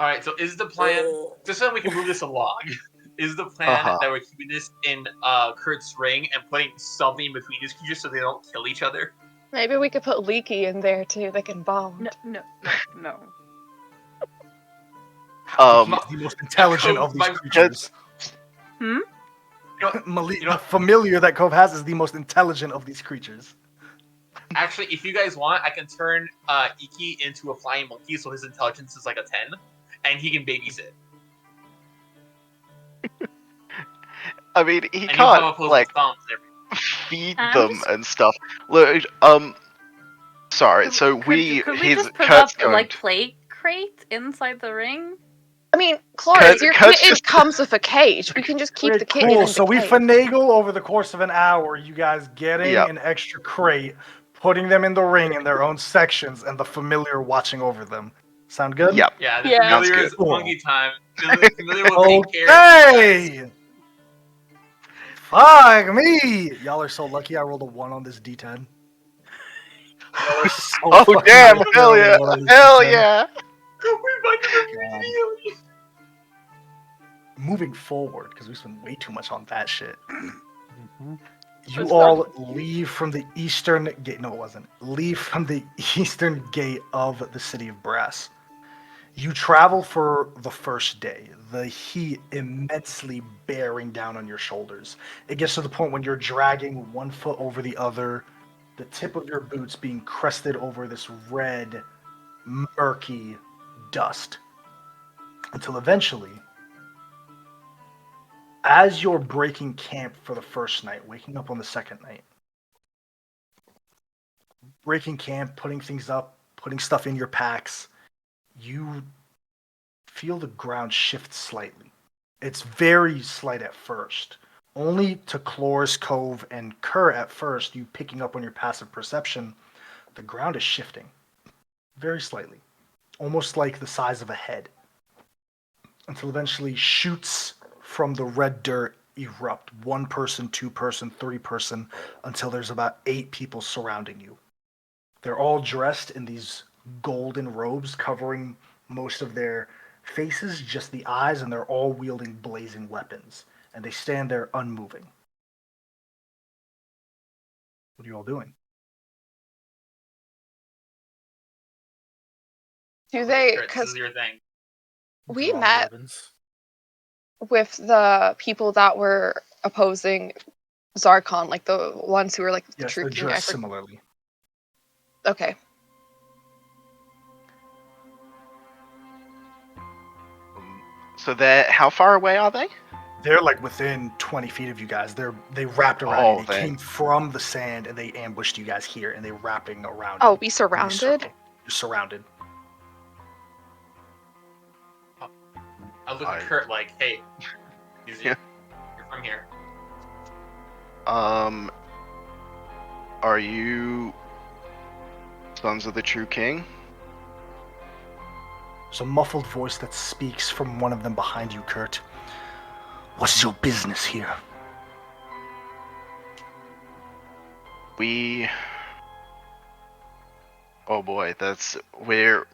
All right, so is the plan just so we can move this along? Is the plan Uh-huh. that we're keeping this in Kurt's ring and putting something between these creatures so they don't kill each other? Maybe we could put Leaky in there too. They can bond. No. Um, He's the most intelligent of these My- creatures. Hmm? The familiar that Cove has is the most intelligent of these creatures. Actually, if you guys want, I can turn Iki into a flying monkey, so his intelligence is like a 10, and he can babysit. I mean, he And he'll have can't opposable like thumbs and everything. feed I'm them just- and stuff. Look, sorry. So Could we we just put Kurt's up going. like plate crate inside the ring? I mean, Cloris, your Kurt's kitten just- comes with a cage. We can just keep the kitten Cool. in So the we cage. finagle over the course of an hour. You guys getting Yep. an extra crate, putting them in the ring in their own sections, and the familiar watching over them. Sound good? Yep. Yeah, the Yeah. familiar Sounds is good. monkey time. The familiar will take care of you guys. Okay. Fuck me! Y'all are so lucky. I rolled a 1 on this D10. Y'all are so Oh fucking damn! lucky I Hell rolled a yeah! 1 on this Hell D10. yeah! We fucking God. immediately. Moving forward, because we spent way too much on that shit. Mhm. You It's all leave from the eastern gate. No, it wasn't. Leave from the eastern gate of the city of Brass. You travel for the first day, the heat immensely bearing down on your shoulders. It gets to the point when you're dragging one foot over the other, the tip of your boots being crested over this red, murky dust. Until eventually, as you're breaking camp for the first night, waking up on the second night, breaking camp, putting things up, putting stuff in your packs, you feel the ground shift slightly. It's very slight at first. Only to Cloris, Cove, and Kerr at first, you picking up on your passive perception, the ground is shifting. Very slightly. Almost like the size of a head. Until eventually shoots from the red dirt erupt. 1 person, 2 person, 3 person, until there's about 8 people surrounding you. They're all dressed in these golden robes covering most of their faces, just the eyes, and they're all wielding blazing weapons. And they stand there unmoving. What are you all doing? Do they? Kurt, this Because is your thing. we Draw met weapons. with the people that were opposing Zarkon, like the ones who were like the Yes, true they're king. I dressed for- similarly. Okay. So how far away are they? They're like within 20 feet of you guys. They wrapped around Oh, you. They dang. came from the sand and they ambushed you guys here and they're wrapping around Oh, you. we in a surrounded. circle. You're surrounded. I look I- at Kurt like, hey, you're from here. Are you sons of the true king? There's a muffled voice that speaks from one of them behind you, Kurt. What's your business here? Oh boy, we're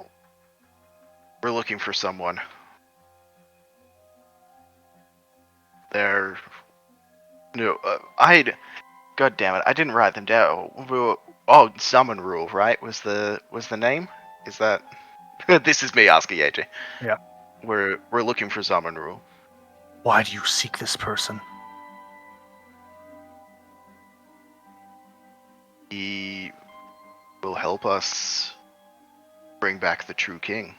looking for someone. God damn it, I didn't write them down. Summon Rule, right? Was the name? Is that? This is me asking AJ. Yeah. We're looking for Summon Rule. Why do you seek this person? He will help us bring back the true king.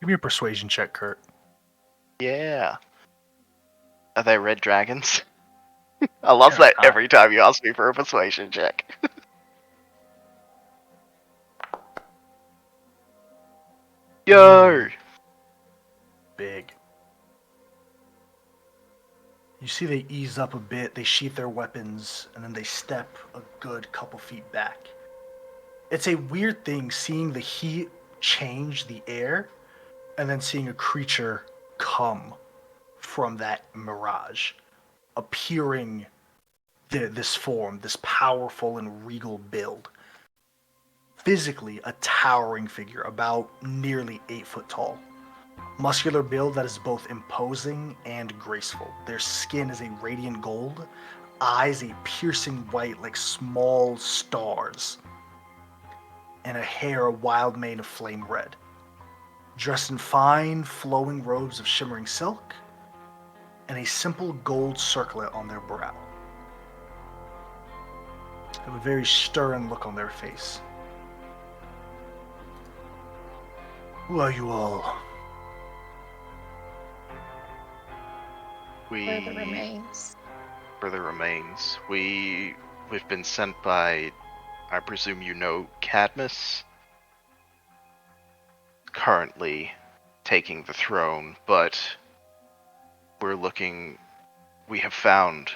Give me a persuasion check, Kurt. Yeah. Are they red dragons? I love that Yeah. every time you ask me for a persuasion check. Yo! Big. You see they ease up a bit, they sheath their weapons, and then they step a good couple feet back. It's a weird thing seeing the heat change the air, and then seeing a creature come from that mirage, appearing this form, this powerful and regal build. Physically, a towering figure, about nearly 8 foot tall. Muscular build that is both imposing and graceful. Their skin is a radiant gold, eyes a piercing white like small stars, and a hair a wild mane of flame red. Dressed in fine, flowing robes of shimmering silk, and a simple gold circlet on their brow. They have a very stern look on their face. Who are you all? For the remains. For the remains. We've been sent by, I presume you know, Cadmus? Currently taking the throne, but we have found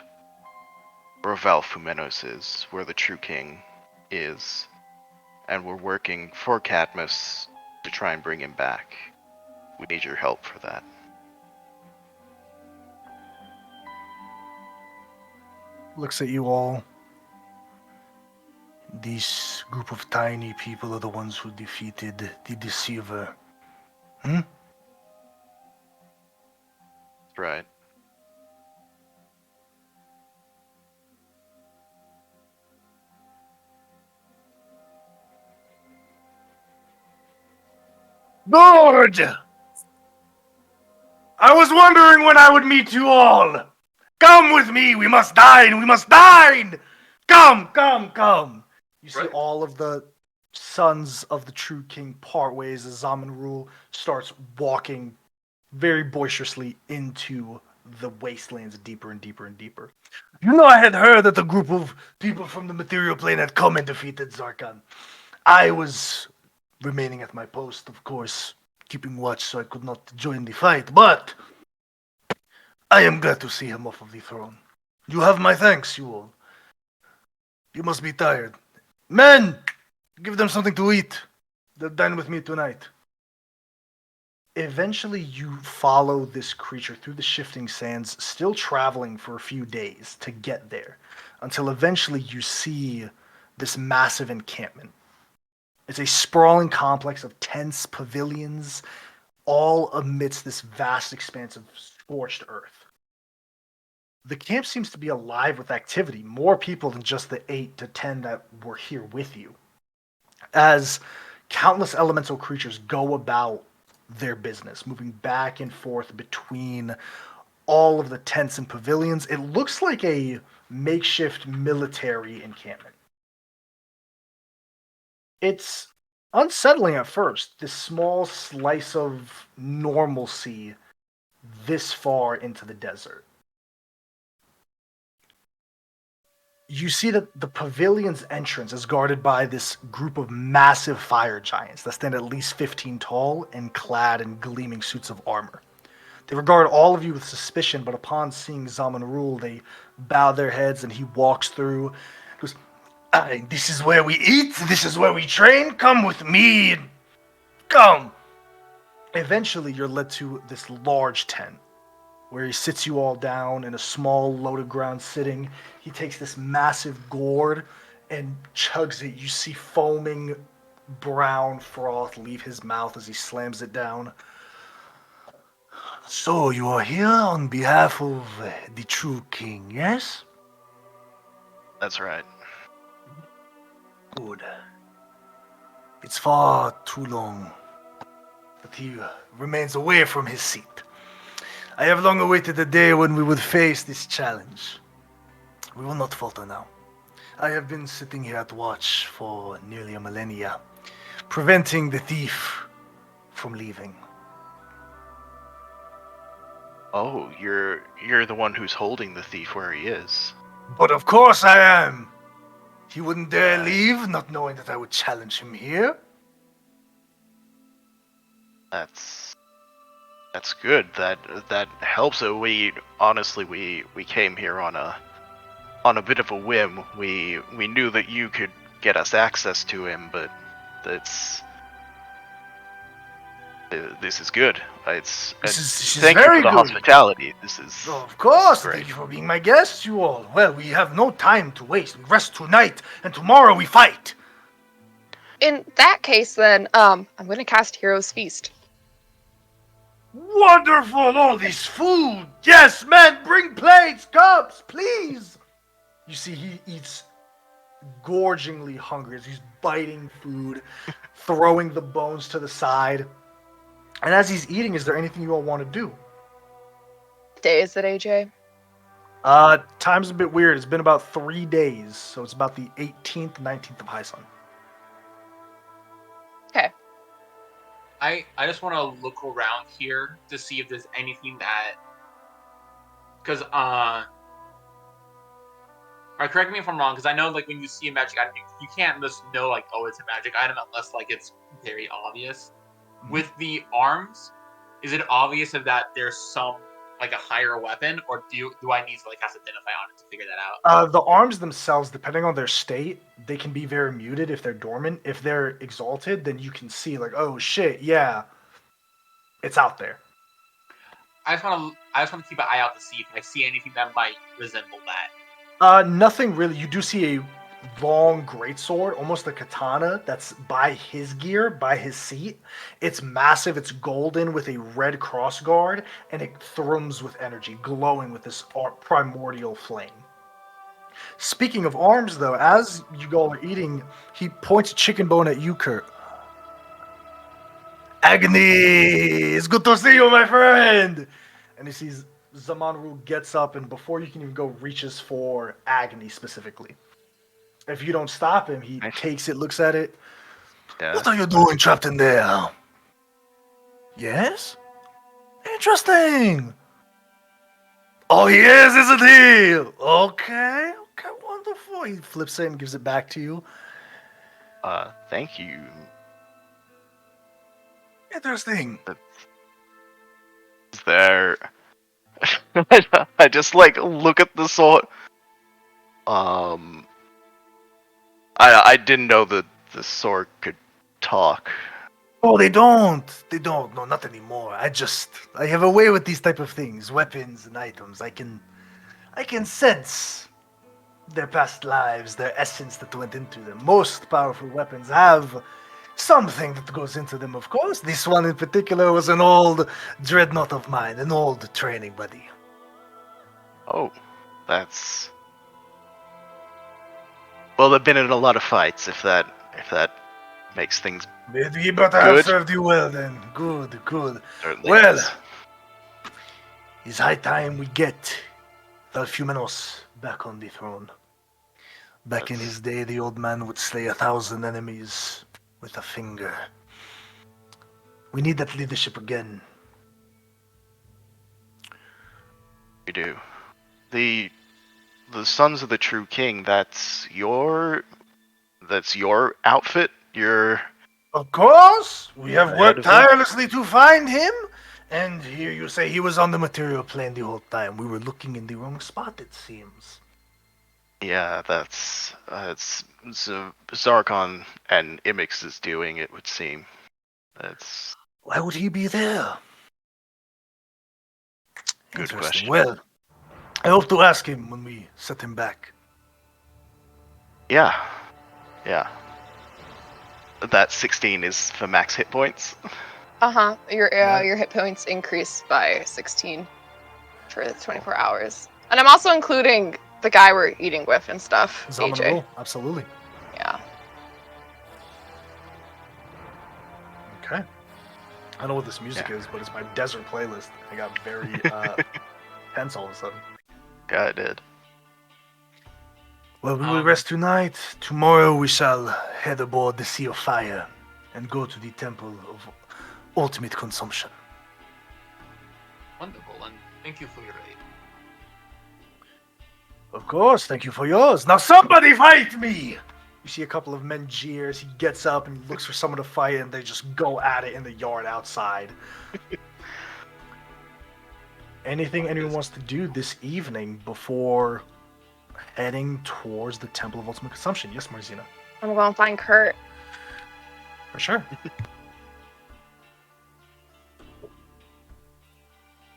where Valfumenos is, where the true king is, and we're working for Cadmus to try and bring him back. We need your help for that. Looks at you all. This group of tiny people are the ones who defeated the Deceiver. That's right. Lord! I was wondering when I would meet you all! Come with me! We must dine! We must dine! Come, come, come! You see Right. all of the sons of the true king part ways as Zamanrul starts walking very boisterously into the wastelands deeper and deeper and deeper. You know, I had heard that a group of people from the material plane had come and defeated Zarkan. I was remaining at my post, of course, keeping watch so I could not join the fight, but I am glad to see him off of the throne. You have my thanks, you all. You must be tired. Men! Give them something to eat. They'll dine with me tonight. Eventually, you follow this creature through the shifting sands, still traveling for a few days to get there, until eventually you see this massive encampment. It's a sprawling complex of tents, pavilions, all amidst this vast expanse of scorched earth. The camp seems to be alive with activity, more people than just the 8 to 10 that were here with you. As countless elemental creatures go about their business, moving back and forth between all of the tents and pavilions, it looks like a makeshift military encampment. It's unsettling at first, this small slice of normalcy this far into the desert. You see that the pavilion's entrance is guarded by this group of massive fire giants that stand at least 15 tall and clad in gleaming suits of armor. They regard all of you with suspicion, but upon seeing Zamanrul, they bow their heads and he walks through. He goes, this is where we eat, this is where we train, come with me, come. Eventually, you're led to this large tent, where he sits you all down in a small loaded ground sitting. He takes this massive gourd and chugs it. You see foaming brown froth leave his mouth as he slams it down. So you are here on behalf of the true king, yes? That's right. Good. It's far too long that he remains away from his seat. I have long awaited the day when we would face this challenge. We will not falter now. I have been sitting here at watch for nearly a millennia, preventing the thief from leaving. Oh, you're the one who's holding the thief where he is. But of course I am. He wouldn't dare leave, not knowing that I would challenge him here. That's That's good. That helps. We honestly we came here on a bit of a whim. We knew that you could get us access to him, but that's this is good. This is Thank you very for the good. hospitality. This is Of course, great. thank you for being my guests, you all. Well, we have no time to waste. We rest tonight, and tomorrow we fight. In that case, then, I'm gonna cast Hero's Feast. Wonderful, all this food. Yes, men, bring plates, cups, please. You see, he eats gorgingly hungry as he's biting food, throwing the bones to the side. And as he's eating, is there anything you all want to do? What day is it, AJ? Time's a bit weird. It's been about 3 days, so it's about the 18th, 19th of High Sun. Okay. I just want to look around here to see if there's anything that, because or correct me if I'm wrong, because I know like when you see a magic item, you can't just know like, oh, it's a magic item unless like it's very obvious. Mhm. With the arms, is it obvious that there's some like a higher weapon, or do I need to like cast identify on it to figure that out? The arms themselves, depending on their state, they can be very muted if they're dormant. If they're exalted, then you can see like, oh shit, yeah, it's out there. I just want to keep an eye out to see if I see anything that might resemble that. Nothing really. You do see a long greatsword, almost a katana, that's by his gear, by his seat. It's massive, it's golden with a red cross guard, and it thrums with energy, glowing with this primordial flame. Speaking of arms, though, as you all are eating, he points a chicken bone at you, Kurt. Agony! It's good to see you, my friend! And he sees Zamanru gets up, and before you can even go, reaches for Agony specifically. If you don't stop him, he takes it, looks at it. Yeah. What are you doing trapped in there? Yes? Interesting! Oh, he is, isn't he? Okay, wonderful. He flips it and gives it back to you. Thank you. Interesting. Is there... I just like look at the sword. I didn't know that the sword could talk. Oh, they don't. No, not anymore. I have a way with these type of things, weapons and items. I can sense their past lives, their essence that went into them. Most powerful weapons have something that goes into them, of course. This one in particular was an old dreadnought of mine, an old training buddy. Oh, that's... Well, they've been in a lot of fights, if that makes things He better have good. served you well then. Good. Certainly Well, is. it's high time we get Valfumenos back on the throne. Back in his day, the old man would slay 1,000 enemies with a finger. We need that leadership again. We do. The Sons of the True King, that's your outfit? Of course, we have Ahead worked of him? tirelessly to find him. And here you say he was on the material plane the whole time. We were looking in the wrong spot, it seems. Yeah, it's Zarkon and Imix is doing, it would seem. That's Why would he be there? Good Interesting. question. Well, I hope to ask him when we set him back. yeah. That 16 is for max hit points. Uh-huh. Your Yeah. your hit points increase by 16 for 24 hours. And I'm also including the guy we're eating with and stuff, AJ. Zamanaru, absolutely. Yeah. Okay. I don't know what this music is, but it's my desert playlist. I got very tense all of a sudden. Yeah, I did. Well, we will rest tonight. Tomorrow we shall head aboard the Sea of Fire and go to the Temple of Ultimate Consumption. Wonderful, and thank you for your aid. Of course, thank you for yours. Now somebody fight me! You see a couple of men jeers. He gets up and looks for someone to fight, and they just go at it in the yard outside. Anything anyone wants to do this evening before heading towards the Temple of Ultimate Consumption? Yes, Marzina. I'm going to find Kurt. For sure.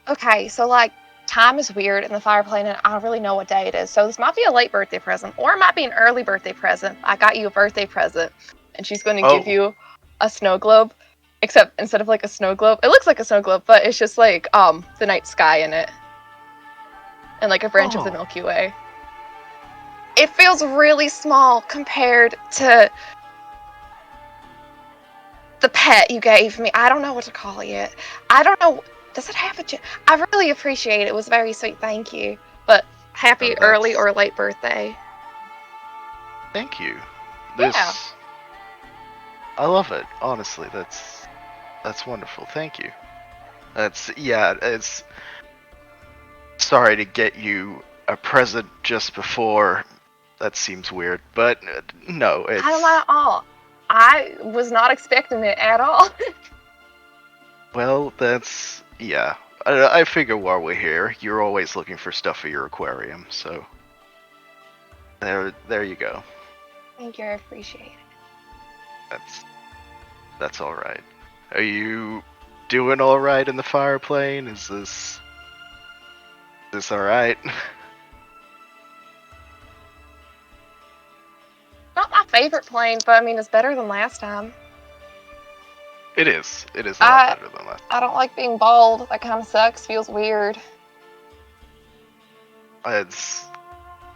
Okay, so like time is weird in the fire plane and I don't really know what day it is. So this might be a late birthday present or it might be an early birthday present. I got you a birthday present and she's going to give you a snow globe. Except instead of like a snow globe, it looks like a snow globe, but it's just like the night sky in it. And like a branch of the Milky Way. It feels really small compared to the pet you gave me. I don't know what to call it. I don't know. Does it have a... I really appreciate it. It was very sweet. Thank you. But happy early or late birthday. Thank you. Yeah. I love it. Honestly, that's wonderful. Thank you. It's sorry to get you a present just before. That seems weird, but no, it's... I don't mind at all. I was not expecting it at all. Well, yeah. I figure while we're here, you're always looking for stuff for your aquarium, so there you go. Thank you, I appreciate it. That's all right. Are you doing all right in the fire plane? Is this all right? Not my favorite plane, but I mean, it's better than last time. It is. It is a lot better than last. I don't like being bald. That kind of sucks. Feels weird.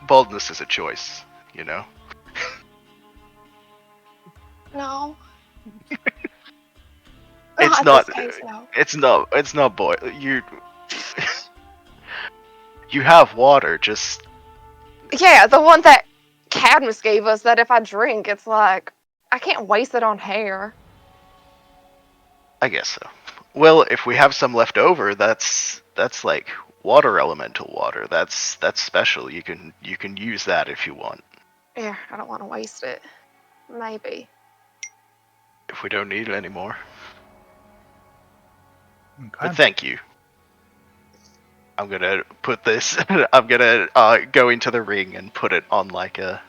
Baldness is a choice, you know. No. It's not. It's not boy. You have water. Just Yeah, the one that Cadmus gave us. That if I drink, it's like I can't waste it on hair. I guess so. Well, if we have some left over, that's like water elemental water. That's special. You can use that if you want. Yeah, I don't want to waste it. Maybe. If we don't need it anymore. Okay. But thank you. I'm gonna put this. I'm gonna go into the ring and put it on like a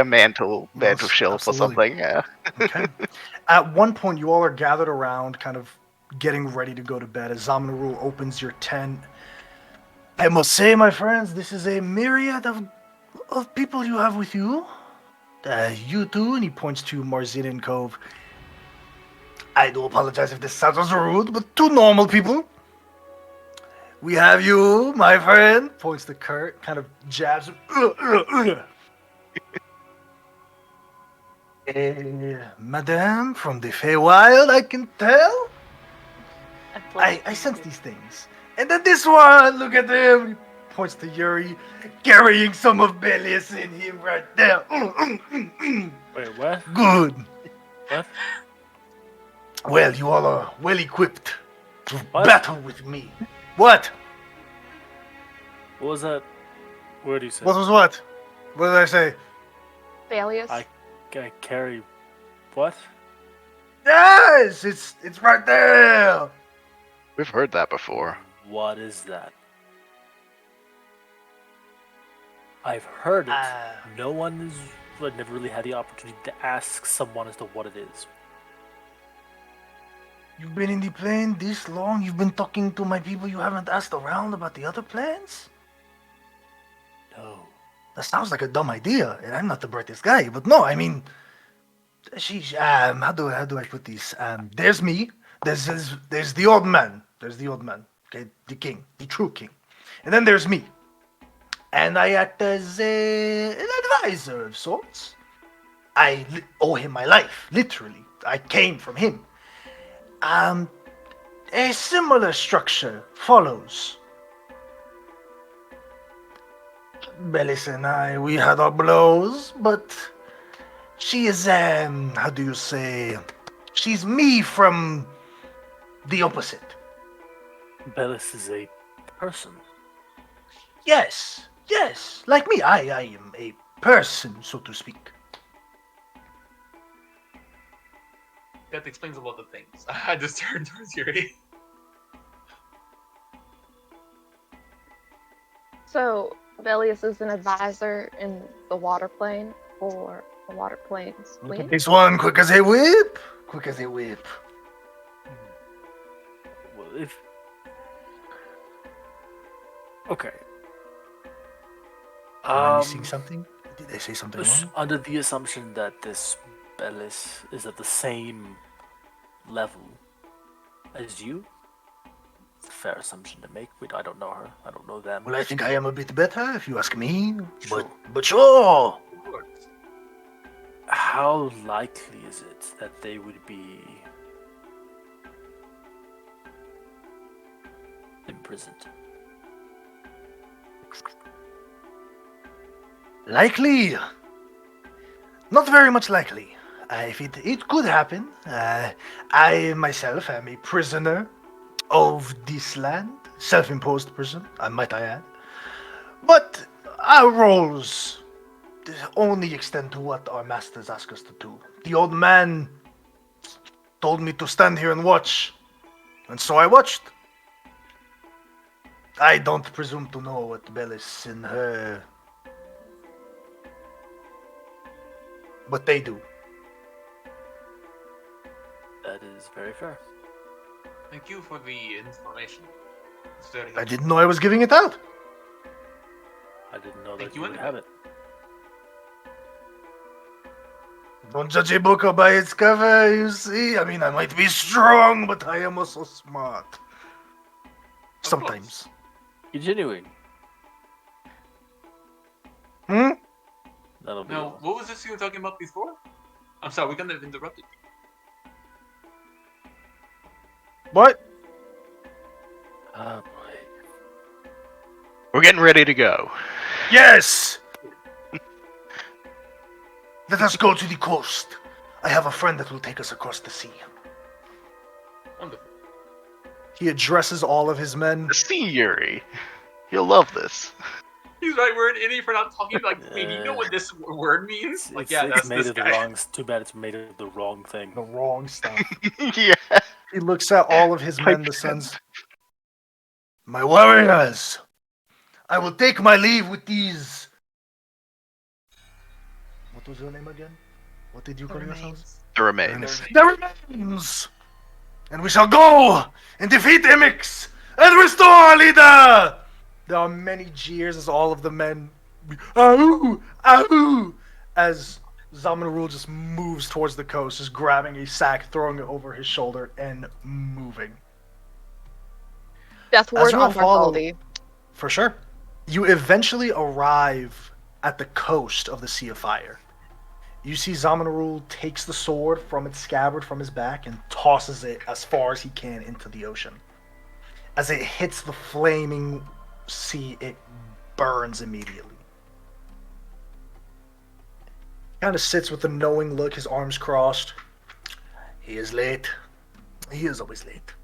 mantle shelf or something. Yeah. Okay. At one point, you all are gathered around, kind of getting ready to go to bed. As Zamanarul opens your tent, I must say, my friends, this is a myriad of people you have with you. You two, and he points to Marzina and Cove. I do apologize if this sounds rude, but two normal people. We have you, my friend. Points to Kurt, kind of jabs him. Madame from the Feywild, I can tell. I sense these things. And then this one, look at him. He points to Yuri, carrying some of Belius in him right there. Wait, what? Good. What? Well, you all are well equipped to What? battle with me. What? What was that? What did you say? What was what? What did I say? Balius. I carry what? Yes, it's right there. We've heard that before. What is that? I've heard it. No one is. I've never really had the opportunity to ask someone as to what it is. You've been in the plane this long? You've been talking to my people? You haven't asked around about the other planes? No. That sounds like a dumb idea, and I'm not the brightest guy, but no, I mean, how do I put this? There's me, there's the old man, okay, the king, the true king, and then there's me, and I act as an advisor of sorts. I owe him my life, literally. I came from him. A similar structure follows. Belis and I, we had our blows, but she is, how do you say, she's me from the opposite. Bellis is a person. Yes, like me, I am a person, so to speak. That explains a lot of things. I just turned towards Yuri. So, Belius is an advisor in the water plane for the water plane's Look at queen. this one, quick as a whip. Quick as a whip. Well, if okay, Am I missing something? Did I say something wrong? under the assumption that this Bellis is at the same level as you, it's a fair assumption to make. I don't know her. I don't know them. Well, I think I am a bit better, if you ask me. Sure. But sure. How likely is it that they would be imprisoned? Likely. Not very much likely. If it could happen. I myself am a prisoner of this land. Self-imposed prison, might I add. But our roles only extend to what our masters ask us to do. The old man told me to stand here and watch. And so I watched. I don't presume to know what Bellis and her... But they do. That is very fair. Thank you for the information. It's very I helpful. didn't know I was giving it out. I didn't know Thank that you you would anyway. have it. Don't judge a book by its cover, you see. I mean, I might be strong, but I am also smart. Sometimes. Continuing. Hmm? That'll be Now, all. what was this you were talking about before? I'm sorry, we kind of interrupted. What? Oh boy. We're getting ready to go. Yes! Let us go to the coast. I have a friend that will take us across the sea. Wonderful. He addresses all of his men. The sea Yuri. You'll love this. He's right, we're an idiot for not talking. Like, wait, you know what this word means? It's, Like, it's, yeah, it's that's made this of the guy. wrong. Too bad it's made of the wrong thing. The wrong stuff. Yeah. He looks at all of his men, the sons. My warriors, I will take my leave with these. What was your name again? What did you call yourselves? The remains. The remains! And we shall go and defeat Imix and restore our leader! There are many jeers as all of the men ahoo, ahoo, as Zamanarul just moves towards the coast, just grabbing a sack, throwing it over his shoulder, and moving. Death As ward you on follow- Bartholdi. For sure. You eventually arrive at the coast of the Sea of Fire. You see Zamanarul takes the sword from its scabbard from his back and tosses it as far as he can into the ocean. As it hits the flaming sea, it burns immediately. Kind of sits with a knowing look, his arms crossed. He is late. He is always late.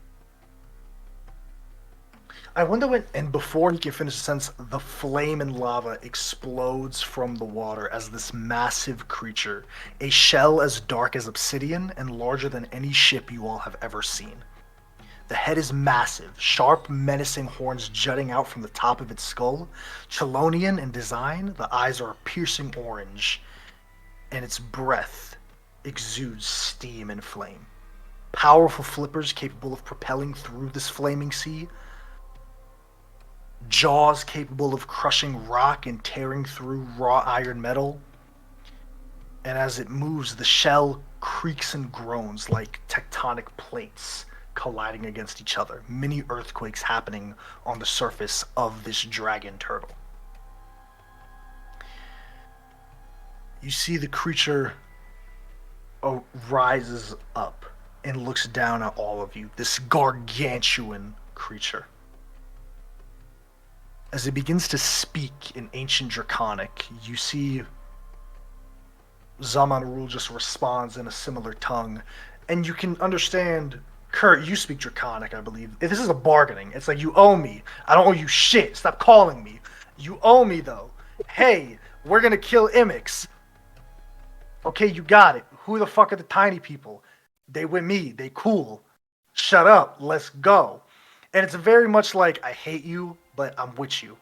I wonder when, and before he can finish the sentence, the flame and lava explodes from the water as this massive creature, a shell as dark as obsidian and larger than any ship you all have ever seen. The head is massive, sharp, menacing horns jutting out from the top of its skull. Chelonian in design, the eyes are a piercing orange, and its breath exudes steam and flame. Powerful flippers capable of propelling through this flaming sea. Jaws capable of crushing rock and tearing through raw iron metal. And as it moves, the shell creaks and groans like tectonic plates colliding against each other. Mini earthquakes happening on the surface of this dragon turtle. You see the creature rises up and looks down at all of you. This gargantuan creature. As it begins to speak in ancient Draconic, you see Zamanarul just responds in a similar tongue. And you can understand, Kurt, you speak Draconic, I believe. This is a bargaining. It's like, you owe me. I don't owe you shit. Stop calling me. You owe me, though. Hey, we're gonna kill Imix. Okay, you got it. Who the fuck are the tiny people? They with me. They cool. Shut up. Let's go. And it's very much like, I hate you, but I'm with you.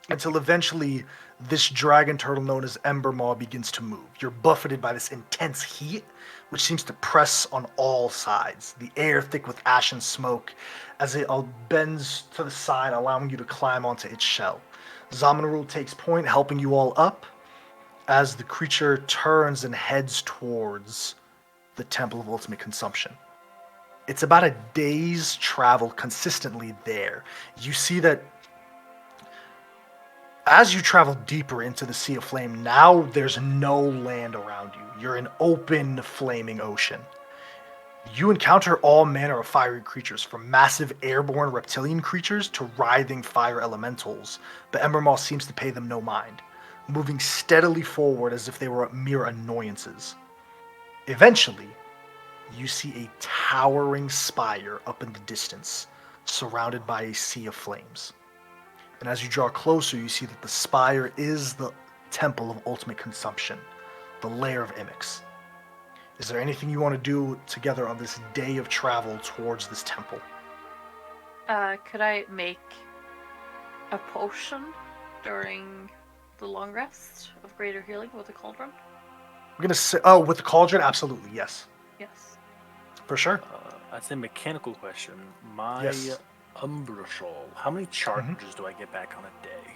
until eventually this dragon turtle known as Ember Maw begins to move. You're buffeted by this intense heat, which seems to press on all sides. The air thick with ash and smoke as it bends to the side, allowing you to climb onto its shell. Zamanarul takes point, helping you all up as the creature turns and heads towards the Temple of Ultimate Consumption. It's about a day's travel consistently there. You see that as you travel deeper into the Sea of Flame, now there's no land around you. You're in open, flaming ocean. You encounter all manner of fiery creatures, from massive airborne reptilian creatures to writhing fire elementals, but Embermaw seems to pay them no mind, moving steadily forward as if they were mere annoyances. Eventually, you see a towering spire up in the distance, surrounded by a sea of flames. And as you draw closer, you see that the spire is the Temple of Ultimate Consumption, the lair of Imix. Is there anything you want to do together on this day of travel towards this temple? Could I make a potion during the long rest of greater healing with the cauldron? We're gonna say, with the cauldron, absolutely, yes, Yes. for sure. That's a mechanical question. My Yes. Umbra Shawl, how many charges do I get back on a day?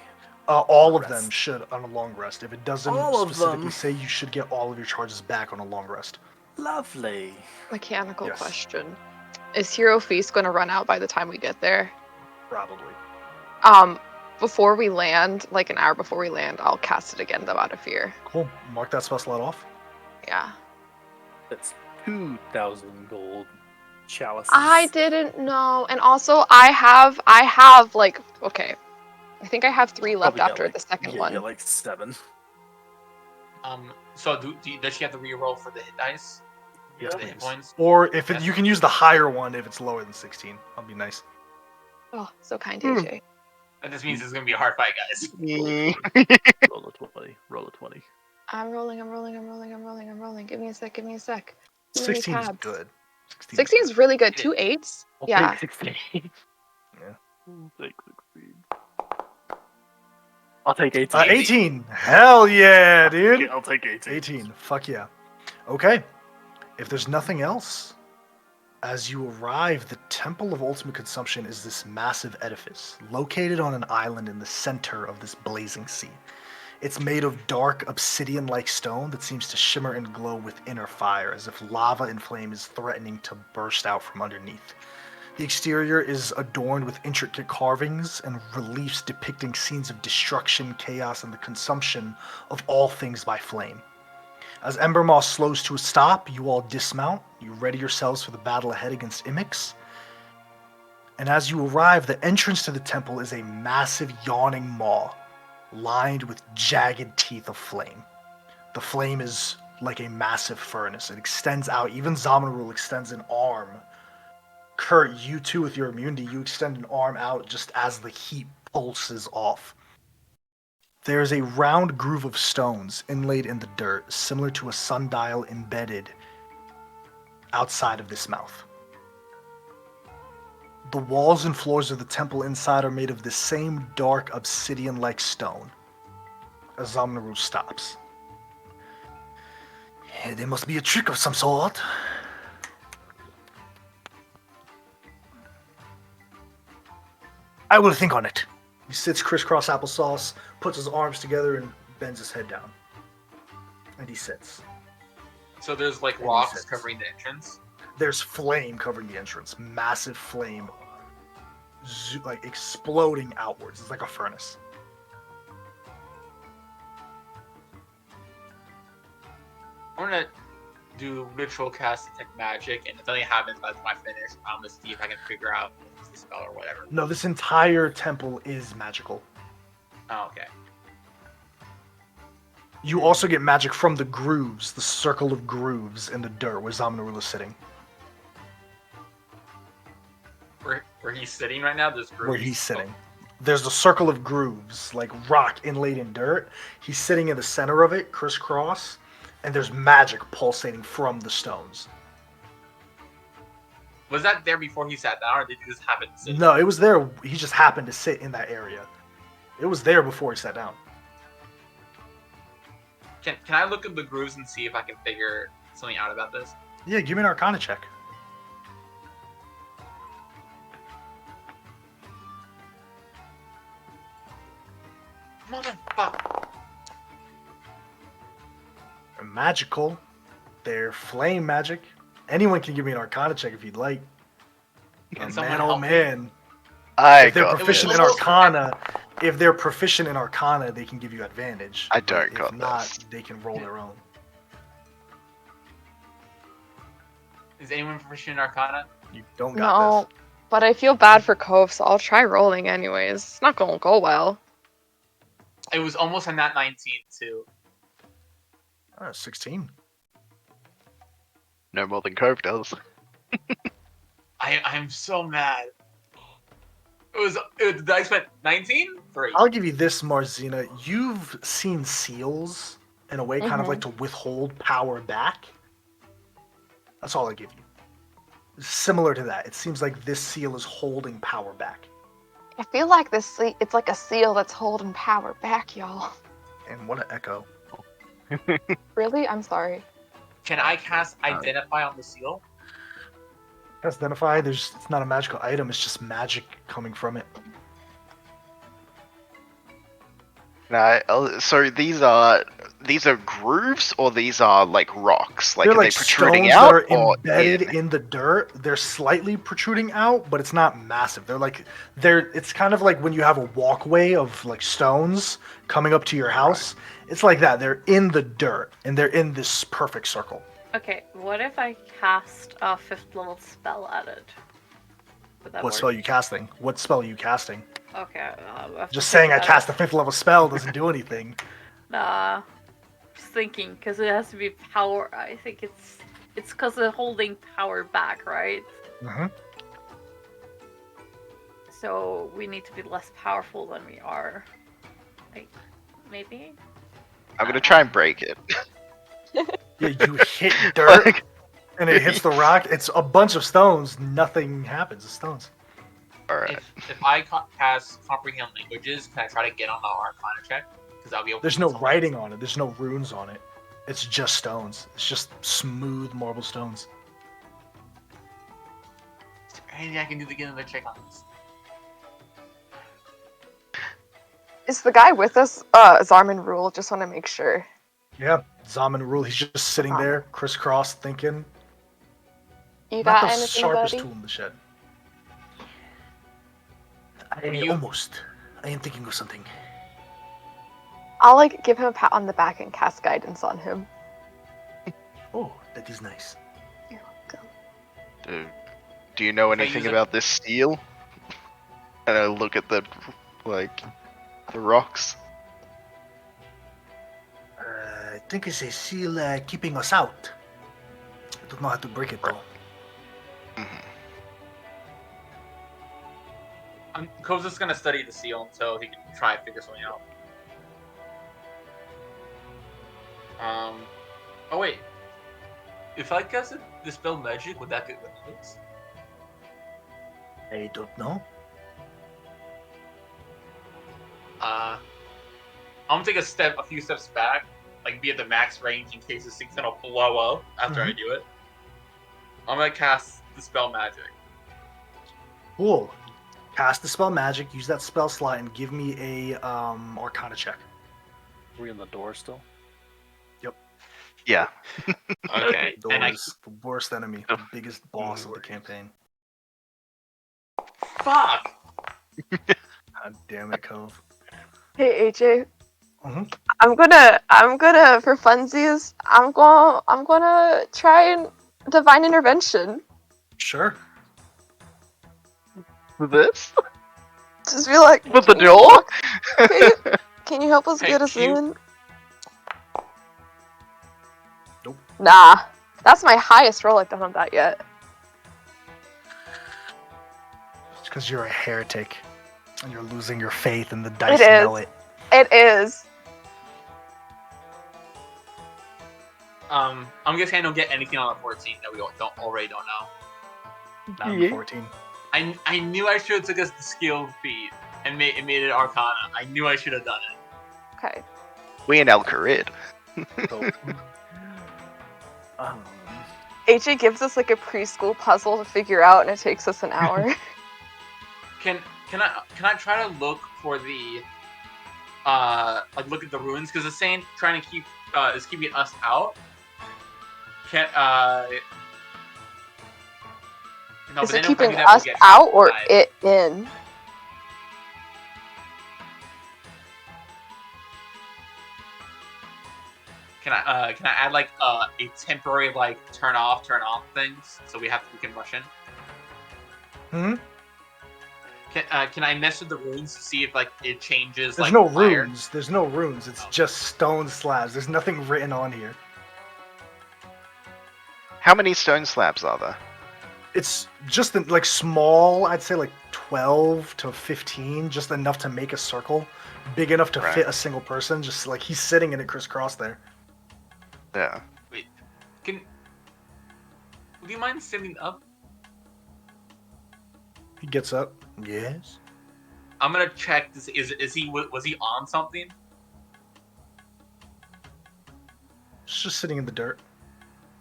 All of Rest. them should on a long rest. If it doesn't All of specifically them? say, you should get all of your charges back on a long rest. Lovely. Mechanical Yes. question. Is Hero Feast going to run out by the time we get there? Probably. Before we land, like an hour before we land, I'll cast it again, though, out of fear. Cool. Mark that spell slot off. Yeah. That's 2,000 gold chalices. I didn't know. And also, I have, like, okay. I think I have 3 left Probably got, after like- the second yeah, one. Yeah, like 7. So does she have to reroll for the hit dice? Yes, For the hit please. points? Or if Yes. you can use the higher one if it's lower than 16. That'll be nice. Oh, so kind, Hmm. AJ. That just means it's gonna be a hard fight, guys. Roll a 20. Roll a 20. I'm rolling. Give me a sec. Too many 16 is tabs. good. 16 is really good. It 2 8s? I'll Yeah. take 16. Yeah. I'll take 16. I'll take 18. 18. Hell yeah, dude. Okay, I'll take 18. 18. Fuck yeah. Okay. If there's nothing else, as you arrive, the Temple of Ultimate Consumption is this massive edifice located on an island in the center of this blazing sea. It's made of dark obsidian-like stone that seems to shimmer and glow with inner fire, as if lava and flame is threatening to burst out from underneath. The exterior is adorned with intricate carvings and reliefs depicting scenes of destruction, chaos, and the consumption of all things by flame. As Embermaw slows to a stop, you all dismount. You ready yourselves for the battle ahead against Imix. And as you arrive, the entrance to the temple is a massive yawning maw, lined with jagged teeth of flame. The flame is like a massive furnace. It extends out. Even Zamanarul extends an arm. Kurt, you too, with your immunity, you extend an arm out just as the heat pulses off. There is a round groove of stones inlaid in the dirt, similar to a sundial embedded outside of this mouth. The walls and floors of the temple inside are made of the same dark obsidian-like stone. As Zamanarul stops. There must be a trick of some sort. I will think on it. He sits crisscross applesauce, puts his arms together, and bends his head down. And he sits. So there's like And he rocks sits. covering the entrance. There's flame covering the entrance. Massive flame. Like exploding outwards. It's like a furnace. I'm gonna do ritual cast detect magic, and if something happens by the time I finish, I'm gonna see if I can figure out if it's the spell or whatever. No, this entire temple is magical. Oh, okay. You also get magic from the grooves, the circle of grooves in the dirt where Zamanarul is sitting. Where he's sitting right now, there's Where he's sitting. There's a circle of grooves, like rock inlaid in dirt. He's sitting in the center of it, crisscross, and there's magic pulsating from the stones. Was that there before he sat down, or did he just happen to sit? No, it was there. He just happened to sit in that area. It was there before he sat down. Can I look at the grooves and see if I can figure something out about this? Yeah, give me an Arcana check. Motherfucker. They're magical. They're flame magic. Anyone can give me an Arcana check if you'd like. Can someone Man, oh help me? man. I If they're got proficient this. in Arcana, they can give you advantage. I But don't if got not, this. they can roll their own. Is anyone proficient in Arcana? You don't got No, this. but I feel bad for Cove, so I'll try rolling anyways. It's not gonna go well. It was almost a nat 19 too. 16. No more than Cove does. I'm so mad. The dice went 19? 3. I'll give you this, Marzina. You've seen seals in a way kind of like to withhold power back. That's all I give you. Similar to that. It seems like this seal is holding power back. I feel like it's like a seal that's holding power back, y'all. And what an echo. Really? I'm sorry. Can I cast Identify on the seal? That's identify. It's not a magical item. It's just magic coming from it. So these are grooves, or these are like rocks? Like, They're are like they protruding stones out? that are or embedded in? in the dirt. They're slightly protruding out, but it's not massive. It's kind of like when you have a walkway of like stones coming up to your house. It's like that. They're in the dirt, and they're in this perfect circle. Okay, what if I cast a 5th level spell at it? Would that What work? spell are you casting? What spell are you casting? Okay. I have to Just think saying I about cast it. a 5th level spell doesn't do anything. Nah. Just thinking, because it has to be power. I think it's because of holding power back, right? Mm-hmm. So we need to be less powerful than we are. Like, maybe? I'm gonna try and break it. Yeah, you hit dirt Like, and it hits the rock. It's a bunch of stones. Nothing happens. It's stones. Alright. If I cast Comprehend Languages, can I try to get on the Arcana check? Because I'll be able. There's to no use all writing this. on it. There's no runes on it. It's just stones. It's just smooth marble stones. Is there anything I can do to get another check on this? Is the guy with us Zarman Rule? Just want to make sure. Yeah, Zaman Rule. He's just sitting there, crisscross, thinking. You Not got the anything, sharpest buddy? tool in the shed. You- Almost. I am thinking of something. I'll like give him a pat on the back and cast guidance on him. Oh, that is nice. You're welcome. Do you know If I anything use it- about this seal? And I look at the rocks. I think it's a seal keeping us out. I don't know how to break it though. Cole's just gonna study the seal until he can try and figure something out. Oh wait. If I cast Dispel Magic, would that get rid of this? I don't know. I'm gonna take a few steps back, like be at the max range in case this thing's gonna blow up after I do it. I'm gonna cast Dispel Magic. Cool. Cast the spell magic, use that spell slot, and give me a Arcana check. Are we in the door still? Yeah. Okay. And I Doors, the worst enemy, the biggest boss of the campaign. fuck. God damn it, Cove. Hey AJ, Mhm. I'm gonna for funsies, I'm gonna try and divine intervention. Sure. This? Just be like, With the "Can you door? walk- Can you help us Hey, get us you- in? Nope. Nah, that's my highest roll. I've done on that yet. It's because you're a heretic and you're losing your faith, and the dice It is. know it. It is. I'm guessing I don't get anything on the 14 that we already don't know. Not in 14. I knew I should have took us the skilled feat. and made it Arcana. I knew I should have done it. Okay. We in El Carid. Um, AJ gives us like a preschool puzzle to figure out, and it takes us an hour. Can I try to look for the like look at the ruins because it's saying trying to keep is keeping us out. Can no, Is but it then if I keeping do that, we'll us get out or inside. it in? Can I add like a temporary like turn off things so we can rush in? Hmm? Can I mess with the runes to see if like it changes? There's like no fire? runes. There's no runes. It's just stone slabs. There's nothing written on here. How many stone slabs are there? It's just like small, I'd say like 12 to 15, just enough to make a circle. Big enough to Right. fit a single person, just like he's sitting in it crisscross there. Yeah. Wait, would you mind sitting up? He gets up. Yes. I'm gonna check. Was he on something? He's just sitting in the dirt.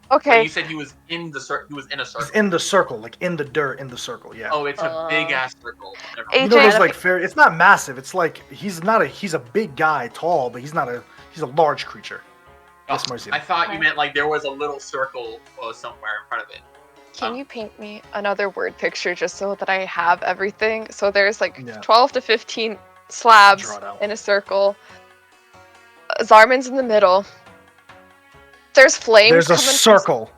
But Okay. you said he was in the He was in a circle. He's in the circle, like in the dirt, in the circle. Yeah. Oh, it's a big ass circle. Never Hey, mind. You know, AJ, those like fair. It's not massive. It's like he's a big guy, tall, but he's a large creature. Yes, Marcia. I thought you Okay. meant like there was a little circle somewhere in front of it. Can you paint me another word picture just so that I have everything? So there's like Yeah. 12 to 15 slabs Draw it out. in a circle. Zarman's in the middle. There's flames. There's a coming from- circle.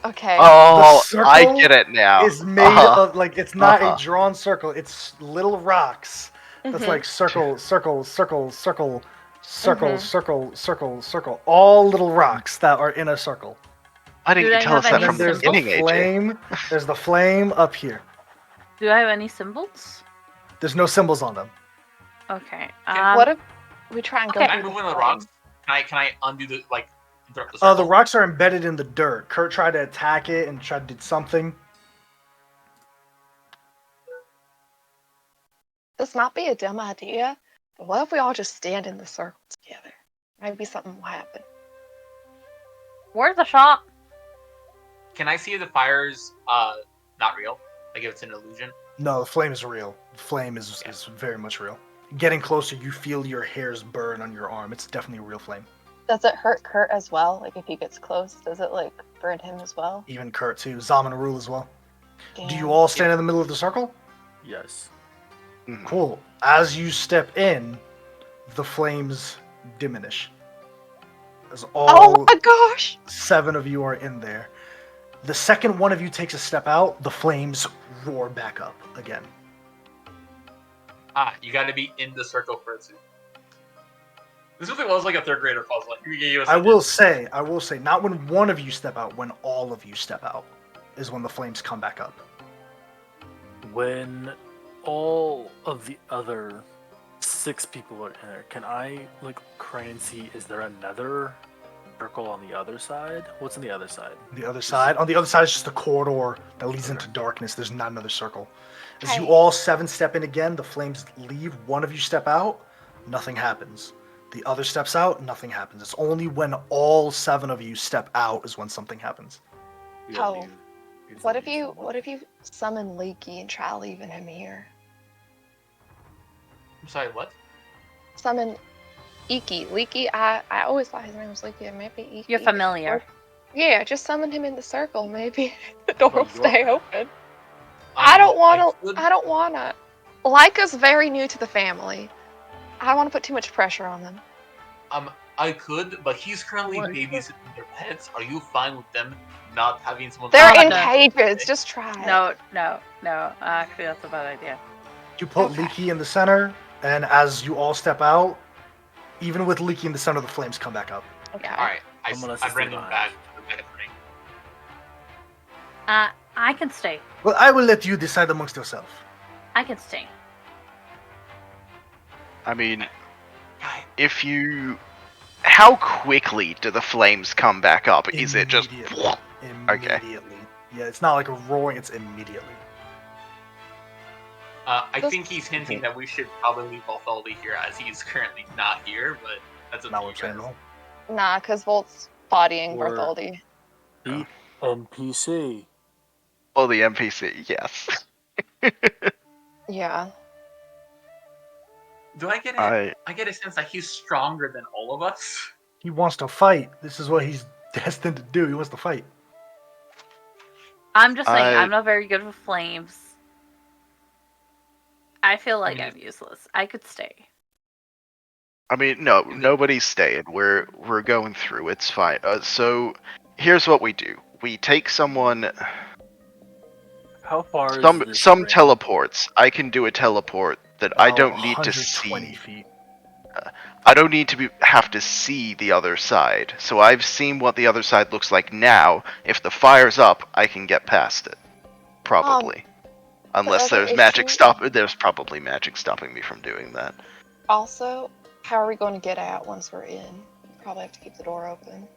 Okay. Oh, circle I get it now. Is made Uh-huh. of like it's not Uh-huh. a drawn circle. It's little rocks. That's Mhm. like circle, circle, circle, circle, circle, Mhm. circle, circle, circle. All little rocks that are in a circle. Why didn't Do you they tell us have that any from the There's the beginning, AJ? flame. There's the flame up here. Do I have any symbols? There's no symbols on them. Okay. What if we try and go Can I through move the one of the flame? rocks? Can I undo the like interrupt the circle? The rocks are embedded in the dirt. Kurt tried to attack it and tried to do something. This might be a dumb idea, but what if we all just stand in the circle together? Maybe something will happen. Where's the shop? Can I see if the fire's not real? Like if it's an illusion? No, the flame is real. The flame is very much real. Getting closer, you feel your hairs burn on your arm. It's definitely a real flame. Does it hurt Kurt as well? Like if he gets close, does it like burn him as well? Even Kurt too. Zam and Arul as well. Do Damn. you all stand in the middle of the circle? yes. Mhm. Cool. As you step in, the flames diminish. As Oh all my gosh! 7 of you are in there. The second one of you takes a step out, the flames roar back up again. You got to be in the circle for it to. This really was like a third grader puzzle. Like, you gave us I a- will say, not when one of you step out, when all of you step out, is when the flames come back up. When all of the other 6 people are in there, can I look crane and see, is there another circle on the other side? What's on the other side? On the other side is just a corridor that leads into darkness. There's not another circle. As you Okay. all 7 step in again, the flames leave. One of you step out, nothing happens. The other steps out, nothing happens. It's only when all 7 of you step out is when something happens. We Oh. gotta leave- we just What leave if you someone. summon Leaky and try leaving him here? I'm sorry, what? Summon Iki. Leaky, I always thought his name was Leaky, and maybe Iki. You're familiar. Or- yeah, just summon him in the circle. Maybe the door will Well, stay open. I don't could- want to. Leica's very new to the family. I don't want to put too much pressure on them. I could, but he's currently What? babysitting their pets. Are you fine with them not having someone? They're Oh, in no. cages. Just try it. No. Actually, that's a bad idea. You put Okay. Leaky in the center, and as you all step out, even with Leaky in the center, the flames come back up. Okay. All right, Someone else I is bring still them behind. back to the ring. I can stay. Well, I will let you decide amongst yourself. I can stay. I mean, Guy, if you... How quickly do the flames come back up? Is it just... Immediately. Okay. Immediately. Yeah, it's not like a roaring, it's immediately. I think he's hinting that we should probably leave Balthaldi here as he's currently not here, but that's up Not to what you I'm saying guys. at all. Nah, because Volt's bodying Or- Bartholdi. The NPC. Oh, the NPC, yes. Yeah. Do I get it? I get a sense that he's stronger than all of us. He wants to fight. This is what he's destined to do. He wants to fight. I'm just saying, I'm not very good with flames. I feel like mean, I'm useless. I could stay. I mean, no, nobody's staying. We're going through. It's fine. So, here's what we do. We take someone. How far is this Some ring? teleports. I can do a teleport that I don't need to 120 see. feet. I don't need to have to see the other side. So I've seen what the other side looks like now. If the fire's up, I can get past it. Probably. Unless the other there's magic issue- there's probably magic stopping me from doing that. Also, how are we going to get out once we're in? Probably have to keep the door open.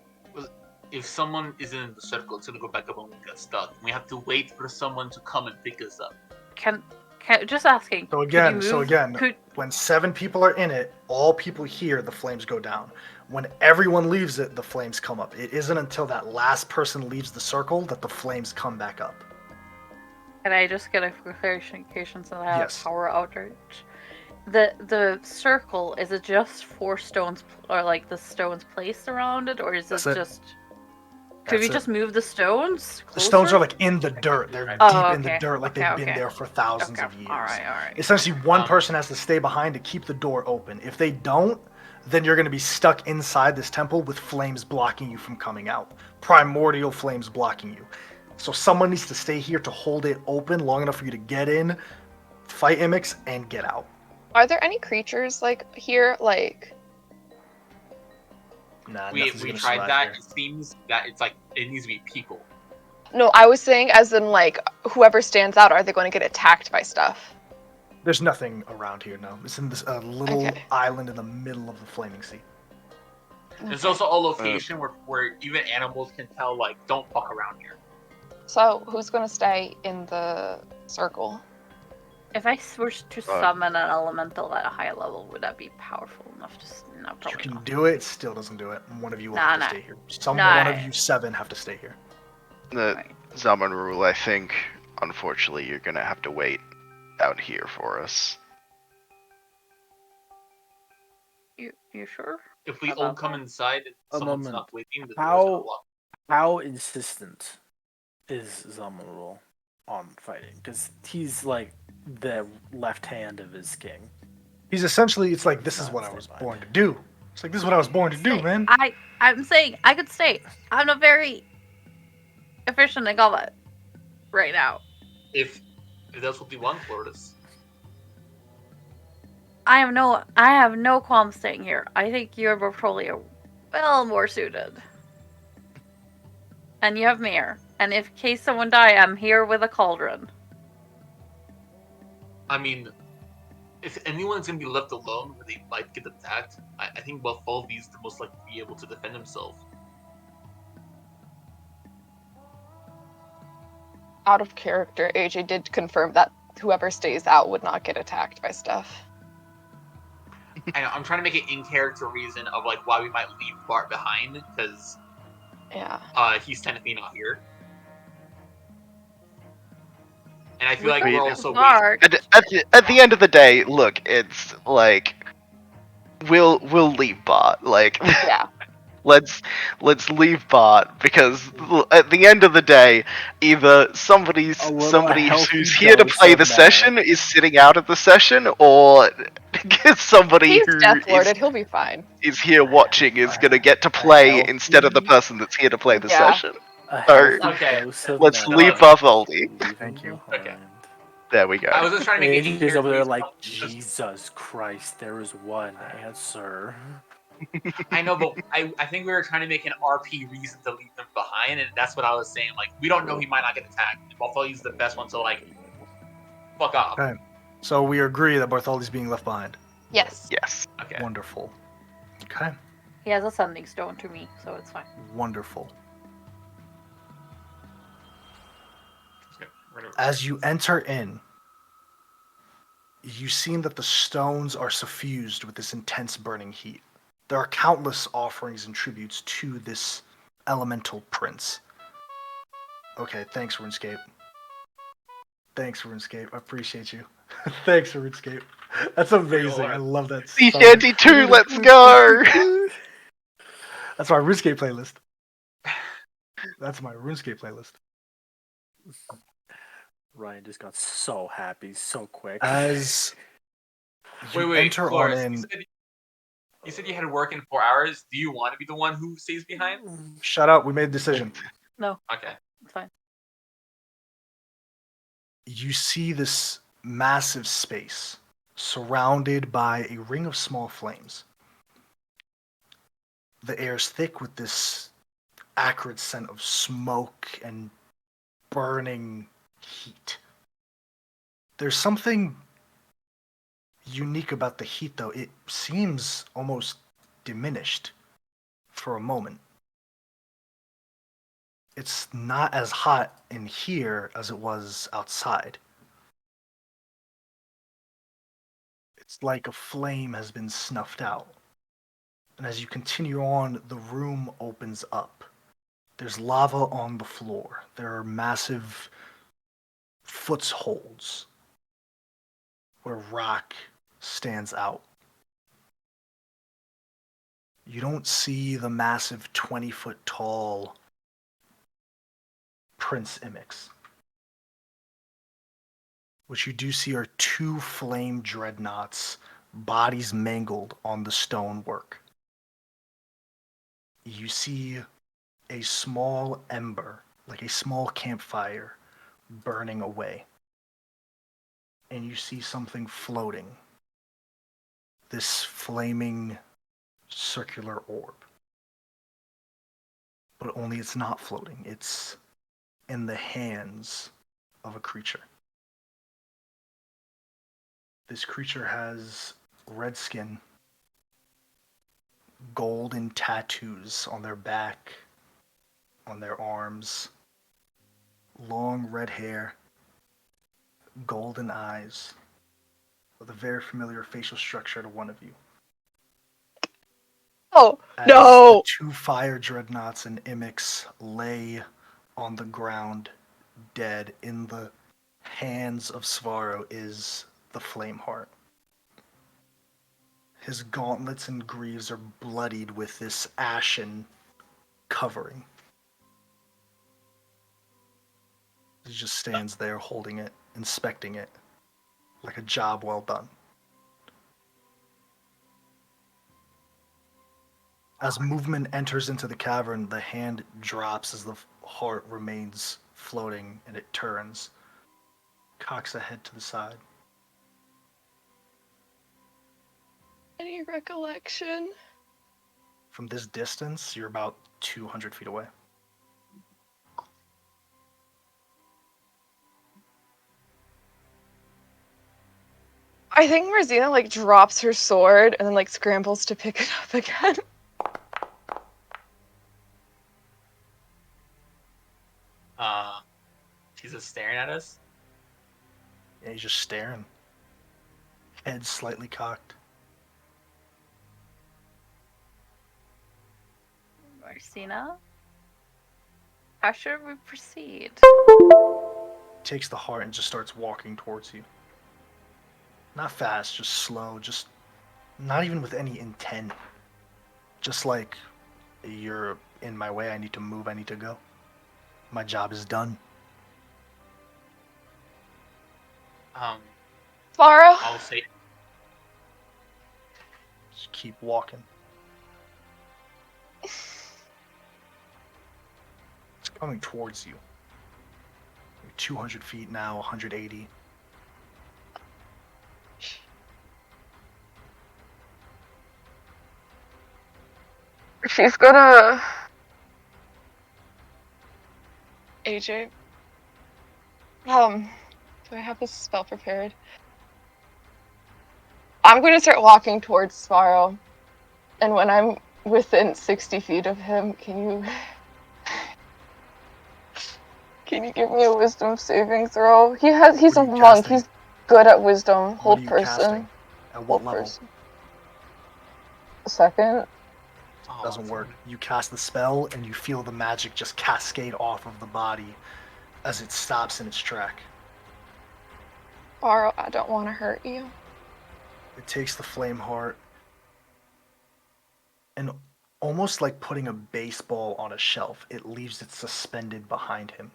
If someone is in the circle, it's gonna go back up and we get stuck. We have to wait for someone to come and pick us up. Can just asking. So could you again, move- could, when 7 people are in it, all people hear the flames go down. When everyone leaves it, the flames come up. It isn't until that last person leaves the circle that the flames come back up. Can I just get a clarification so that I have Yes. power outreach? The circle, is it just 4 stones, or like the stones placed around it, or is it That's it. just? Could we That's it. just move the stones? The stones closer? are like in the dirt. They're Oh, deep in the okay. dirt, like Okay, they've been okay. there for thousands Okay, of years. all right. Essentially, one person has to stay behind to keep the door open. If they don't, then you're going to be stuck inside this temple with flames blocking you from coming out. Primordial flames blocking you. So someone needs to stay here to hold it open long enough for you to get in, fight Imix, and get out. Are there any creatures like here? Like, Nah, We nothing's gonna tried survive that. here. It seems that it's like it needs to be people. no, I was saying as in like whoever stands out, are they going to get attacked by stuff? There's nothing around here, no. It's in this little Okay. island in the middle of the flaming sea. There's also a location where even animals can tell, like, don't fuck around here. So who's going to stay in the circle? If I were to summon an elemental at a high level, would that be powerful enough to? No, You probably can not. do it, still doesn't do it. One of you will Nah, have to nah. stay here. One Nah. of you 7 have to stay here. The Right. Zaman rule, I think, unfortunately, you're gonna have to wait out here for us. You sure? If we About all come that? inside and A someone's moment. not waiting, the door's How- gonna lock. How insistent is Zamanrul on fighting? Because he's like the left hand of his king. He's essentially, it's like, this is Not what I stay was by. born to do. It's like, this is what I was born to do, Stay. man. I'm saying I could stay. I'm not very efficient in combat right now. If that's what you want, Lourdes. I have no qualm staying here. I think your portfolio well more suited. And you have Mir. And if in case someone die, I'm here with a cauldron. I mean, if anyone's gonna be left alone where they might get attacked, I think Balthaldi's the most likely to be able to defend himself. Out of character, AJ did confirm that whoever stays out would not get attacked by stuff. I know, I'm trying to make an in-character reason of like why we might leave Bart behind, because Yeah. he's technically not here. And I feel We like could we're leave also Bart. At the end of the day, look, it's like we'll leave Bot. Like Yeah. let's leave Bot because at the end of the day, either somebody healthy who's here to dose play of the mana. session is sitting out of the session, or somebody He's who Death Lorded, he'll be fine. is here watching is gonna get to play healthy- instead of the person that's here to play the Yeah. session. A Alright, healthy okay, dose of Let's mana. leave Bartholdi. Thank you. Okay. There we go. I was just trying to make an AJ's in-character over there reason like, of just- Jesus Christ, there is one answer. I know, but I think we were trying to make an RP reason to leave them behind, and that's what I was saying. Like, we don't know he might not get attacked. And Balthaldi's the best one to like fuck off. Okay. So we agree that Bartholdi's being left behind. Yes. Yes. Okay. Wonderful. Okay. He has a sending stone to me, so it's fine. Wonderful. Okay, we're gonna- As you enter in, you seem that the stones are suffused with this intense burning heat. There are countless offerings and tributes to this elemental prince. Okay, thanks, RuneScape. Thanks, RuneScape. I appreciate you. Thanks, RuneScape. That's amazing. I love that. Sea so Shanty 2, let's go! That's my RuneScape playlist. That's my RuneScape playlist. Ryan just got so happy so quick. As you Wait, enter Flores, on in, you said you had to work in 4 hours. Do you want to be the one who stays behind? shut up. We made a decision. No, Okay. it's fine. You see this massive space surrounded by a ring of small flames. The air is thick with this acrid scent of smoke and burning heat. There's something unique about the heat, though. It seems almost diminished for a moment. It's not as hot in here as it was outside. It's like a flame has been snuffed out. And as you continue on, the room opens up. There's lava on the floor. There are massive footholds where rock stands out. You don't see the massive 20-foot tall Prince Imix. What you do see are 2 flame dreadnoughts, bodies mangled on the stonework. You see a small ember, like a small campfire, burning away. And you see something floating. This flaming circular orb. But only it's not floating. It's in the hands of a creature. This creature has red skin, golden tattoos on their back, on their arms, long red hair, golden eyes, with a very familiar facial structure to one of you. Oh, As no! the 2 fire dreadnoughts and Imix lay on the ground, dead, in the hands of Svaro is the Flameheart. His gauntlets and greaves are bloodied with this ashen covering. He just stands there holding it, inspecting it, like a job well done. As movement enters into the cavern, the hand drops as the heart remains floating, and it turns, cocks a head to the side. Any recollection? From this distance, you're about 200 feet away. I think Marzina, like, drops her sword and then, like, scrambles to pick it up again. She's just staring at us. Yeah, he's just staring. Head slightly cocked. Marcina? How should we proceed? Takes the heart and just starts walking towards you. Not fast, just slow, just not even with any intent. Just like, you're in my way, I need to move, I need to go. My job is done. Svaro? I'll say Just keep walking. It's coming towards you. You're 200 feet now, 180. She's gonna... AJ? Do I have this spell prepared? I'm going to start walking towards Svaro. And when I'm within 60 feet of him, can you give me a wisdom saving throw? He's What a are you monk. casting? good at wisdom. What Hold are you person. casting? At what Hold level? person. Second. Oh, Doesn't work. You cast the spell, and you feel the magic just cascade off of the body as it stops in its track. Svaro, I don't want to hurt you. It takes the flame heart, and almost like putting a baseball on a shelf, it leaves it suspended behind him.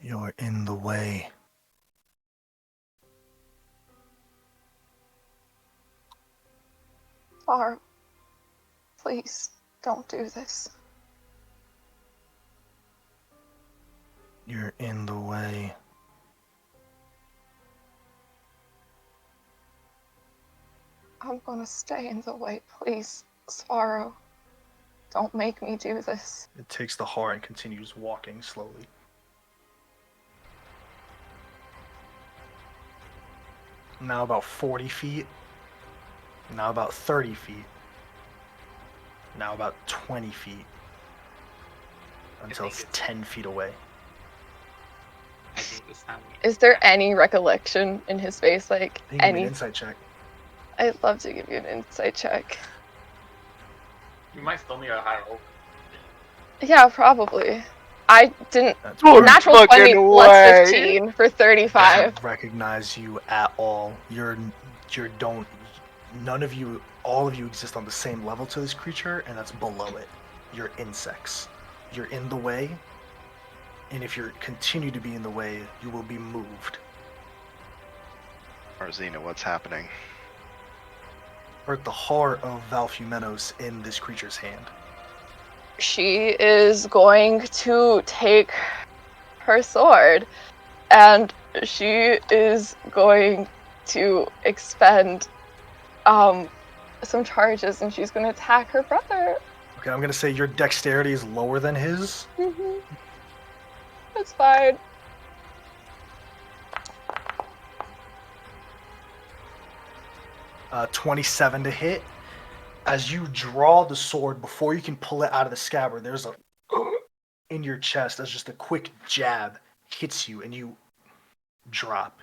You're in the way. Svaro, please don't do this. You're in the way. I'm gonna stay in the way, please. Svaro, don't make me do this. It takes the heart and continues walking slowly. Now about 40 feet. Now about 30 feet. Now about 20 feet. Until it's 10 feet away. I think this time. Is there any recollection in his face? Like, I think you need an any? insight check. I'd love to give you an insight check. You might still need a high roll. Yeah, probably. I didn't. That's Natural 20 fucking plus way. 15 for doesn't 35. recognize you at all. None of you, all of you exist on the same level to this creature, and that's below it. You're insects. You're in the way, and if you continue to be in the way, you will be moved. Arzina, what's happening? We're at the heart of Valfumenos in this creature's hand. She is going to take her sword, and she is going to expend some charges, and she's going to attack her brother. Okay, I'm gonna say your dexterity is lower than his. That's fine. Uh, 27 to hit. As you draw the sword, before you can pull it out of the scabbard, there's a in your chest as just a quick jab hits you, and you drop.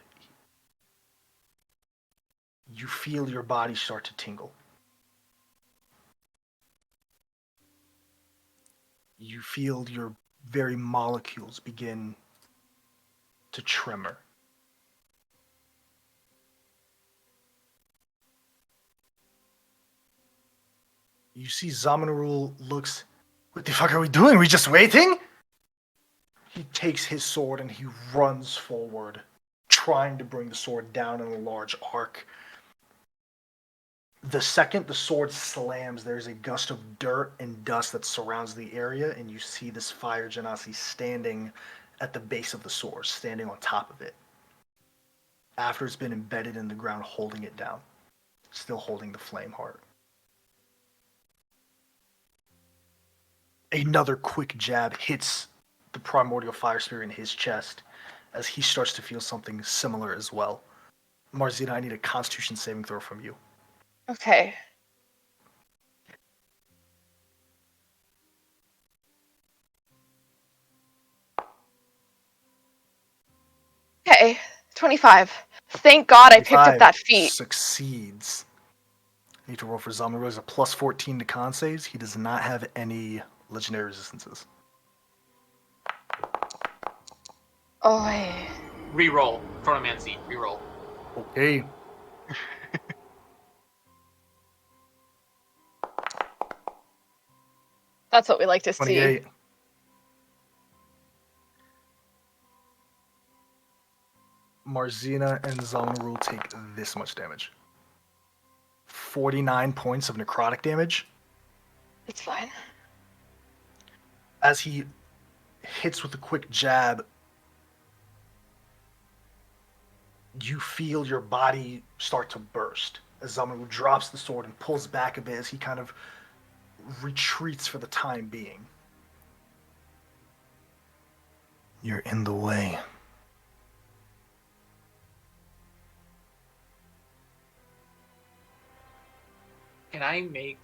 You feel your body start to tingle. You feel your very molecules begin to tremor. You see Zamanarul looks, what the fuck are we doing? Are we just waiting? He takes his sword and he runs forward, trying to bring the sword down in a large arc. The second the sword slams, there's a gust of dirt and dust that surrounds the area, and you see this fire genasi standing at the base of the sword, standing on top of it. After it's been embedded in the ground, holding it down, still holding the flame heart. Another quick jab hits the primordial fire spear in his chest as he starts to feel something similar as well. Marzina, I need a Constitution saving throw from you. Okay. Okay, 25. Thank God I picked up 25 that feat. Succeeds. I need to roll for Zamanarul. There's a plus 14 to con saves. He does not have any legendary resistances. Oh, hey. Reroll. Chronomancy. Reroll. Okay. That's what we like to see. 28. Marzina and Zamanarul take this much damage. 49 points of necrotic damage. It's fine. As he hits with a quick jab, you feel your body start to burst as Zamanarul drops the sword and pulls back a bit as he kind of retreats for the time being. You're in the way. Can I make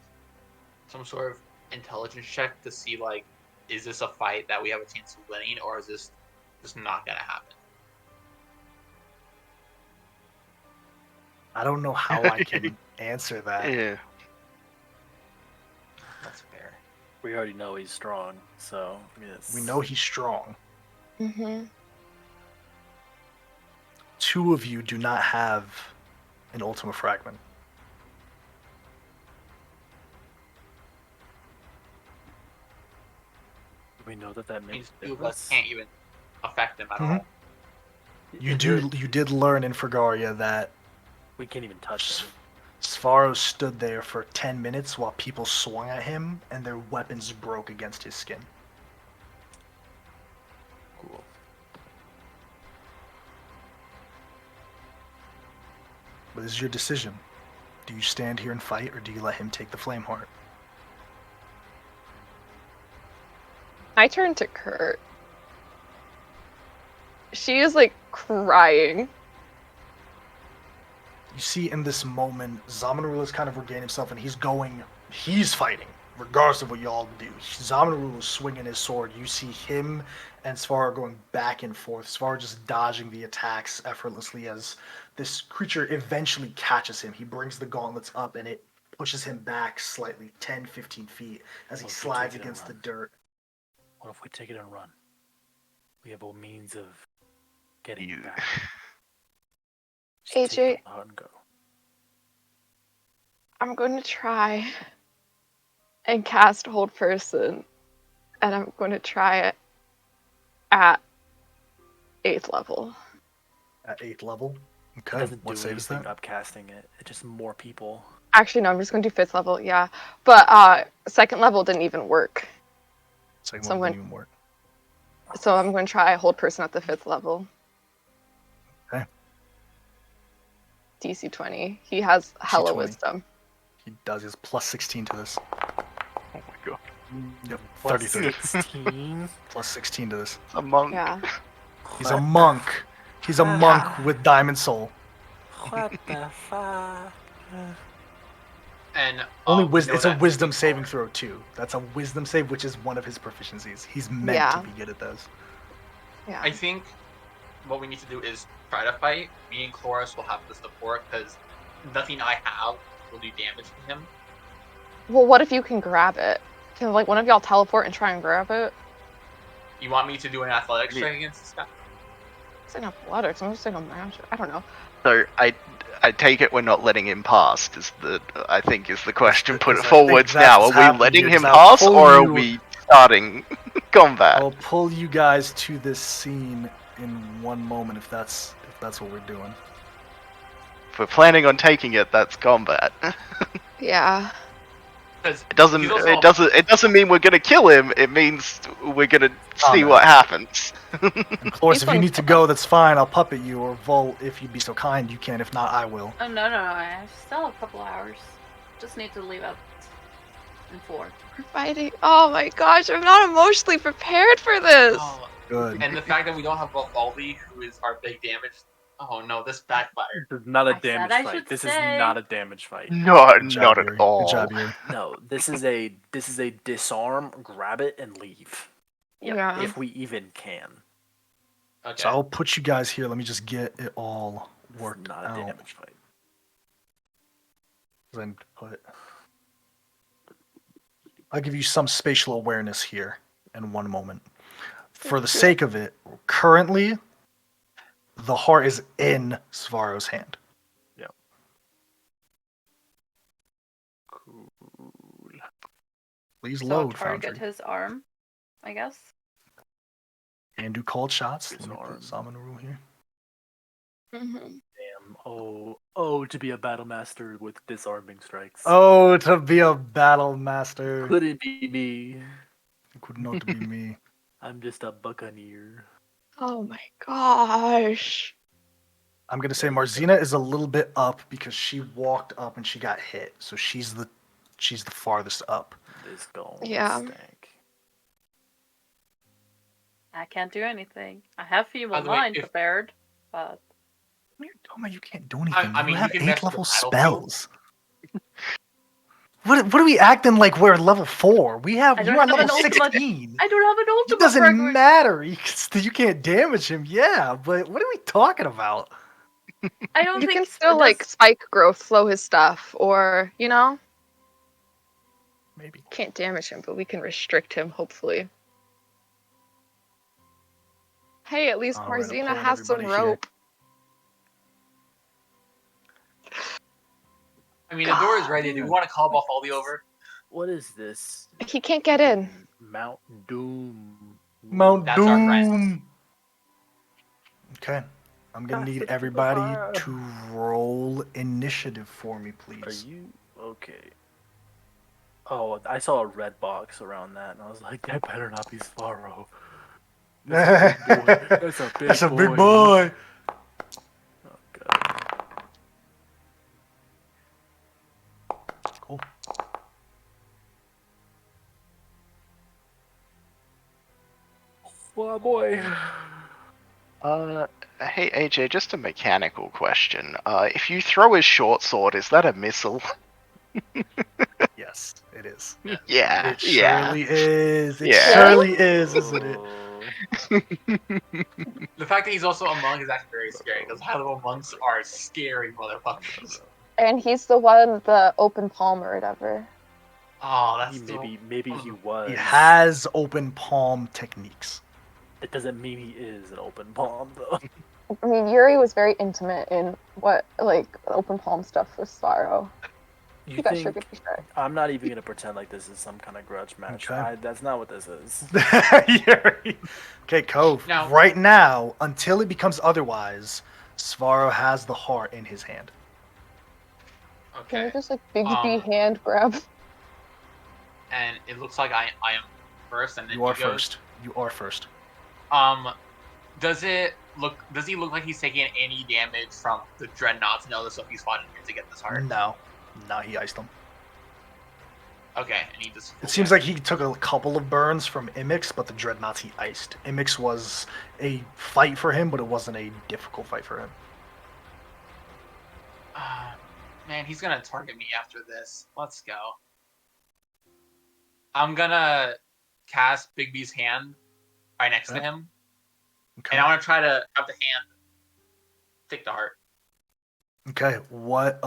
some sort of intelligence check to see, like, is this a fight that we have a chance of winning, or is this just not gonna happen? I don't know how I can answer that. Yeah. That's fair. We already know he's strong, so I mean, We know he's strong. Mm-hmm. Two of you do not have an Ultima Fragment. we know that Means makes a two of us difference. can't even affect him at Mhm. all. You did learn in Fragaria that We can't even touch him. Svaro stood there for 10 minutes while people swung at him and their weapons broke against his skin. Cool. But this is your decision. Do you stand here and fight, or do you let him take the Flame Heart? I turn to Kurt. She is like crying. You see in this moment, Zamanarul has kind of regained himself, and he's fighting, regardless of what y'all do. Zamanarul is swinging his sword. You see him and Svaro going back and forth. Svaro just dodging the attacks effortlessly as this creature eventually catches him. He brings the gauntlets up, and it pushes him back slightly, 10, 15 feet, as he Well, if we slides take it and against the run. dirt. What if we take it and run? We have a means of getting You- back. Just AJ. take the heart and go. I'm going to try and cast Hold Person, and I'm going to try it at 8th level. At 8th level. It Okay, doesn't what do save is anything that? up casting it. It's just more people. Actually, no, I'm just going to do 5th level, yeah. But 2nd level didn't even work. Second So level when- didn't even work. So I'm going to try Hold Person at the 5th level. Okay. DC 20. He has hella 20. wisdom. He does his plus 16 to this. Oh my god. Yep, Plus 30. 16. Plus 16 to this. A monk. Yeah. He's a monk. He's a monk with Diamond Soul. What the fuck? And Only we wisdom. know It's a that wisdom before. saving throw too. That's a wisdom save, which is one of his proficiencies. He's meant Yeah. to be good at those. Yeah. I think what we need to do is try to fight. Me and Chloris will have to support because nothing I have will do damage to him. Well, what if you can grab it? Can like one of y'all teleport and try and grab it? You want me to do an athletics Yeah. check against this guy? It's like athletics. I'm just saying magic. I don't know. So I take it we're not letting him pass. I think is the question put Because I forwards think that's now. what's Are we happening letting here, him 'cause I'll pass pull or are you- we starting combat? I'll pull you guys to this scene in one moment if that's what we're doing. If we're planning on taking it, that's combat. Yeah. Because It doesn't mean we're gonna kill him. It means we're gonna see Combat. what happens. And Chloris, He's if you going need to go, that's fine. I'll puppet you, or Vol, if you'd be so kind, you can. If not, I will. Oh, no, I still have a couple hours. Just need to leave out in 4. We're fighting. Oh my gosh, I'm not emotionally prepared for this. Oh, Good. and the fact that we don't have Valvaldi, who is our big damage. Oh no, this backfired. This is not a I said damage I fight. should This is stay. not a damage fight. No, Good job, not Yuri. at all. Good job, Yuri. No, this is a disarm, grab it, and leave. Yep. Yeah. If we even can. Okay. So I'll put you guys here. Let me just get it all This is worked not a out. damage fight. Then I'll give you some spatial awareness here in one moment. For the sake of it, currently, the heart is in Svaro's hand. Cool. Please So load, target Foundry. his arm, I guess. And do cold shots. Let me Disarm. put Zamanarul here. Mhm. Damn. Oh, to be a battle master with disarming strikes. Oh, to be a battle master. Could it be me? It could not be me. I'm just a buccaneer. Oh my gosh. I'm gonna say Marzina is a little bit up because she walked up and she got hit, so she's the farthest up. This gonna Yeah. stank. I can't do anything. I have feeble By the way, mind if- prepared, but Oh man, you can't do anything. I mean, you you have can mess with 8th level the battlefield. spells. What are we acting like we're level 4? You are I don't have level an ultimate. 16. I don't have an It ultimate. doesn't fragment. matter. You can't damage him. Yeah, but what are we talking about? I don't You think can still like spike growth, slow his stuff, or Maybe. can't damage him, but we can restrict him. Hopefully. Hey, at least All right, I'm Marzina pulling has some everybody here. rope. I mean, the door is ready. Do we want to call Balfaldi over? What is this? He can't get in. Mount Doom. Mount That's our friend. Doom. Okay. I'm gonna That's need the everybody fire. to roll initiative for me, Are please. you okay? Oh, I saw a red box around that, and I was like, that better not be Svaro. That's a big boy. That's a big That's a big boy. boy. Oh, God. Cool. Well, boy. Hey AJ, just a mechanical question. If you throw his short sword, is that a missile? Yes, it is. Yeah, It yeah. surely is. It Yeah. surely is, isn't it? The fact that he's also a monk is actually very scary because high-level monks are scary motherfuckers. And he's the one with the open palm or whatever. Oh, that's Maybe he was. He has open palm techniques. It doesn't mean he is an open palm, though. I mean, Yuri was very intimate in open palm stuff with Svaro. You got think? sugar for sure. I'm not even gonna pretend like this is some kind of grudge match. Okay. That's not what this is. Okay, Cove. Now- Right now, until it becomes otherwise, Svaro has the heart in his hand. Can we okay. just Bigsby hand grab? And it looks like I am first, and then You are he goes. first. You are first. Does he look like he's taking any damage from the dreadnoughts and all the stuff he's fought in here to get this heart? No. No, he iced them. Okay, and he just. It seems like he took a couple of burns from Imix, but the dreadnoughts he iced. Imix was a fight for him, but it wasn't a difficult fight for him. Man, he's gonna target me after this. Let's go. I'm gonna cast Big B's hand right next to Okay. him, Okay. and I want to try to have the hand take the heart. Okay. What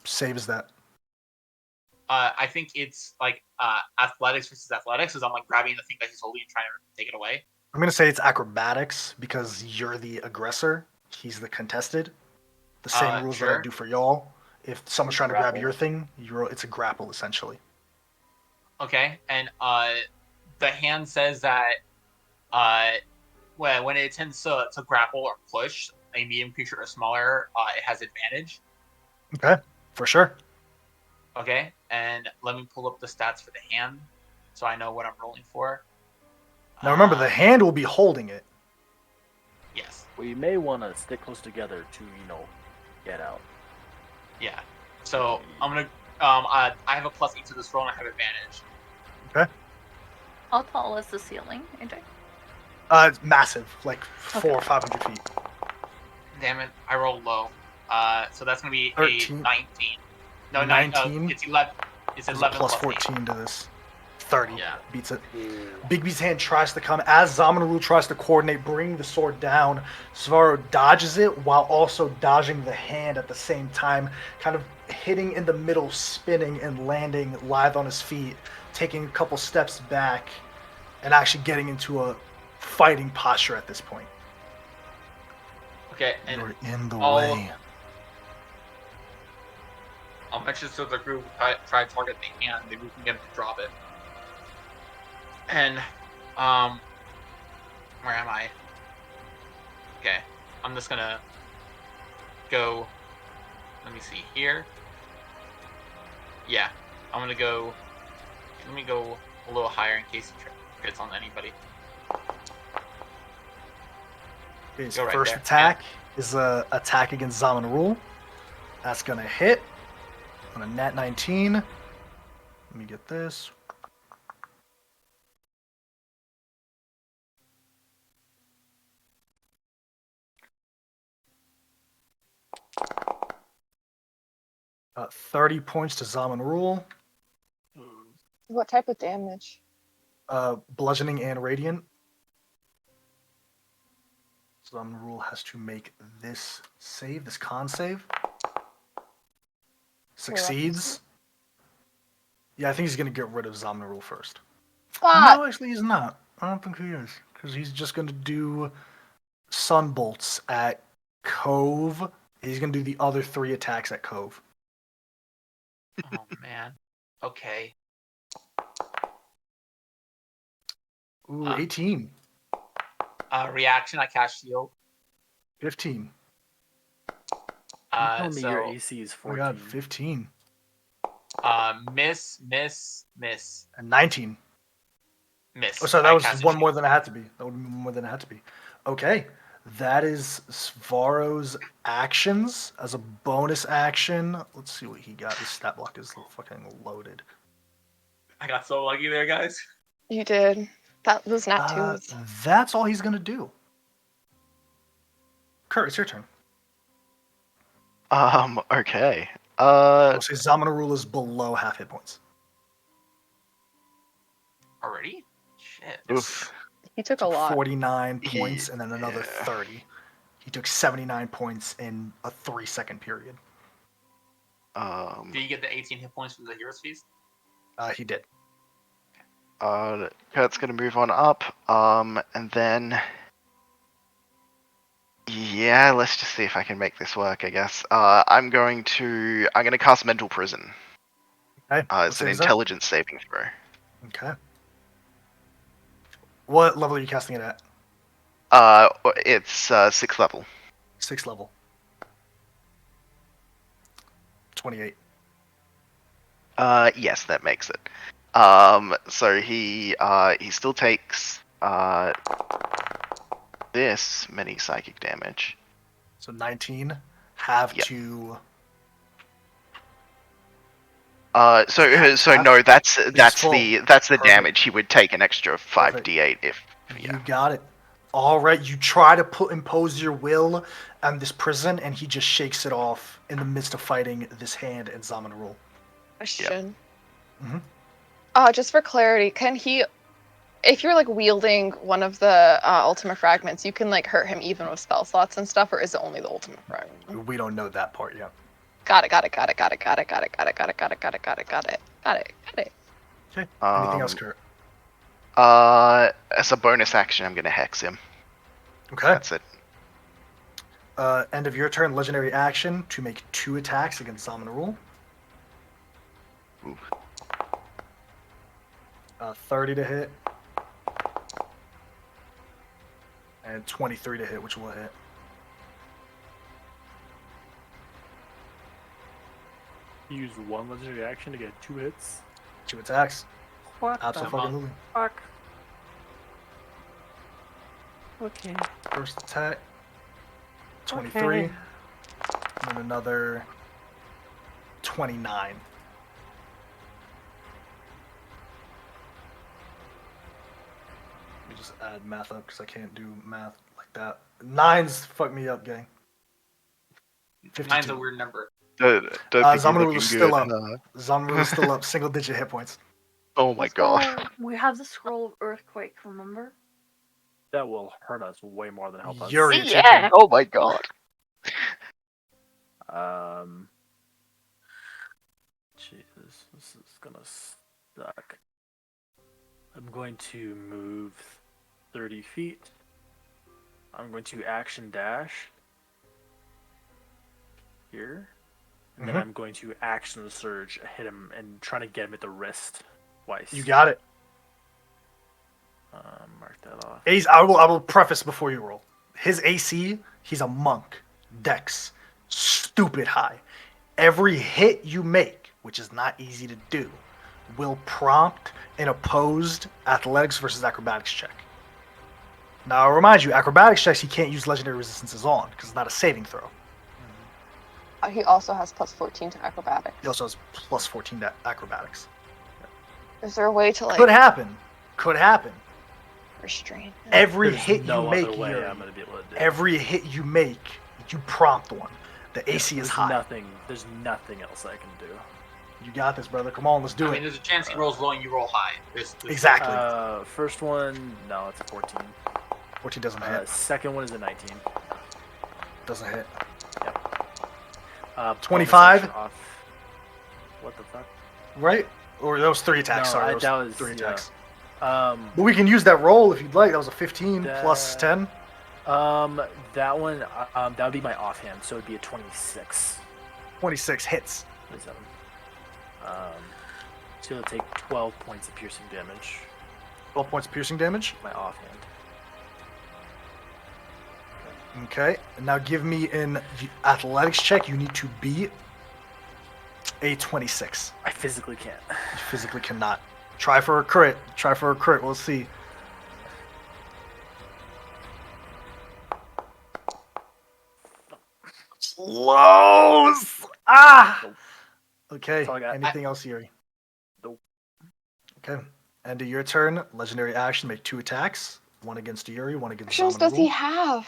save is that? I think it's like athletics versus athletics, as I'm like grabbing the thing that he's holding and trying to take it away. I'm gonna say it's acrobatics because you're the aggressor. He's the contested. The same rules that I sure. do for y'all. If someone's trying to grab Grapple. your thing, it's a grapple essentially. Okay, and the hand says that when it tends to grapple or push a medium creature or smaller, it has advantage. Okay, for sure. Okay, and let me pull up the stats for the hand so I know what I'm rolling for. Now remember, the hand will be holding it. Yes. We may want to stick close together to, get out. Yeah. So I'm gonna I have a +8 to this roll and I have advantage. Okay. How tall is the ceiling, AJ? It's massive, like 400 or 500 feet. Damn it, I rolled low. So that's gonna be 13. a 19. No, 19? it's 11. It's There's 11 a plus +8. 14 to this. 30. Yeah. Beats it. Bigby's hand tries to come as Zamanaru tries to coordinate, bringing the sword down. Svaro dodges it while also dodging the hand at the same time, kind of hitting in the middle, spinning and landing live on his feet, taking a couple steps back, and actually getting into a fighting posture at this point. Okay, and You're in the I'll- way. I'll mention to the group try to target the hand. Maybe we can get him to drop it. And where am I? Okay, I'm just gonna go. Let me see here. Yeah, I'm gonna go. Let me go a little higher in case he hits on anybody. His Go right first there. attack is a attack against Zamanaru. That's gonna hit on a nat 19. Let me get this. 30 points to Zaman Rule. What type of damage? Bludgeoning and radiant. So Rule has to make this save, this con save. Succeeds. Yeah, I think he's gonna get rid of Rule first. No, actually he's not. I don't think he is. Because he's just gonna do Sunbolts at Cove. He's gonna do the other 3 attacks at Cove. Oh man. Okay. Ooh, 18. Reaction, I cast shield. 15. Tell me your AC is Oh 14. my god, 15. Miss. And 19. Miss. Oh, sorry, that I was cast one a more shield. than it had to be. That would be more than it had to be. Okay. That is Svaro's actions. As a bonus action, let's see what he got. His stat block is fucking loaded. I got so lucky there, guys. You did. That was not two. That's all he's gonna do. Kurt, it's your turn. Okay. I'll say Rule is below half hit points. Already? Shit. Oof. He took a lot. 49 points and then another Yeah. 30. He took 79 points in a 3-second period. Did you get the 18 hit points from the Hero's Feast? He did. Kurt's gonna move on up, and then yeah, let's just see if I can make this work. I guess I'm gonna cast Mental Prison. Okay. It's an intelligence saving throw. Okay. What level are you casting it at? It's 6th level. 6th level. 28. Yes, that makes it. So he still takes this many psychic damage. So 19. Have Yep. to. So no, that's full. the Perfect. damage. He would take an extra 5d8 if. You got it. All right. You try to impose your will on this prison, and he just shakes it off in the midst of fighting this hand and Rule. Question. Mhm. Just for clarity, can he, if you're like wielding one of the ultimate fragments, you can like hurt him even with spell slots and stuff, or is it only the ultimate fragment? We don't know that part yet. Got it. Okay. Anything else, Kurt? As a bonus action, I'm gonna hex him. Okay. That's it. End of your turn, legendary action to make 2 attacks against Rule. Ooh. 30 to hit. And 23 to hit, which will hit. You use 1 legendary action to get 2 hits. 2 attacks. What Absolutely. fuck? Okay. First attack. 23. Okay. And then another 29. Let me just add math up because I can't do math like that. 9s fuck me up, gang. 52. 9's a weird number. Don't think you're Rule looking is still good. up. Rule is still up. Single digit hit points. Oh my god. We have the scroll of earthquake, remember? That will hurt us way more than help us. Yuri, it's your Yeah. turn. Oh my god. Jesus, this is gonna suck. I'm going to move 30 feet. I'm going to action dash here. And then Mhm. I'm going to action surge, hit him, and trying to get him at the wrist twice. You got it. Mark that off. I will preface before you roll. His AC, he's a monk. Dex, stupid high. Every hit you make, which is not easy to do, will prompt an opposed athletics versus acrobatics check. Now, I'll remind you, acrobatics checks he can't use legendary resistances on because it's not a saving throw. He also has plus 14 to acrobatics. He also has plus 14 to acrobatics. Is there a way to like Could happen. Could happen. restrain him? Every There's hit no you make, other way Yuri, I'm gonna be able to do it. every hit you make, you prompt one. The AC is There's high. There's nothing else I can do. You got this, brother. Come on, let's do I mean, it. there's a chance he rolls low and you roll high. Exactly. First one, no, it's a 14. 14 doesn't hit. Second one is a 19. Doesn't hit. Yep. 25? Off. What the fuck? Right? Or that was 3 attacks. No, Sorry, that that was was 3 yeah. attacks. But we can use that roll if you'd like. That was a 15 plus 10. That one, that would be my offhand, so it'd be a 26. 26 hits. 27. So it'll take 12 points of piercing damage. 12 points of piercing damage. My offhand. Okay. And now give me an athletics check. You need to beat a 26. I physically can't. You physically cannot. Try for a crit. Try for a crit. We'll see. Close! Ah! Nope. Okay. That's all I got. Anything else, Yuri? Nope. Okay. End of your turn. Legendary action. Make 2 attacks. One against Yuri, one against Actions Zamanul. does he have?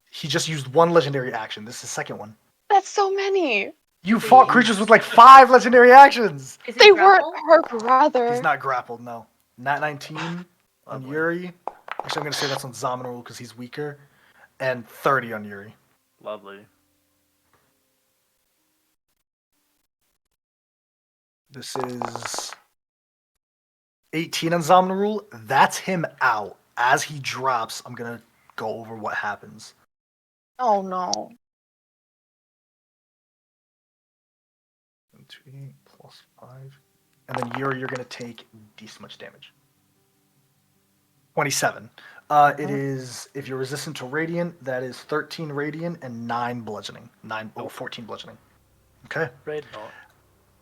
He just used 1 legendary action. This is the second one. That's so many. You fought creatures with like 5 legendary actions. Is he They weren't grappled? her brother. He's not grappled, no. Nat 19 on Lovely. Yuri. Actually, I'm going to say that's on Zamanul because he's weaker. And 30 on Yuri. Lovely. This is 18 on Zamanul. That's him out. As he drops, I'm going to go over what happens. Oh no. 2d8 plus 5. And then Yuri, you're going to take this much damage. 27. It is, if you're resistant to Radiant, that is 13 Radiant and 9 Bludgeoning. 14 Bludgeoning. Okay? Right. No.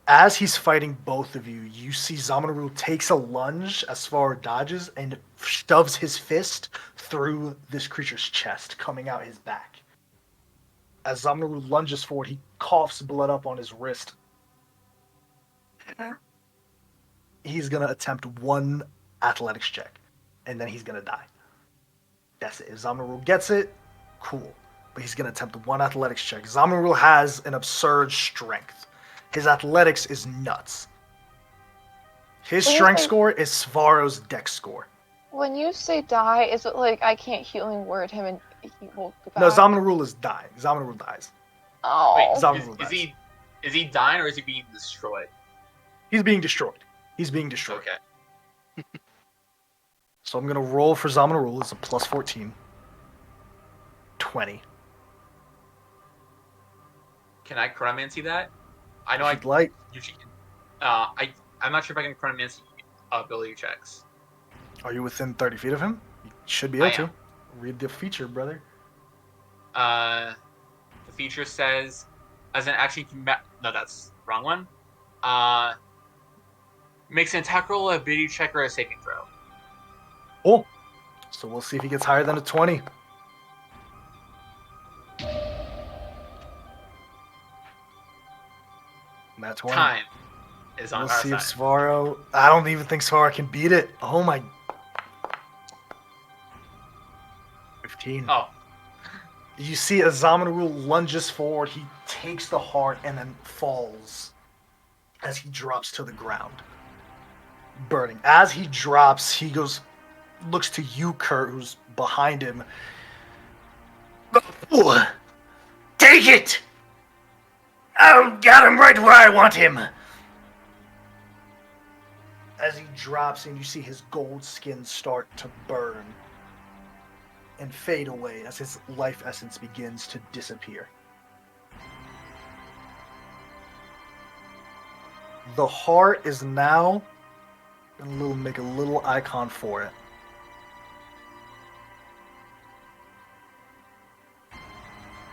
As he's fighting both of you, you see Zamanul takes a lunge as Svaro dodges and shoves his fist through this creature's chest, coming out his back. As Zamanul lunges forward, he coughs blood up on his wrist. He's going to attempt 1 athletics check, and then he's going to die. That's it. If Zamanul gets it, cool. But he's going to attempt 1 athletics check. Zamanul has an absurd strength. His athletics is nuts. His strength score is Svaro's dex score. When you say die, is it like I can't healing word him and he will go back? No, Zamanul is dying. Zamanul dies. Oh. Wait, Zamanul is dies. he dying or is he being destroyed? He's being destroyed. He's being destroyed. Okay. So I'm going to roll for Zamanul. It's a plus 14. 20. Can I chronomancy that? I know If I you'd like. usually can. I'm not sure if I can chronomancy ability checks. Are you within 30 feet of him? You should be able I to. am. Read the feature, brother. The feature says, as an action, no, that's the wrong one. Makes an attack roll, a ability check, or a saving throw. Cool. So we'll see if he gets higher than a 20. And that's 20. Time is on We'll our see if side. Svaro... I don't even think Svaro can beat it. Oh my... 15. Oh, You see as Zamanul lunges forward, he takes the heart and then falls as he drops to the ground. Burning. As he drops, he goes... looks to you, Kurt, who's behind him. Take it! I've got him right where I want him! As he drops and you see his gold skin start to burn and fade away as his life essence begins to disappear. The heart is now... make a little icon for it.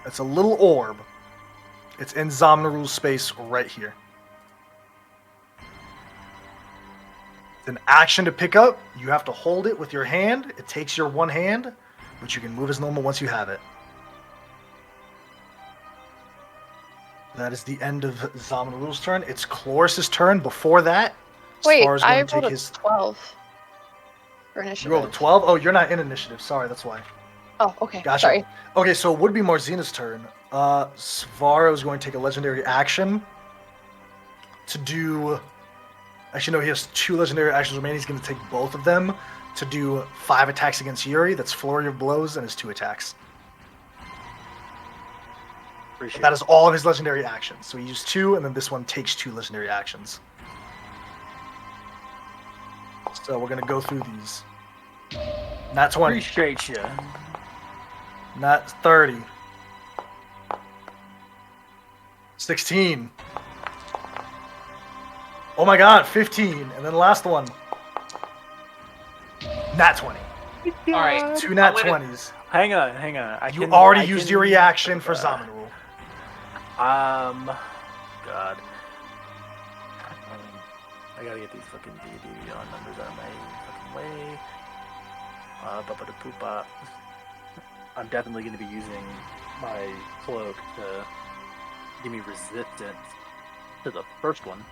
It's a little orb. It's in Zamanul's space right here. It's an action to pick up. You have to hold it with your hand. It takes your one hand, but you can move as normal once you have it. That is the end of Zamanul's turn. It's Chloris' turn. Before that, Wait, Svar's I going to rolled take a his... 12 for You initiative. rolled a 12? Oh, you're not in initiative. Sorry, that's why. Oh, okay. Gotcha. Sorry. Okay, so it would be Marzina's turn. Svaro is going to take a legendary action to do. Actually, no, he has 2 legendary actions remaining. He's going to take both of them to do 5 attacks against Yuri. That's Flurry of Blows and his 2 attacks. Appreciate That is all of his legendary actions. So he used 2, and then this one takes 2 legendary actions. So we're going to go through these. Nat 20. Appreciate you. Nat 30. 16. Oh my god, 15. And then the last one. Nat 20. Alright. 2 nat I'm gonna- 20s. Hang on. You already used your reaction for Zaman Rule. God. I gotta get these fucking D on numbers out of my fucking way. Ba-ba-da-poopa. I'm definitely gonna be using my cloak to give me resistance to the first one.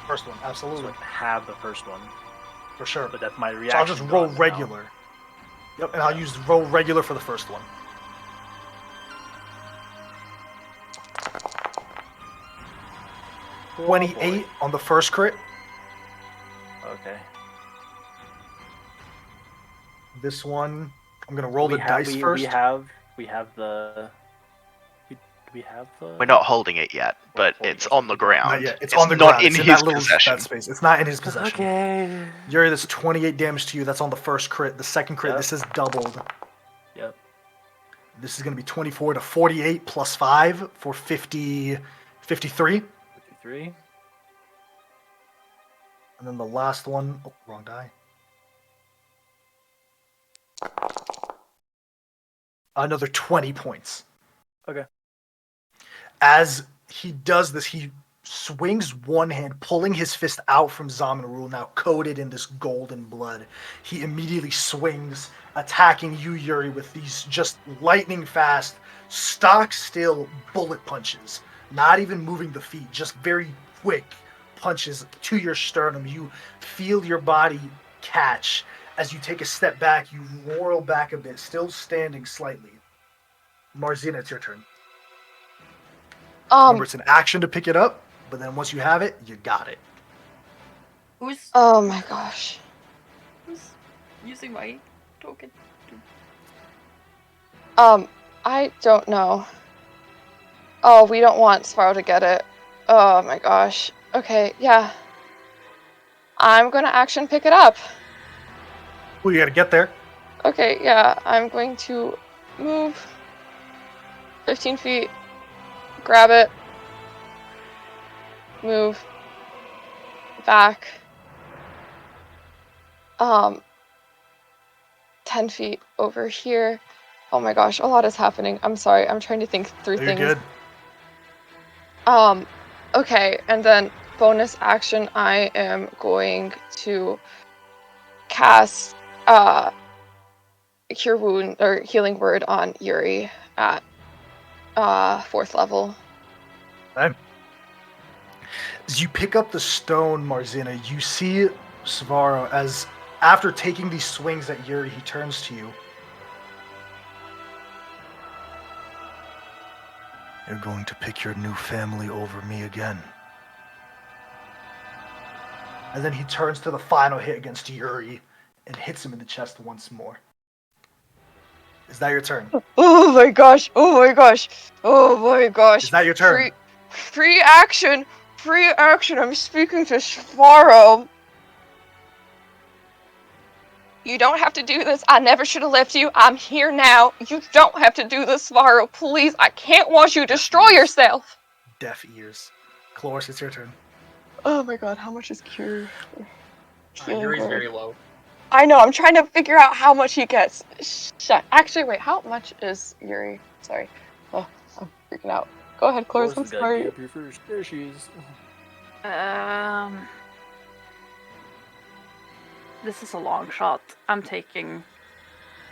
First one, So absolutely. I can have the first one. For sure. But that's my reaction. So I'll just roll gone now. regular. Yep, and I'll use roll regular for the first one. Oh, 28 boy. on the first crit. Okay. This one, I'm gonna roll the We have- dice first. We have the. We have the. We're not holding it yet, but it's on the ground. Not yet. It's on the not ground. in It's in his that little possession. that space. It's not in his possession. Okay. Yuri, that's 28 damage to you. That's on the first crit. The second crit, Yep. this is doubled. Yep. This is going to be 24 to 48 plus 5 for 53. 53. And then the last one, oh, wrong die. Another 20 points. Okay. As he does this, he swings one hand, pulling his fist out from Zaman Rule, now coated in this golden blood. He immediately swings, attacking you, Yuri, with these just lightning fast, stock still bullet punches. Not even moving the feet, just very quick punches to your sternum. You feel your body catch. As you take a step back, you whirl back a bit, still standing slightly. Marzina, it's your turn. Remember, it's an action to pick it up, but then once you have it, you got it. Who's Oh my gosh. using my token? I don't know. Oh, we don't want Svaro to get it. Oh my gosh. Okay, yeah. I'm gonna action pick it up. Well, you gotta get there. Okay, yeah, I'm going to move 15 feet, grab it, move back, 10 feet over here. Oh my gosh, a lot is happening. I'm sorry, I'm trying to think through You're things. good. Okay, and then bonus action, I am going to cast Cure Wound or Healing Word on Yuri at 4th level. Okay. As you pick up the stone, Marzina, you see Svaro as, after taking these swings at Yuri, he turns to you. You're going to pick your new family over me again. And then he turns to the final hit against Yuri and hits him in the chest once more. Is that your turn? Oh my gosh! Oh my gosh! Oh my gosh! Is that your turn? Free action! Free action! I'm speaking to Svaro. You don't have to do this. I never should have left you. I'm here now. You don't have to do this, Svaro. Please, I can't watch you destroy yourself. Deaf ears. Cloris, it's your turn. Oh my god, how much is Cure? Yuri's very low. I know, I'm trying to figure out how much he gets. Actually, wait, how much is Yuri? Sorry. Oh, I'm freaking out. Go ahead, Cloris, I'm sorry. Up your first. There she is. This is a long shot. I'm taking.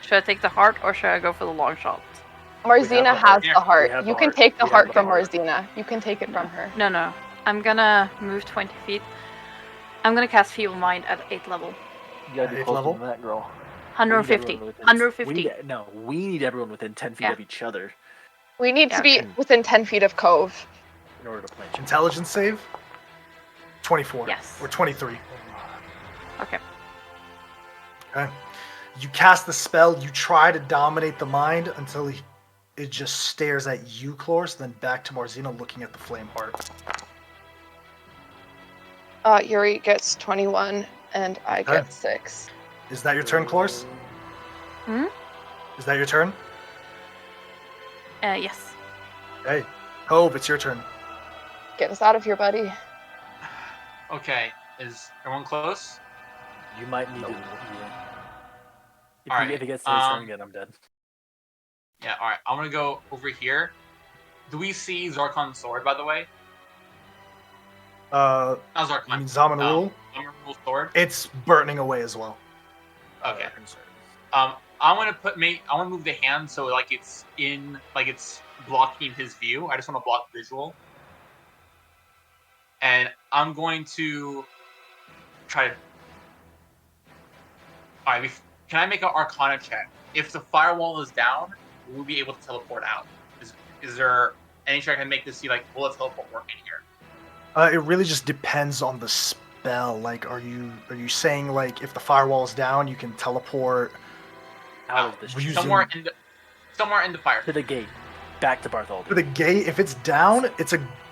Should I take the heart or should I go for the long shot? Marzina has the We heart. have the You can heart. take the We have heart the from heart. Marzina. You can take it from her. No. I'm gonna move 20 feet. I'm gonna cast Feeble Mind at 8th level. You gotta be Eighth closer level? than that, girl. 150. We need everyone within- 150. We need everyone within 10 feet Yeah. of each other We need Yeah, to be okay. within 10 feet of Cove. in order to plant you. Intelligence save? 24. Yes. Or 23. Okay. Okay. You cast the spell. You try to dominate the mind until it just stares at you, Cloris, then back to Marzina looking at the flame heart. Yuri gets 21, and I Okay. get 6. Is that your turn, Cloris? Hmm? Is that your turn? Yes. Hey, Cove, it's your turn. Get us out of here, buddy. Okay, is everyone close? You might need No. it. Yeah. Alright, If he gets to his turn again, I'm dead. Yeah, alright. I'm gonna go over here. Do we see Zarkon's sword, by the way? Not You Zarkon. mean Zamanul? Zamanul's sword? It's burning away as well. Okay. Concern. I want to move the hand so it's blocking his view. I just want to block visual. And I'm going to try to. Alright, can I make an Arcana check? If the firewall is down, we'll be able to teleport out. Is there any check I can make to see will it teleport work in here? It really just depends on the spell. Like, are you saying if the firewall is down, you can teleport Out of the using- somewhere in the fire. to the gate, back to Bartholdi. to the gate? If it's down,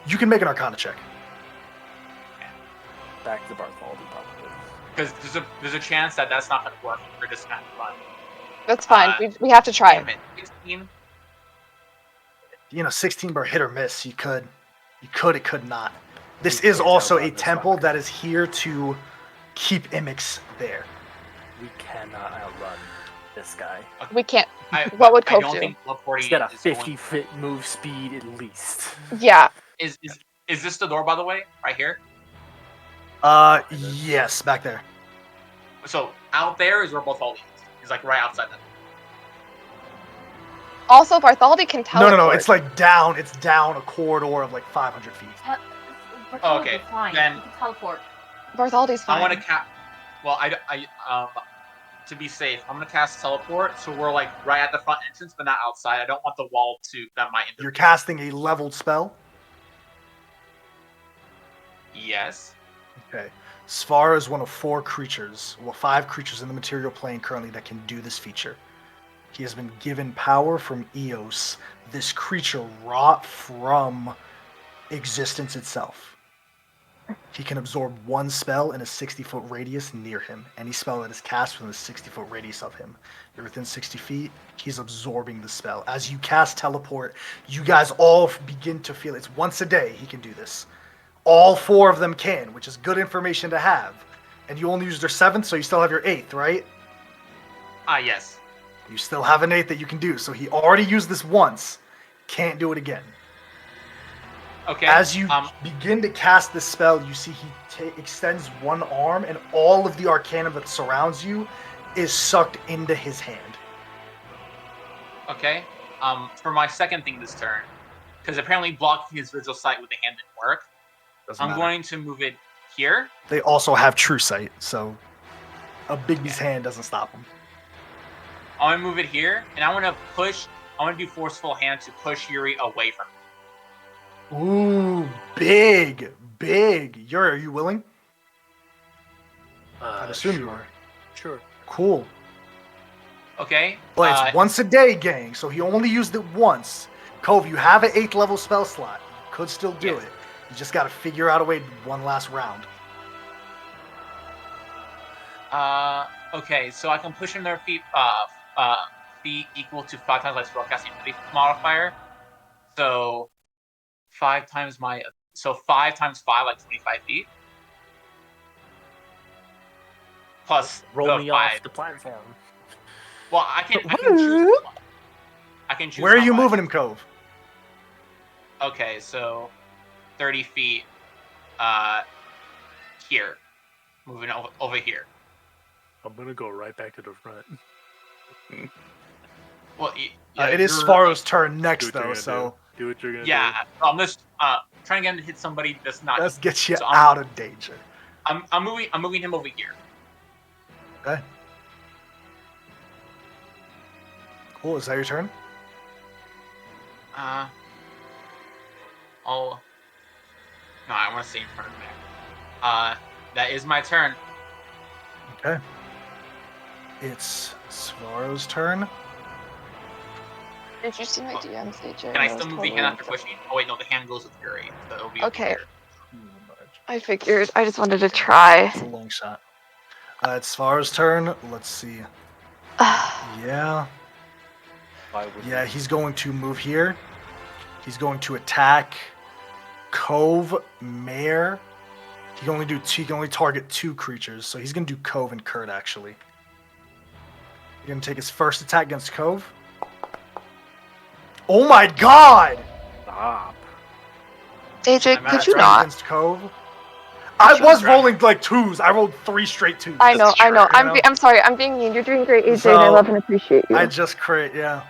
you can make an Arcana check. Back to Bartholdi, probably. Because there's a chance that that's not going to work. We're just going to run. That's fine. We have to try. Damn it. 16. 16 bar hit or miss. You could, it could not. This We is can't also outrun a this temple fucker. that is here to keep Imix there. We cannot outrun this guy. We can't. I What would Cope don't do? think teleporting He's got a is going- 50-foot move speed at least. Yeah. Is this the door, by the way? Right here? Yes, back there. So, out there is where Bartholdi is. He's right outside that. Also, Bartholdi can teleport. No, it's down. It's down a corridor of 500 feet. Oh, okay. Fine. Then- You can teleport. Bartholdi's fine. I want to cast. Well, to be safe, I'm gonna cast teleport, so we're right at the front entrance, but not outside. I don't want the wall that might. You're casting a leveled spell. Yes. Okay. Svaro is one of 5 creatures in the material plane currently that can do this feature. He has been given power from Eos, this creature wrought from existence itself. He can absorb one spell in a 60-foot radius near him. Any spell that is cast within a 60-foot radius of him. You're within 60 feet, he's absorbing the spell. As you cast teleport, you guys all begin to feel it's once a day he can do this. All 4 of them can, which is good information to have. And you only used your 7th, so you still have your 8th, right? Yes. You still have an 8th that you can do. So he already used this once. Can't do it again. Okay. As you begin to cast this spell, you see he extends one arm, and all of the arcana that surrounds you is sucked into his hand. Okay. For my second thing this turn, because apparently blocking his visual sight with the hand didn't work, Doesn't I'm matter. going to move it here. They also have true sight, so a Bigby's hand doesn't stop him. I'm gonna move it here, and I want to do forceful hand to push Yuri away from me. Ooh, big. Yuri, are you willing? I'd assume you are. Sure. Cool. Okay. But it's once a day, gang, so he only used it once. Cove, you have an 8th level spell slot. You could still do Yes. it. You just gotta figure out a way to one last round. Okay, so I can push him their feet equal to 5 times my spellcasting ability modifier. So 5 times 5, 25 feet. Plus Roll the me 5. off the platform. Well, I can choose. I can choose. Where are how you much. moving him, Cove? Okay, so 30 feet. Here, moving over here. I'm gonna go right back to the front. Well, It is you're- Sparo's turn next, though, so Do what you're gonna Yeah, I'm just trying to get him to hit somebody that's not. let's get you So out of danger. I'm moving him over here. Okay. Cool, is that your turn? Oh. No, I want to stay in front of him. That is my turn. Okay. It's Svaro's turn. Did you see my DM say, Jay? Can I That was still move the totally hand after unfair. pushing? Oh wait, no, the hand goes with Fury, so it'll be Okay. weird. I figured. I just wanted to try. It's a long shot. It's Svaro's turn. Let's see. Yeah. Yeah, he's going to move here. He's going to attack Cove, Mare. He can only target 2 creatures, so he's gonna do Cove and Kurt actually. He's gonna take his first attack against Cove. Oh my god! Stop. AJ, I'm could at you try not? Against Cove. I Sure, was try. rolling like 2s. I rolled 3 straight 2s. I know. That's I know. true. I'm sorry. I'm being mean. You're doing great, AJ, and I So, love and appreciate you. I just crit, yeah.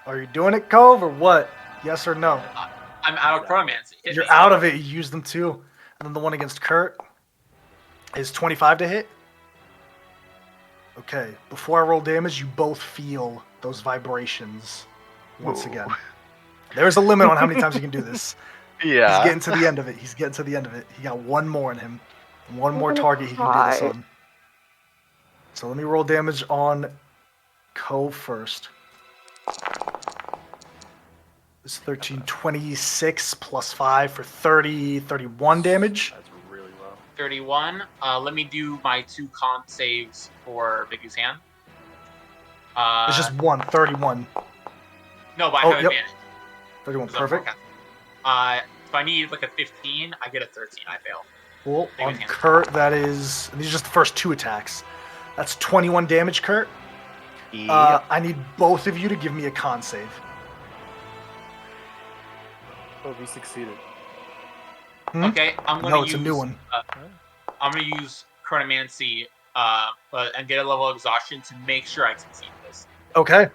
Are you doing it, Cove, or what? Yes or no? I'm out of Chronomancy. Hit You're me. out of it. You used them too. And then the one against Kurt is 25 to hit. Okay. Before I roll damage, you both feel those vibrations once Ooh. again. There's a limit on how many times you can do this. He's Yeah. getting to the end of it. He got one more in him. One more target he can do this on. So let me roll damage on Cove first. This is 13, 26 plus 5 for 30, 31 damage. That's really low. 31. Let me do my 2 con saves for Bigby's hand. It's just 31. No, but I Oh, have yep. advantage. 31, 'cause I'm perfect. forecasting. If I need like a 15, I get a 13. I fail. Cool. Big On hand. Kurt, that is... These are just the first 2 attacks. That's 21 damage, Kurt. Yep. I need both of you to give me a con save. Oh, we succeeded. Hmm? Okay, I'm gonna No, use. it's a new one. I'm gonna use Chronomancy and get a level of exhaustion to make sure I succeed this. Okay,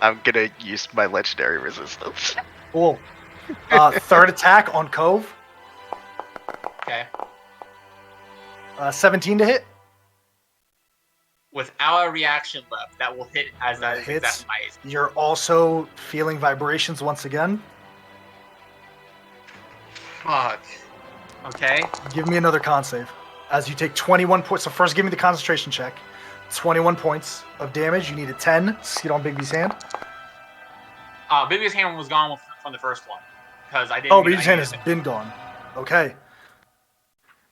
I'm gonna use my legendary resistance. cool. Third attack on Cove. Okay. 17 to hit. Without a reaction left, that will hit as That that is hits. exactly my AC. You're also feeling vibrations once again. Fuck. Okay. Give me another con save. As you take 21 points. So first give me the concentration check. 21 points of damage. You needed 10. See it on Bigby's hand. Bigby's hand was gone from the first one because I didn't. Oh, use- Bigby's I hand used has it. been gone. Okay.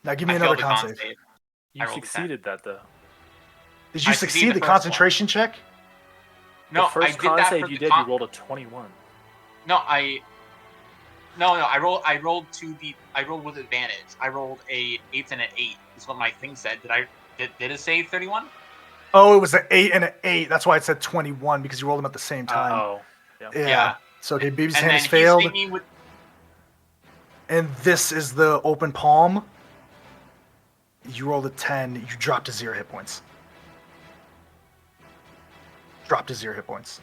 Now give me I another failed the con save. You I rolled a 10. succeeded that though. Did you I succeed succeeded the the first one. concentration check? No, The first I did con that save for you the did, con- you rolled a 21. No, I rolled I rolled with advantage. I rolled a 8 and an 8. Is what my thing said. Did it say 31? Oh, it was an 8 and an 8. That's why it said 21 because you rolled them at the same time. Oh. yeah. Yeah. So okay, Bigby's And hand then has failed. he hit me with. And this is the open palm. You rolled a 10. You dropped to 0 hit points. Drop to 0 hit points.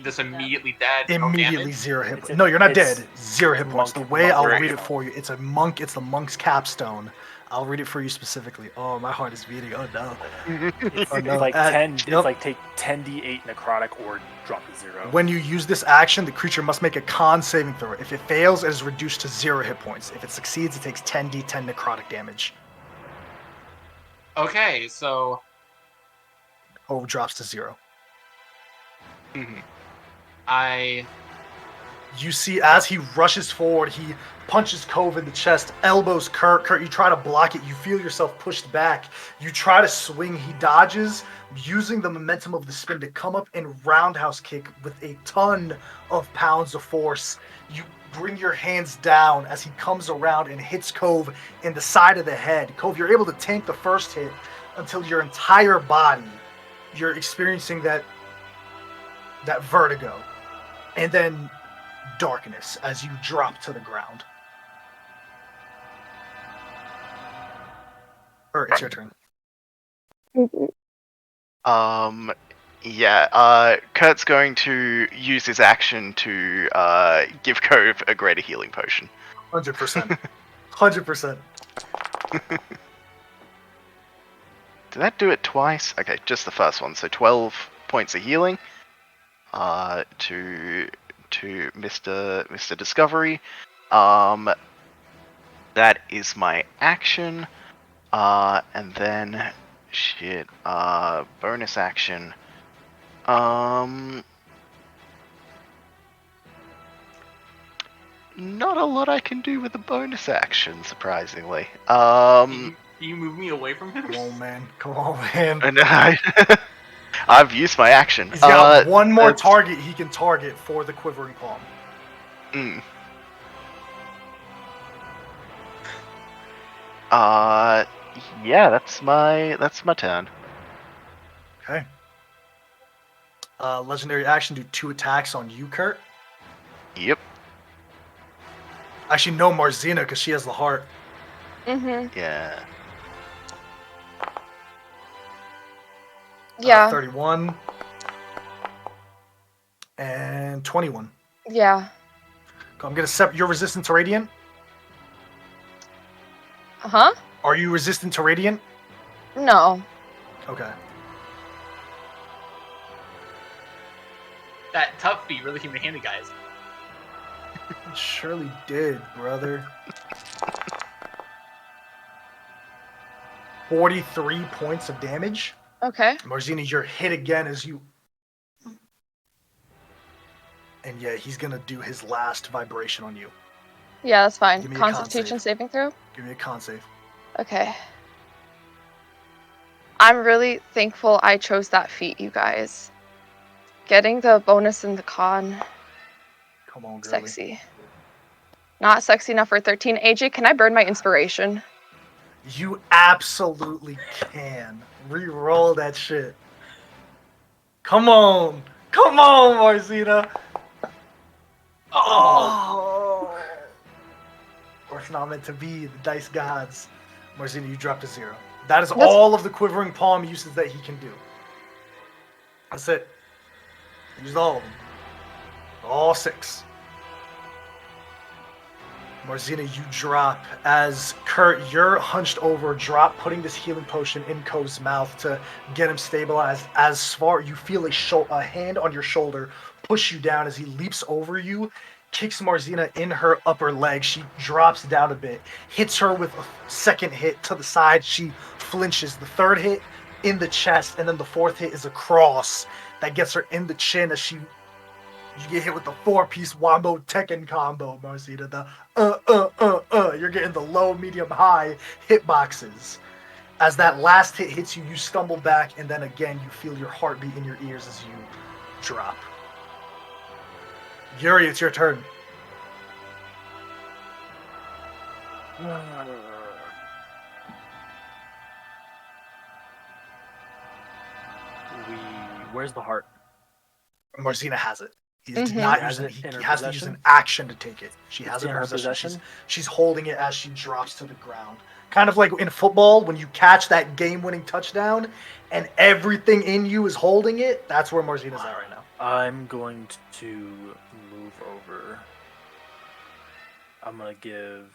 This immediately dead. no Immediately damage? 0 hit It's points. a- No, you're not it's- dead. 0 hit it's points. The monk- way monk I'll right. read it for you, it's a monk. It's the monk's capstone. I'll read it for you specifically. Oh, my heart is beating. Oh no. It's, Oh, no. it's like Uh, 10. yep. It's like take 10d8 necrotic or drop to 0. When you use this action, the creature must make a con saving throw. If it fails, it is reduced to 0 hit points. If it succeeds, it takes 10d10 necrotic damage. Okay, so Or drops to 0. You see, as he rushes forward, he punches Cove in the chest, elbows Kurt. Kurt, you try to block it. You feel yourself pushed back. You try to swing. He dodges, using the momentum of the spin to come up and roundhouse kick with a ton of pounds of force. You bring your hands down as he comes around and hits Cove in the side of the head. Cove, you're able to tank the first hit until your entire body, you're experiencing that vertigo. And then darkness as you drop to the ground. It's your turn. Yeah, Kurt's going to use his action to give Cove a greater healing potion. 100%. 100%. Did that do it twice? Okay, just the first one. So 12 points of healing to Mr. Discovery. that is my action. And then shit. Bonus action. Not a lot I can do with a bonus action, surprisingly. Can you move me away from him? Come on, man. Come on, man. And I've used my action. He's got one more that's- target he can target for the quivering palm. Mm. Yeah, that's my turn. Okay. Legendary action, do 2 attacks on you, Kurt. Yep. Actually, no, Marzina, because she has the heart. Mm-hmm. Yeah. Yeah. 31. And 21. Yeah. I'm going to set your resistance to radiant. Huh? Are you resistant to radiant? No. Okay. That tough feat really came in handy, guys. It surely did, brother. 43 points of damage. Okay. Marzini, you're hit again as you... And yeah, he's going to do his last vibration on you. Yeah, that's fine. Give me a con Constitution save. saving throw? Give me a con save. Okay. I'm really thankful I chose that feat, you guys. Getting the bonus in the con. Come on, girlie. Sexy. Not sexy enough for 13. AJ, can I burn my inspiration? You absolutely can. Re-roll that shit. Come on. Come on, Marzina. Oh. Or it's not meant to be. The dice gods. Marzina, you dropped a 0. That is all of the quivering palm uses that he can do. That's it. He used all of them. All 6. Marzina, you drop as Kurt, you're hunched over, drop, putting this healing potion in Ko's mouth to get him stabilized. As Svaro, you feel a hand on your shoulder push you down as he leaps over you, kicks Marzina in her upper leg. She drops down a bit, hits her with a second hit to the side. She flinches. The third hit in the chest, and then the fourth hit is a cross that gets her in the chin as you get hit with the 4-piece Wombo Tekken combo, Marzina. The You're getting the low, medium, high hitboxes. As that last hit hits you, you stumble back, and then again you feel your heartbeat in your ears as you drop. Yuri, it's your turn. Where's the heart? Marzina has it. He Mhm. did not Has use it. it in He her has to use possession? an action to take it. She It's has it in in her her possession. possession? She's holding it as she drops to the ground. Kind of like in football, when you catch that game-winning touchdown and everything in you is holding it, that's where Marzina's at right now. I'm going to move over. I'm going to give...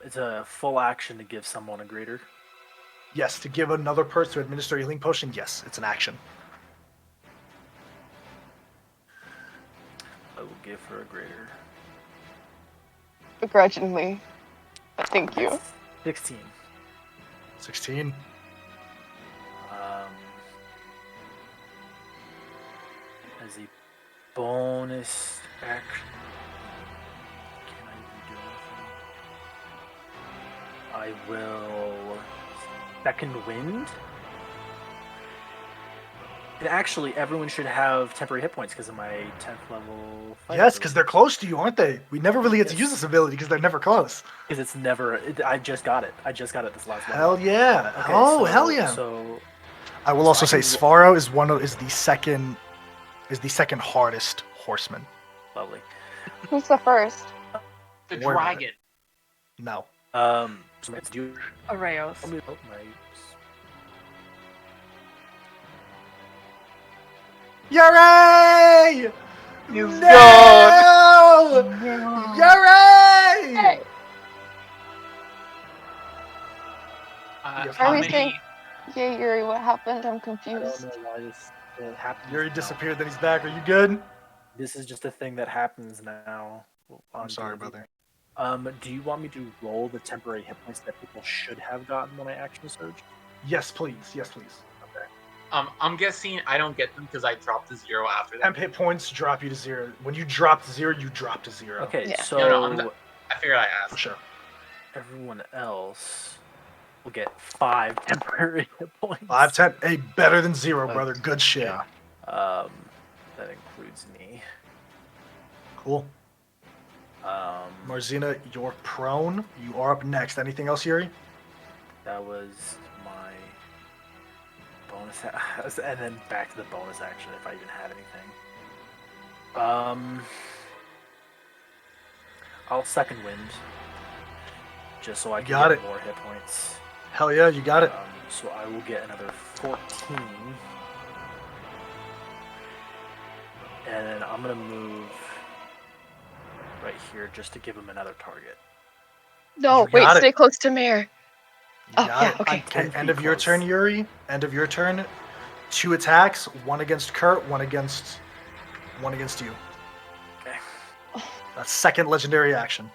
it's a full action to give someone a greater. Yes, to give another person to administer a healing potion, yes, it's an action. I will give her a greater. Begrudgingly. But thank you. 16. 16. As a bonus action, can I even do anything? I will second wind. And actually, everyone should have temporary hit points because of my 10th level fight. Yes, because they're close to you, aren't they? We never really get to Yes. use this ability because they're never close. Because it's never. I just got it. I just got it this last level. Hell yeah. Okay, Oh, so- hell yeah. So I will also I say can Svaro is the second hardest horseman. lovely. Who's the first? The Worry about dragon. No. So it's due. Arreos. Let me open my. Yuri! He's No! Yuri! Hey. How How many- many? Yeah, Yuri, what happened? I'm I confused. don't know why this happens. Yuri now. disappeared, then he's back. Are you good? This is just a thing that happens now. I'm sorry, D&D. brother. Do you want me to roll the temporary hit points that people should have gotten when I action surge? Yes, please. Yes, please. Okay. I'm guessing I don't get them because I dropped to 0 after that. Temp hit points drop you to 0. When you drop to 0, you drop to 0. Okay, Yeah. so No, I figured I asked. For sure. everyone else will get 5 temporary hit points. 5 temp. Hey, better than 0, brother. Good shit. Yeah. That includes me. Cool. Marzina, you're prone. You are up next. Anything else, Yuri? That was my bonus, and then back to the bonus action if I even had anything. I'll second wind, just so I can Got get it. more hit points. Hell yeah, you got it. So I will get another 14, and then I'm gonna move right here just to give him another target. No, You wait, got it. stay close to Mare. You Oh, got yeah, it. okay. I'm 10 Okay, end feet of your close. turn, Yuri. End of your turn. 2 attacks. 1 against Kurt. 1 against you. Okay. That's second legendary action.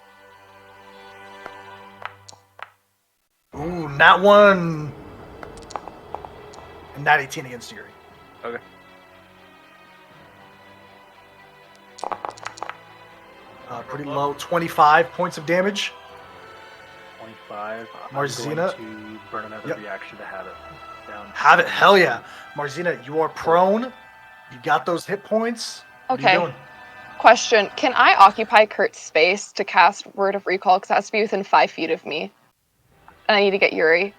Ooh, nat 1. And nat 18 against Yuri. Okay. Pretty low. 25 points of damage. 25. Marzina? I'm going to burn another Yep. reaction to have it down. Have it. Hell yeah. Marzina, you are prone. You got those hit points. What are you Okay. doing? Question: can I occupy Kurt's space to cast Word of Recall? Because it has to be within 5 feet of me. And I need to get Yuri.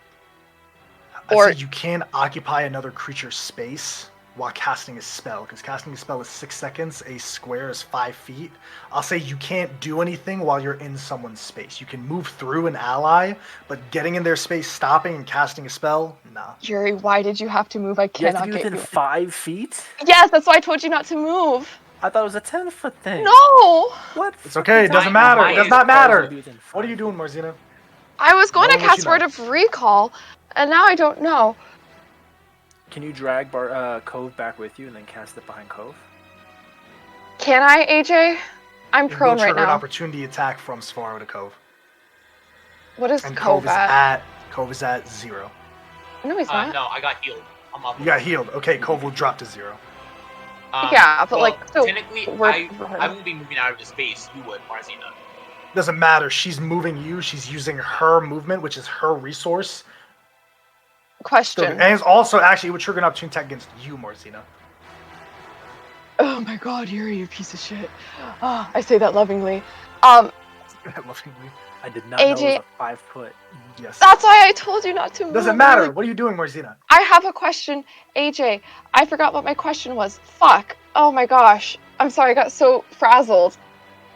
I Or- said you can occupy another creature's space while casting a spell, because casting a spell is 6 seconds, a square is 5 feet. I'll say you can't do anything while you're in someone's space. You can move through an ally, but getting in their space, stopping and casting a spell, nah. Yuri, why did you have to move? I You have to cannot be get within you. 5 feet? Yes, that's why I told you not to move. I thought it was a 10-foot thing. No! What? It's okay, it doesn't matter. It does not matter. What are you doing, Marzina? I was going No to one lets cast you Word know. of Recall, and now I don't know. Can you drag Cove back with you and then cast it behind Cove? Can I, AJ? I'm It will prone right trigger an now. opportunity attack from Svaro to Cove. What is And Cove at? Cove is at 0. No, he's not. No, I got healed. I'm up. You got healed. Okay, Cove will drop to 0. Yeah, but, well, like, so technically, we're- I won't be moving out of the space. You would, Marzina. Doesn't matter. She's moving you. She's using her movement, which is her resource. Question. And it's also actually it would trigger an opportunity attack against you, Marzina. Oh my god, Yuri, you piece of shit. Oh, I say that lovingly. Lovingly. I did not know it AJ was a 5-foot. Yes. That's why I told you not to move. Doesn't matter. What are you doing, Marzina? I have a question, AJ. I forgot what my question was. Fuck. Oh my gosh. I'm sorry, I got so frazzled.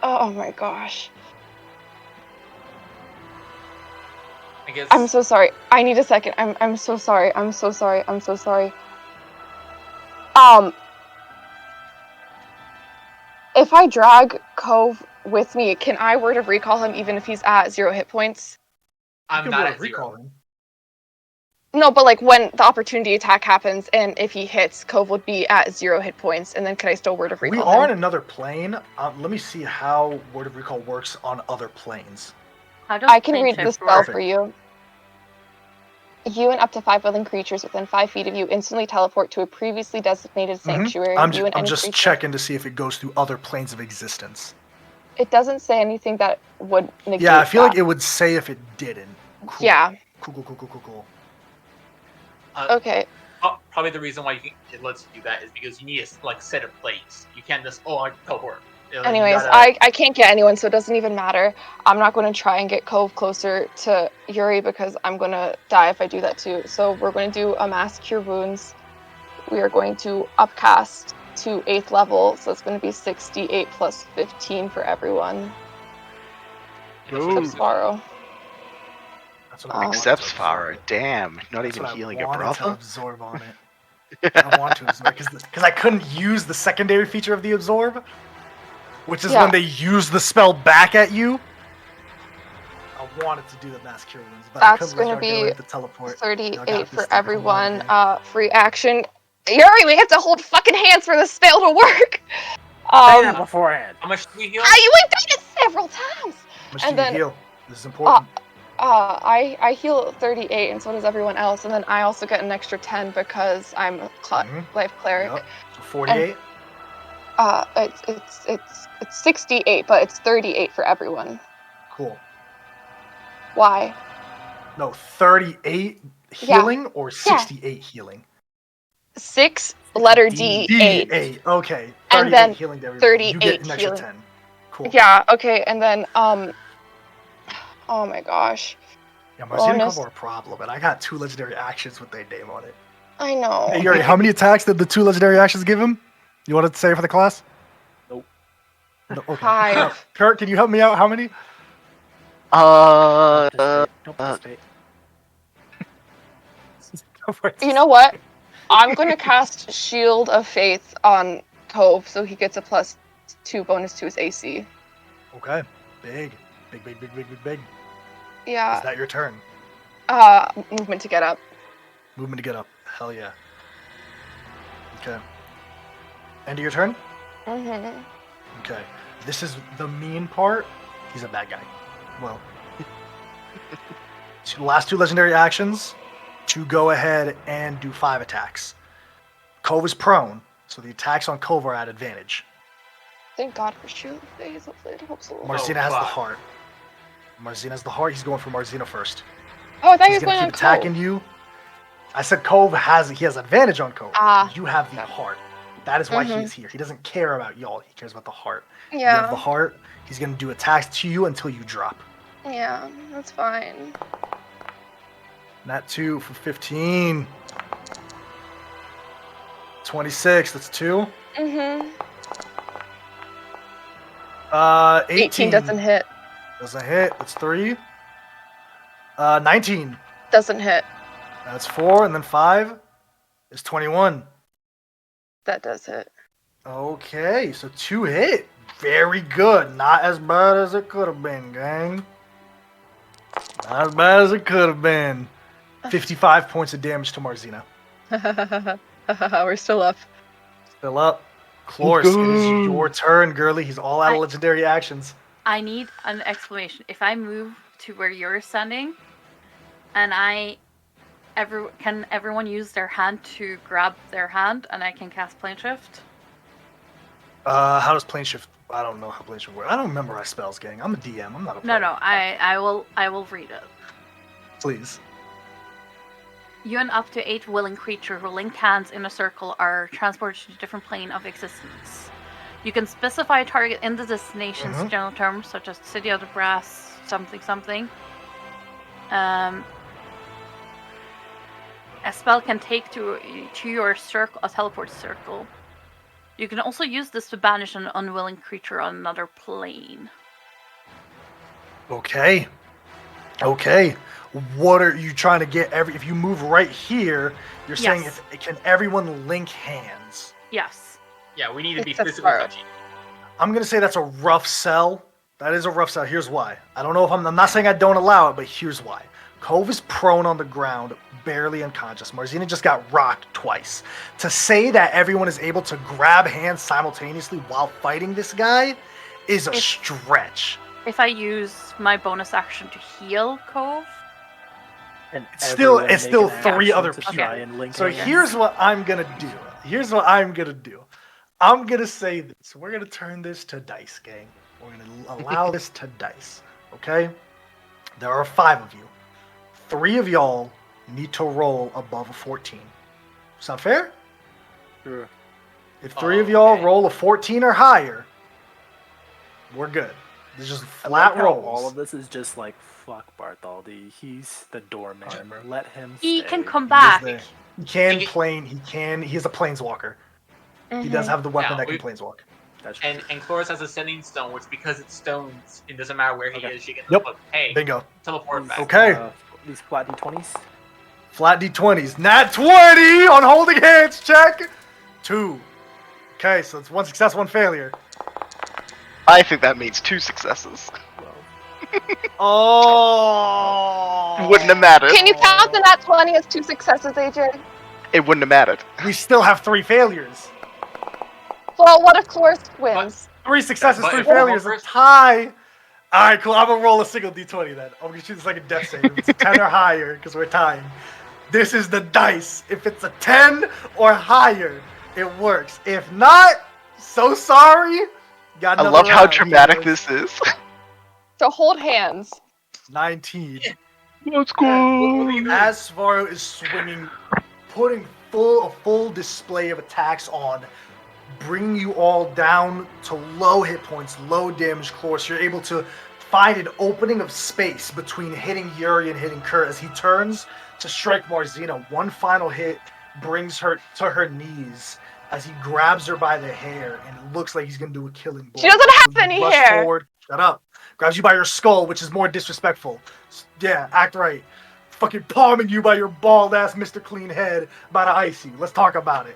Oh my gosh. I guess. I'm so sorry. I need a second. I'm so sorry. I'm so sorry. I'm so sorry. If I drag Cove with me, can I Word of Recall him even if he's at 0 hit points? I'm You not can at recall 0. him. No, but like when the opportunity attack happens and if he hits, Cove would be at 0 hit points, and then could I still Word of Recall We him? are in another plane. Let me see how Word of Recall works on other planes. How does I can plane read the shift spell work? for you. You and up to 5 willing creatures within 5 feet of you instantly teleport to a previously designated sanctuary. I'm You and any just creature- checking to see if it goes through other planes of existence. It doesn't say anything that would negate Yeah, I feel like that. it would say if it didn't. Cool. Yeah. Cool. Okay. Probably the reason why it lets you do that is because you need to like set a place. You can't just I teleport. Anyways, I can't get anyone, so it doesn't even matter. I'm not going to try and get Cove closer to Yuri because I'm going to die if I do that too. So we're going to do a Mass Cure Wounds. We are going to upcast to 8th level, so it's going to be 68 plus 15 for everyone. Except Svaro. That's what I wanted Except to absorb Svaro. it. Damn, not That's even what I healing your wanted to brother. absorb on it. I want to absorb because I couldn't use the secondary feature of the absorb, which is Yeah. when they use the spell back at you. I wanted to do the Mass Cure Wounds, but I That's couldn't gonna let y'all be get the teleport. 38 for everyone. Free action. Yuri, we have to hold fucking hands for this spell to work. Say that beforehand. How much do we heal? We've done it several times. much And do you then- heal? This is important. I heal 38, and so does everyone else. And then I also get an extra 10 because I'm a life cleric. Yep. So 48. It's 68, but it's 38 for everyone. Cool. Why? No, 38 healing or 68 healing? 6 letter D, 8. D8. Okay. 38 And then healing to everybody. 38 You get an extra healing. 10. Cool. Yeah. Okay. And then oh my gosh. Yeah, Marcina bonus. Kovar a problem, and I got 2 legendary actions with their name on it. I know. Hey, Yuri, how many attacks did the 2 legendary actions give him? You want to say for the class? Nope. No, okay. 5. Kurt, can you help me out? How many? Don't participate. Go for it. You know what? I'm gonna cast Shield of Faith on Cove, so he gets a +2 bonus to his AC. Okay. Big. Big. Yeah. Is that your turn? Movement to get up. Movement to get up. Hell yeah. Okay. End of your turn? Mm-hmm. Okay. This is the mean part. He's a bad guy. Well. Last 2 legendary actions to go ahead and do 5 attacks. Cove is prone, so the attacks on Cove are at advantage. Thank God for Shield of Faith. Hopefully it helps a little. Marcina has the fuck. heart. Marcina has the heart. He's going for Marcina first. Oh, I thought he He's was gonna going on keep attacking Cove. you. I said Cove he has advantage on Cove. You have the heart. That is why he is here. He doesn't care about y'all. He cares about the heart. You have the Yeah. heart. He's gonna do attacks to you until you drop. Yeah, that's fine. Nat 2 for 15. 26. That's 2. Mm-hmm. 18 18 doesn't hit. Doesn't hit. That's 3. 19. Doesn't hit. That's 4, and then 5 is 21. That does hit. Okay, so 2 hit. Very good. Not as bad as it could have been, gang. Not as bad as it could have been. 55 points of damage to Marcina. We're still up. Still up. Cloris, it is your turn, girly. He's all out of legendary actions. I need an explanation. If I move to where you're standing, and can everyone use their hand to grab their hand, and I can cast Plane Shift? How does plane shift? I don't know how plane shift works. I don't memorize spells, gang. I'm a DM. I'm not a player. No. I will read it. Please. You and up to 8 willing creatures who link hands in a circle are transported to a different plane of existence. You can specify a target in the destination's general terms, such as City of the Brass, something. A spell can take to your circle a teleport circle. You can also use this to banish an unwilling creature on another plane. Okay. What are you trying to get? If you move right here, you're saying can everyone link hands? Yes. Yeah, we need to be Except physically Svaro. touchy. I'm gonna say that's a rough sell. That is a rough sell. Here's why. I don't know if I'm not saying I don't allow it, but here's why. Cove is prone on the ground, barely unconscious. Marcina just got rocked twice. To say that everyone is able to grab hands simultaneously while fighting this guy is a stretch. If I use my bonus action to heal Cove, And It's still everyone make an 3 action other to people. try and link So hands. here's what I'm gonna do. I'm gonna say this. We're gonna turn this to dice, gang. We're gonna allow this to dice. Okay? There are 5 of you. 3 of y'all need to roll above a 14. Sound fair? Sure. If 3 of y'all Okay. roll a 14 or higher, we're good. There's just I flat like how rolls. all of this is just like, fuck Bartholdi. He's the doorman. Let him he stay. can come He is back. He can He- plane. He's a planeswalker. He does have the weapon that can planeswalk. That's true. And Cloris has a sending stone, which because it's stones, it doesn't matter where he Okay. is, she can Yep. look, hey, Bingo. teleport back. Okay. These flat d20s. Flat D20s. Nat 20 on holding hands. Check. 2. Okay, so it's 1 success, 1 failure. I think that means 2 successes. Oh. Wouldn't have mattered. Can you count the nat 20 as 2 successes, AJ? It wouldn't have mattered. We still have 3 failures. Well, what if Cloris wins? 3 successes, But 3 if one failures. A person- tie. Alright, cool. I'm gonna roll a single d20 then. I'm gonna choose a second death save. If it's a 10 or higher, because we're tying. This is the dice. If it's a 10 or higher, it works. If not, so sorry. Got I another love how round, dramatic kiddos. this is. So hold hands. 19. Let's As Svaro is swinging, putting a full display of attacks on, bringing you all down to low hit points, low damage course, you're able to find an opening of space between hitting Yuri and hitting Kurt as he turns to strike Marzina. One final hit brings her to her knees as he grabs her by the hair, and it looks like he's going to do a killing blow. She doesn't have So you any rush hair. Forward, shut up. Grabs you by your skull, which is more disrespectful. Yeah, act right. Fucking palming you by your bald ass Mr. Clean head about to ice you. Let's talk about it.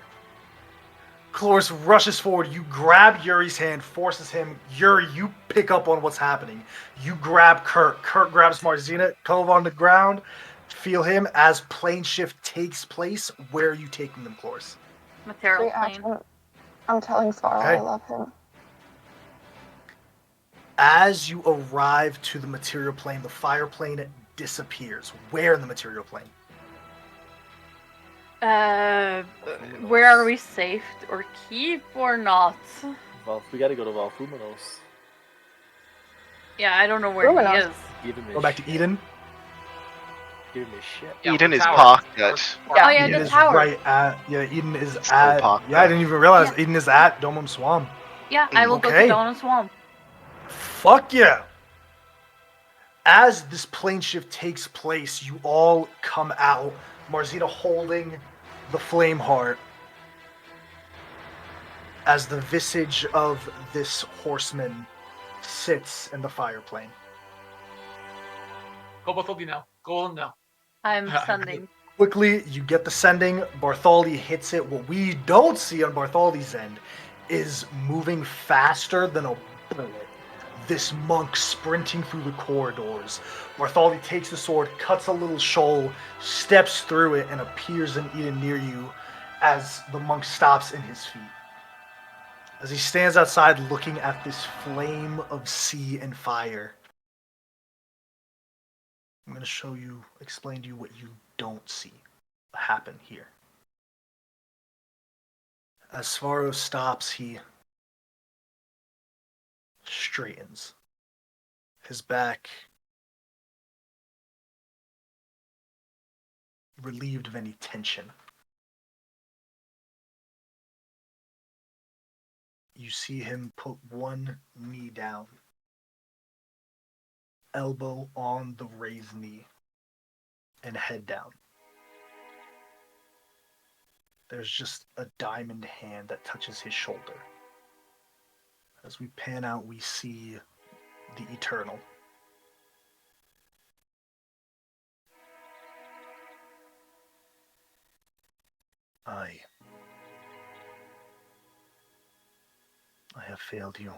Cloris rushes forward. You grab Yuri's hand, forces him. Yuri, you pick up on what's happening. You grab Kurt. Kurt grabs Marzina. Cove on the ground. Feel him as plane shift takes place. Where are you taking them, Cloris? Material Straight plane. action. I'm telling Svaro Okay. I love him. As you arrive to the material plane, the fire plane disappears. Where in the material plane? Where are we safe or keep or not? Well, we gotta go to Valfumanos. Yeah, I don't know where he Luminos. is. Give him his Go back to shit. Eden. Give him his shit. Yeah, Eden we're is towers. parked We're- at. Oh yeah, Eden the is tower. right at. Yeah, Eden is Still at. parked Yeah, I there. didn't even realize Yeah. Eden is at Domum Swamp. Yeah, I will go Okay. to Dawn and Swamp. Fuck yeah! As this plane shift takes place, you all come out. Marzina holding the flame heart as the visage of this horseman sits in the fire plane. Go Bartholdi now. Go now. I'm sending. Quickly, you get the sending. Bartholdi hits it. What we don't see on Bartholdi's end is moving faster than a bullet. This monk sprinting through the corridors. Bartholdi takes the sword, cuts a little shoal, steps through it, and appears in Eden near you as the monk stops in his feet. As he stands outside looking at this flame of sea and fire, I'm going to explain to you what you don't see happen here. As Svaro stops, he straightens. His back relieved of any tension. You see him put one knee down, elbow on the raised knee, and head down. There's just a diamond hand that touches his shoulder. As we pan out, we see the Eternal. I have failed you.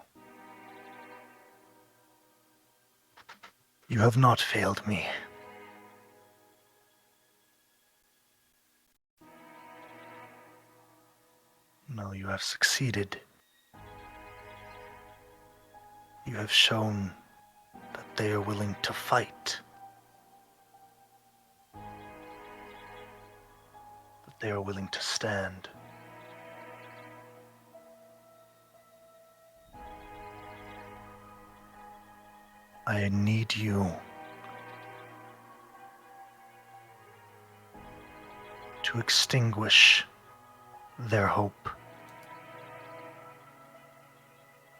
You have not failed me. No, you have succeeded. You have shown that they are willing to fight. That they are willing to stand. I need you to extinguish their hope.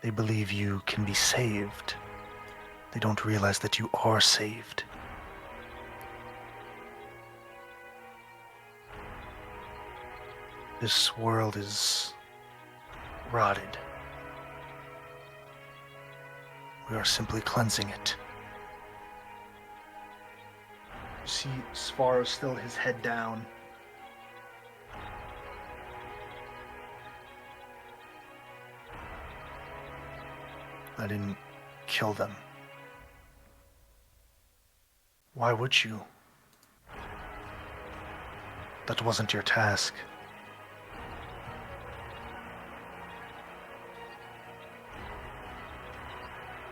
They believe you can be saved. They don't realize that you are saved. This world is rotted. We are simply cleansing it. You see Svaro still his head down. I didn't kill them. Why would you? That wasn't your task.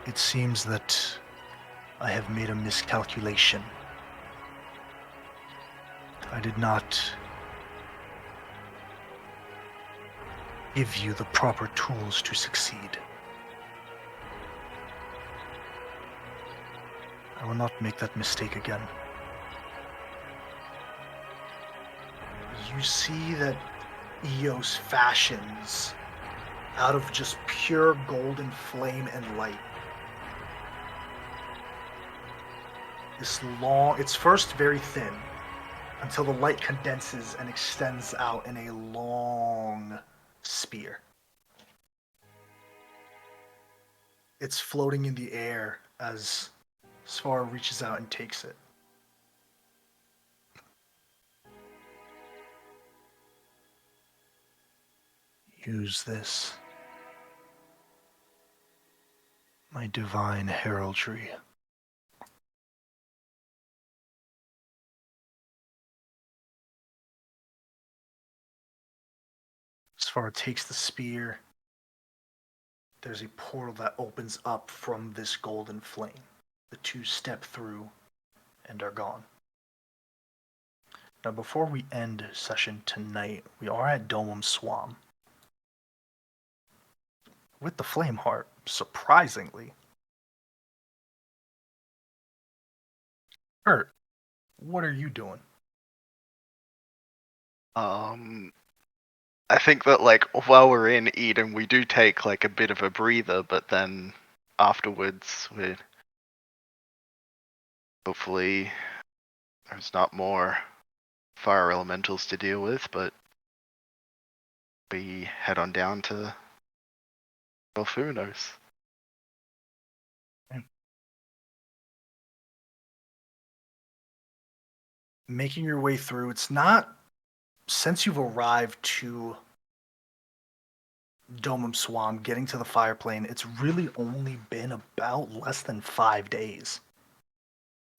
It seems that I have made a miscalculation. I did not give you the proper tools to succeed. I will not make that mistake again. You see that Eos fashions out of just pure golden flame and light. It's first very thin, until the light condenses and extends out in a long spear. It's floating in the air as Svaro reaches out and takes it. Use this. My divine heraldry. Svaro takes the spear. There's a portal that opens up from this golden flame. The two step through and are gone. Now, before we end session tonight, we are at Domum Swamp. With the Flame Heart, surprisingly. Kurt, what are you doing? I think that, like, while we're in Eden, we do take, like, a bit of a breather, but then afterwards, hopefully there's not more fire elementals to deal with, but we head on down to Belfunos. Making your way through, it's not, since you've arrived to Domum Swamp, getting to the fire plane, it's really only been about less than 5 days.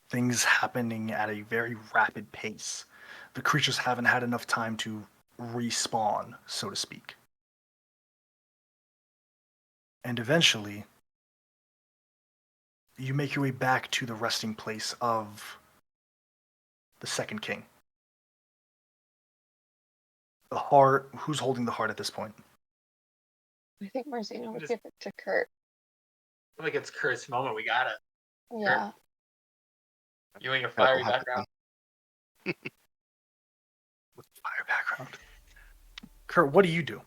Things happening at a very rapid pace. The creatures haven't had enough time to respawn, so to speak. And eventually, you make your way back to the resting place of the Second King. The heart, who's holding the heart at this point? I think Marzina would give it to Kurt. I feel like it's Kurt's moment. We got it. Yeah. You and your fiery That'll background. With fire background. Kurt, what do you do?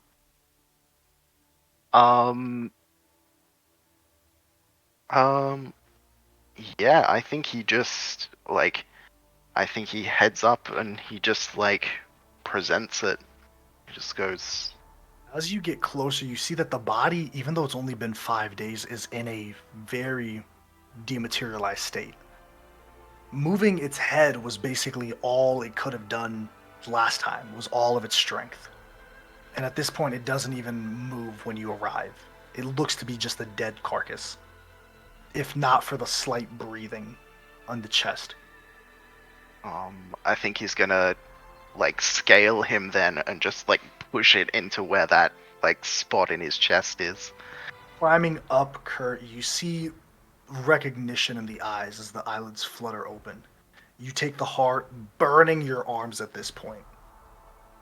Yeah, I think he just, like, I think he heads up and he just, like, presents it. He just goes... As you get closer, you see that the body, even though it's only been 5 days, is in a very dematerialized state. Moving its head was basically all it could have done last time, was all of its strength. And at this point, it doesn't even move when you arrive. It looks to be just a dead carcass, if not for the slight breathing on the chest. I think he's gonna, like, scale him then and just, like, push it into where that, like, spot in his chest is. Climbing up, Kurt, you see recognition in the eyes as the eyelids flutter open. You take the heart, burning your arms at this point.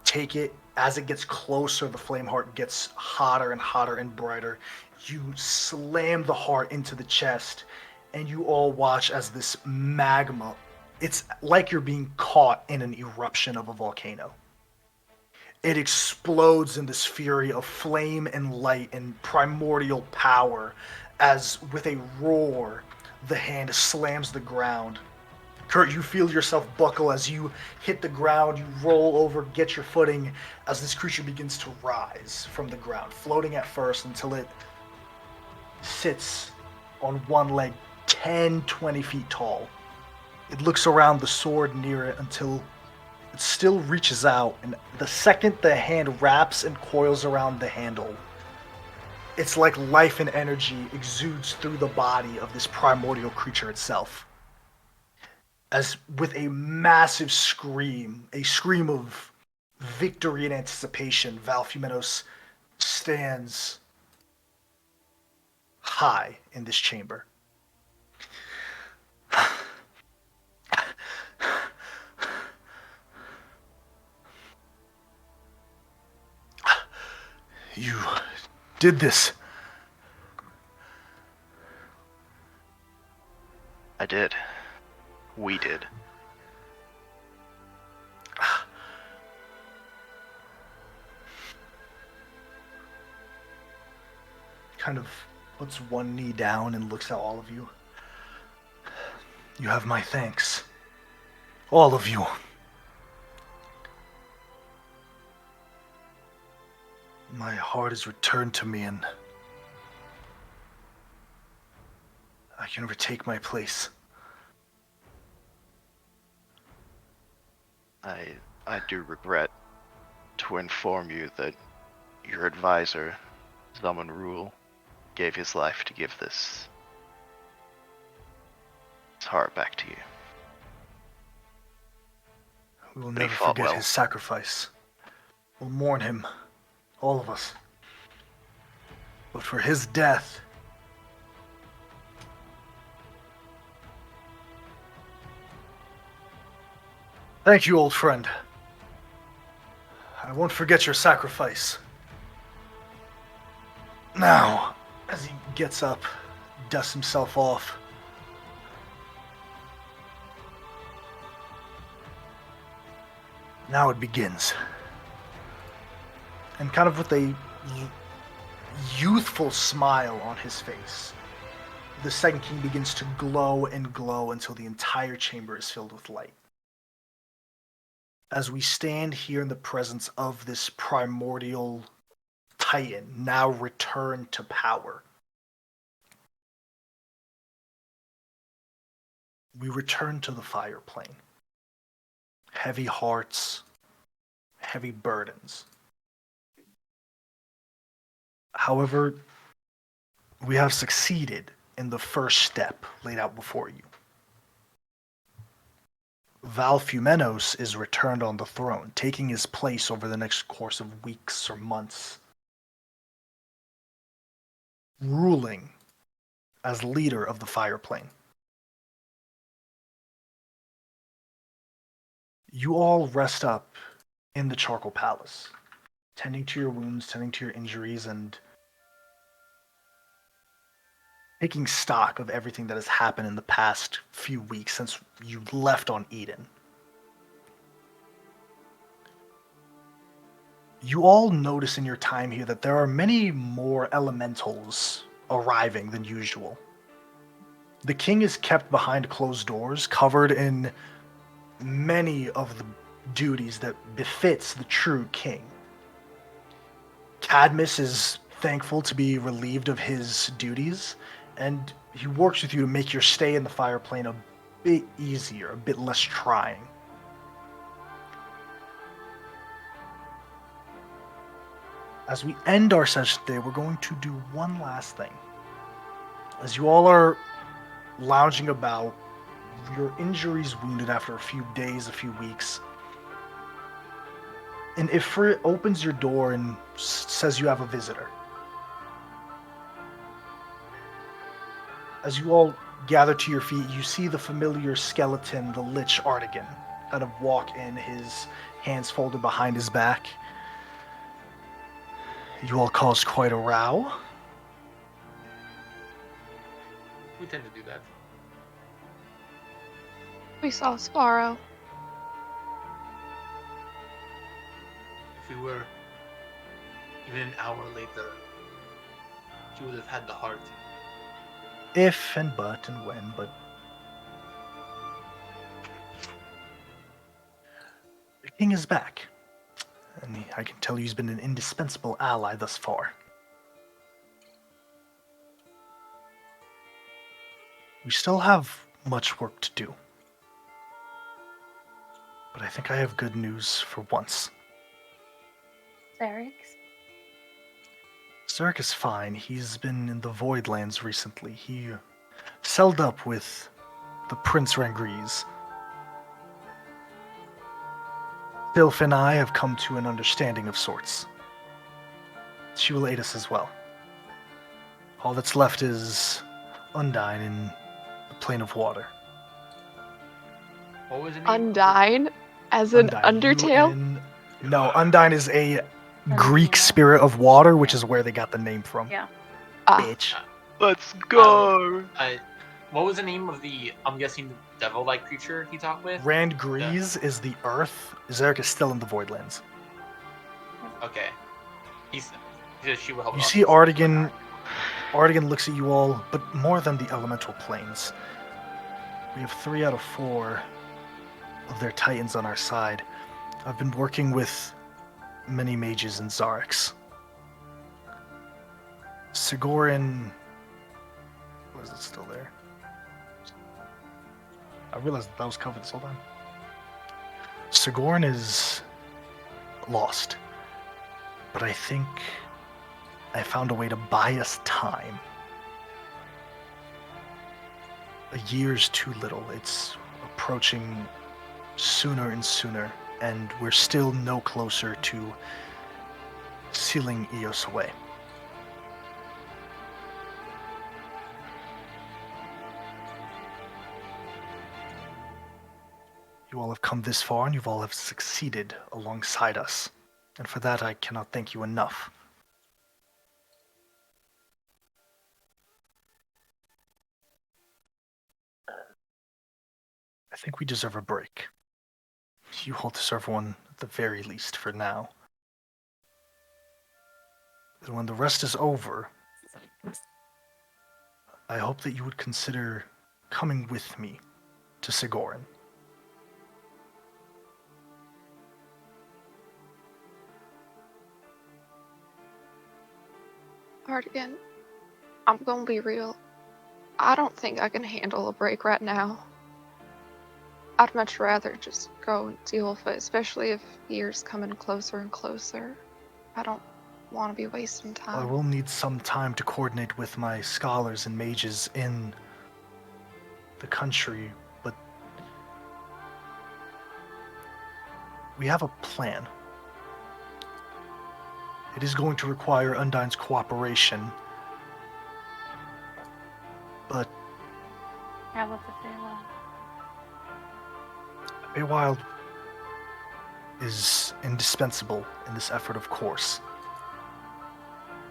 Take it. As it gets closer, the flame heart gets hotter and hotter and brighter. You slam the heart into the chest, and you all watch as this magma, it's like you're being caught in an eruption of a volcano. It explodes in this fury of flame and light and primordial power as, with a roar, the hand slams the ground. Kurt, you feel yourself buckle as you hit the ground, you roll over, get your footing, as this creature begins to rise from the ground, floating at first until it sits on one leg 10, 20 feet tall. It looks around the sword near it until it still reaches out, and the second the hand wraps and coils around the handle, it's like life and energy exudes through the body of this primordial creature itself. As with a massive scream, a scream of victory and anticipation, Valfumenos stands high in this chamber. You did this. I did. We did. Kind of puts one knee down and looks at all of you. You have my thanks. All of you. My heart is returned to me, and I can retake my place. I do regret to inform you that your advisor, Zaman Rule, gave his life to give this his heart back to you. We will But he never fought forget well. his sacrifice. We'll mourn him, all of us. But for his death, thank you, old friend. I won't forget your sacrifice. Now, as he gets up, dusts himself off. Now it begins. And kind of with a youthful smile on his face, the second king begins to glow and glow until the entire chamber is filled with light. As we stand here in the presence of this primordial titan, now returned to power, we return to the fire plane. Heavy hearts, heavy burdens. However, we have succeeded in the first step laid out before you. Valfumenos is returned on the throne, taking his place over the next course of weeks or months, ruling as leader of the fire plane. You all rest up in the Charcoal Palace, tending to your wounds, tending to your injuries, and taking stock of everything that has happened in the past few weeks since you left on Eden. You all notice in your time here that there are many more elementals arriving than usual. The king is kept behind closed doors, covered in many of the duties that befits the true king. Cadmus is thankful to be relieved of his duties, and he works with you to make your stay in the fire plane a bit easier, a bit less trying. As we end our session today, we're going to do one last thing. As you all are lounging about, your injuries wounded after a few days, a few weeks, and Ifrit opens your door and says you have a visitor. As you all gather to your feet, you see the familiar skeleton, the Lich Artigan, kind of walk in, his hands folded behind his back. You all caused quite a row. We tend to do that. We saw Svaro. If we were even an hour later, she would have had the heart. If and but and when, but the king is back. And I can tell you he's been an indispensable ally thus far. We still have much work to do. But I think I have good news for once. Zarek? Zarek is fine. He's been in the Voidlands recently. He celled up with the Prince Rangris. Sylph and I have come to an understanding of sorts. She will aid us as well. All that's left is Undine in the plane of water. What was the name? Undine, as in Undine, Undertale. No, Undine is a Greek Undine. spirit of water, which is where they got the name from. Yeah. Ah, Bitch. Let's go. What was the name of the, I'm guessing, devil-like creature he talked with? Rand Grease is the Earth. Zarek is still in the Voidlands. Okay. He said she will help You us. see Artigan. Artigan looks at you all, but more than the elemental planes. We have 3 out of 4 of their titans on our side. I've been working with many mages and Zarex. Sigorin... Was it still there? I realized that was covered this whole time. Sigorin is lost. But I think I found a way to buy us time. A year's too little. It's approaching sooner and sooner, and we're still no closer to sealing Eos away. You all have come this far, and you all have succeeded alongside us. And for that, I cannot thank you enough. I think we deserve a break. You all deserve one at the very least for now. And when the rest is over, I hope that you would consider coming with me to Sigorin. Artigan, I'm gonna be real. I don't think I can handle a break right now. I'd much rather just go and deal with it, especially if year's coming closer and closer. I don't want to be wasting I time. will need some time to coordinate with my scholars and mages in the country, but we have a plan. It is going to require Undine's cooperation, but How about the Feywild? Feywild is indispensable in this effort, of course.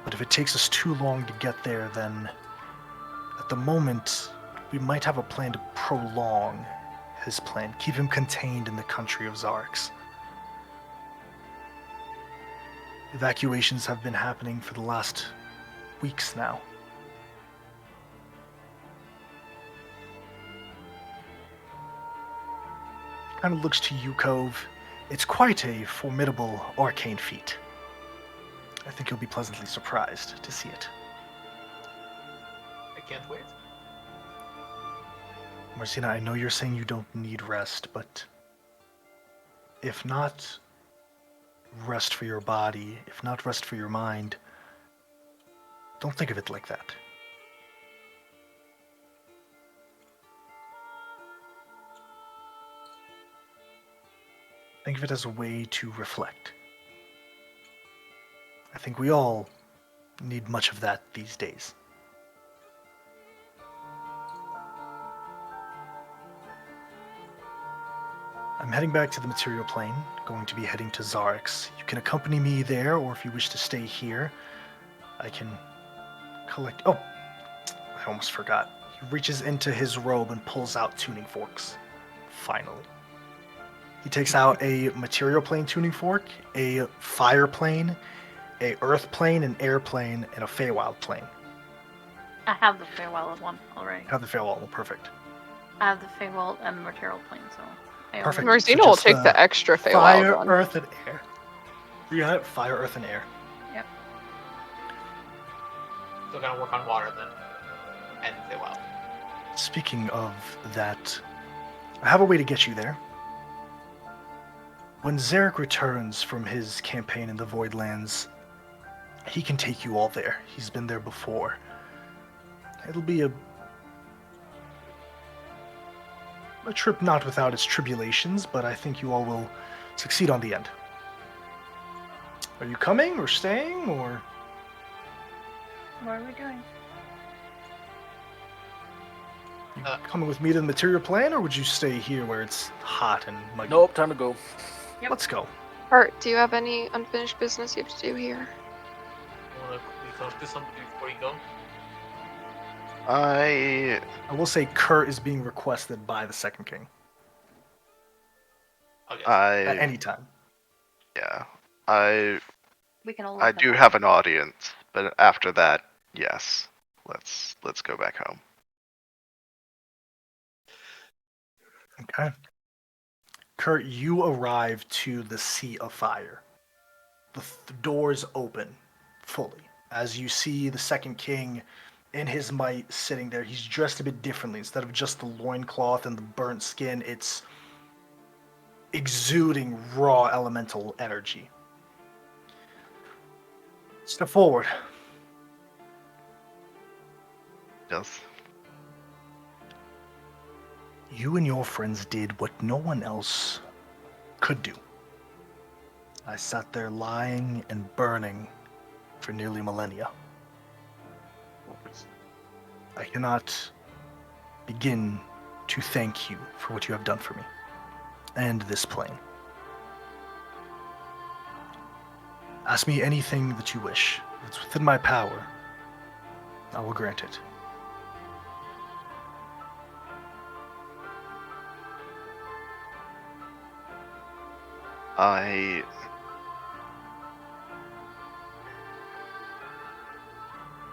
But if it takes us too long to get there, then at the moment, we might have a plan to prolong his plan, keep him contained in the country of Zarex. Evacuations have been happening for the last weeks now. Kind of looks to you, Cove. It's quite a formidable arcane feat. I think you'll be pleasantly surprised to see it. I can't wait. Marcina, I know you're saying you don't need rest, but if not rest for your body, if not rest for your mind, don't think of it like that. Think of it as a way to reflect. I think we all need much of that these days. I'm heading back to the material plane, going to be heading to Zarex. You can accompany me there, or if you wish to stay here, I can collect... Oh, I almost forgot. He reaches into his robe and pulls out tuning forks. Finally. He takes out a material plane tuning fork, a fire plane, a earth plane, an air plane, and a Feywild plane. I have the Feywild one already. Have the Feywild, perfect. I have the Feywild and the material plane, so I Perfect. only- Marcina So will just, take the extra Feywild Fire, one. earth, and air. You got it? Fire, earth, and air. Still gonna work on water then. And they will. Speaking of that, I have a way to get you there. When Zarek returns from his campaign in the Voidlands, he can take you all there. He's been there before. It'll be a trip not without its tribulations, but I think you all will succeed on the end. Are you coming or staying or? What are we doing? You coming with me to the material plane, or would you stay here where it's hot and muggy? Nope, time to go. Yep. Let's go. Art, do you have any unfinished business you have to do here? Want to quickly talk to somebody before you go? I I will say Kurt is being requested by the Second King Okay. at I any time. yeah. I We can all I let them do know. have an audience, but after that, yes. Let's go back home. Okay. Kurt, you arrive to the Sea of Fire. The doors open fully as you see the Second King in his might sitting there. He's dressed a bit differently. Instead of just the loincloth and the burnt skin, it's exuding raw elemental energy. Step forward. Yes. You and your friends did what no one else could do. I sat there lying and burning for nearly millennia. I cannot begin to thank you for what you have done for me and this plane. Ask me anything that you wish. If it's within my power, I will grant it.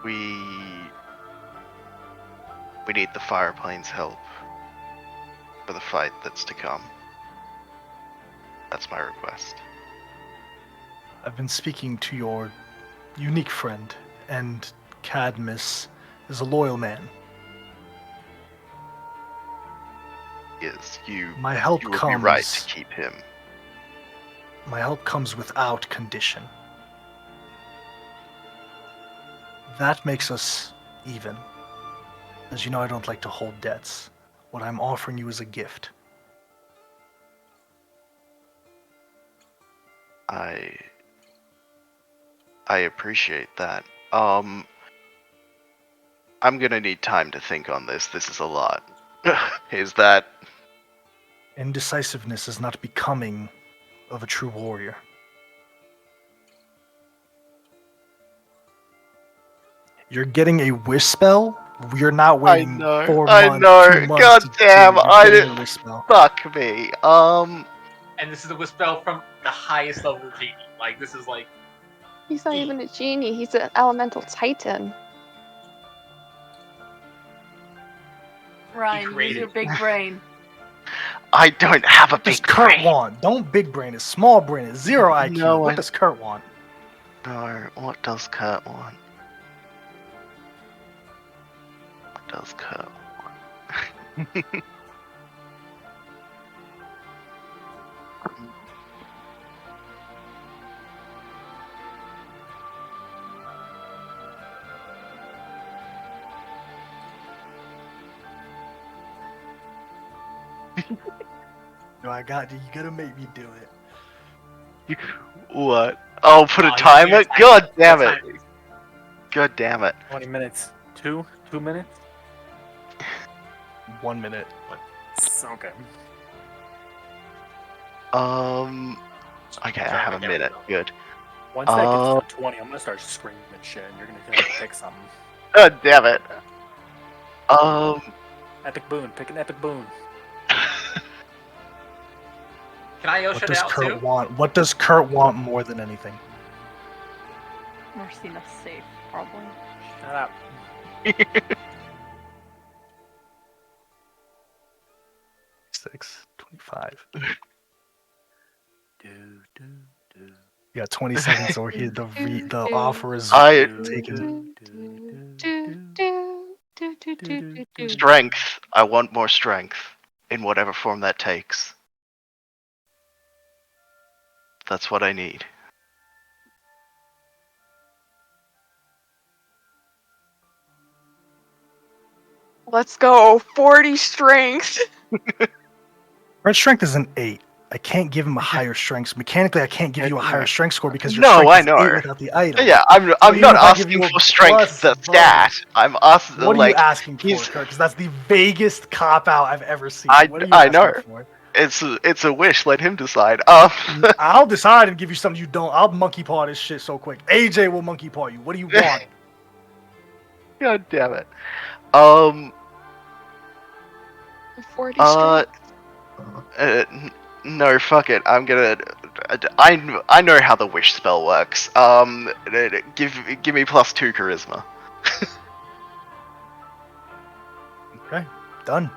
We need the fireplane's help for the fight that's to come. That's my request. I've been speaking to your unique friend, and Cadmus is a loyal man. Yes, you My help you would comes. be right to keep him. My help comes without condition. That makes us even. As you know, I don't like to hold debts. What I'm offering you is a gift. I appreciate that. I'm gonna need time to think on this. This is a lot. Is that Indecisiveness is not becoming of a true warrior. You're getting a wish spell. We're not waiting 4 I months, know. 2 months. God damn! You're getting a wish spell. Fuck me. And this is a spell from the highest level genie. Like this is like He's not even a genie. He's an elemental titan. Ryan, use created- your big brain. I don't have a What does big Kurt brain. want? Don't big brain it. Small brain it. 0 IQ. No, what I- does Kurt want? No, what does Kurt want? What does Kurt want? No, you gotta make me do it. What? Oh, put a you timer? can't God damn time it. God damn it. 20 minutes. 2 minutes? 1 minute. Okay. Okay, I have a minute. Good. Once that gets to 20, I'm gonna start screaming shit, and you're gonna have to pick something. God damn it. Epic boon. Pick an epic boon. Can I What shut does it out Kurt too? want? What does Kurt want more than anything? Marcina's safe, probably. Shut up. 6:25. Do, do, do. You got 20 seconds, or the offer is taken. Strength. I want more strength. In whatever form that takes. That's what I need. Let's go. 40 strength. Red strength is an 8. I can't give him a higher strength. Mechanically, I can't give you a higher strength score because your No, strength I is know. 8 without the item. Yeah, I'm even not if I give you asking a for strength, the plus bonus- stat. I'm asking, What are like, you asking for, he's- Kurt? Because that's the vaguest cop out I've ever seen. What are you I asking know. for? It's a wish. Let him decide. I'll decide and give you something you don't. I'll monkey paw this shit so quick. AJ will monkey paw you. What do you want? God damn it. 40 strength. No, fuck it. I'm gonna. I know how the wish spell works. Give me +2 charisma. Okay, done.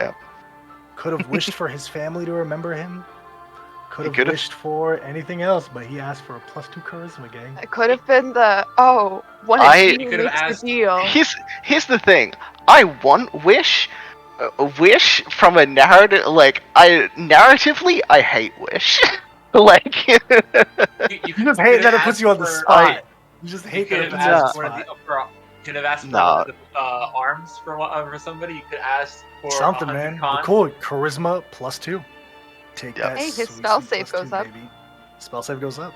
Yep. Could have wished for his family to remember him. Could have could've. wished for anything else, but he asked for a +2 charisma, gang. It could have been the one I- of You you could have makes the asked- deal. Here's the thing. I want wish. Wish from a narrative, like narratively, I hate wish. Like, You You just hate that it puts you on the spot. You just hate that it could puts have you on the asked one of the spot. could have asked for Nah. one of the arms for somebody. You could ask for Something, 100 man. con. But cool. Charisma +2. Take Yep. that. Hey, his sweet, spell sweet save +2, goes up. baby. Spell save goes up.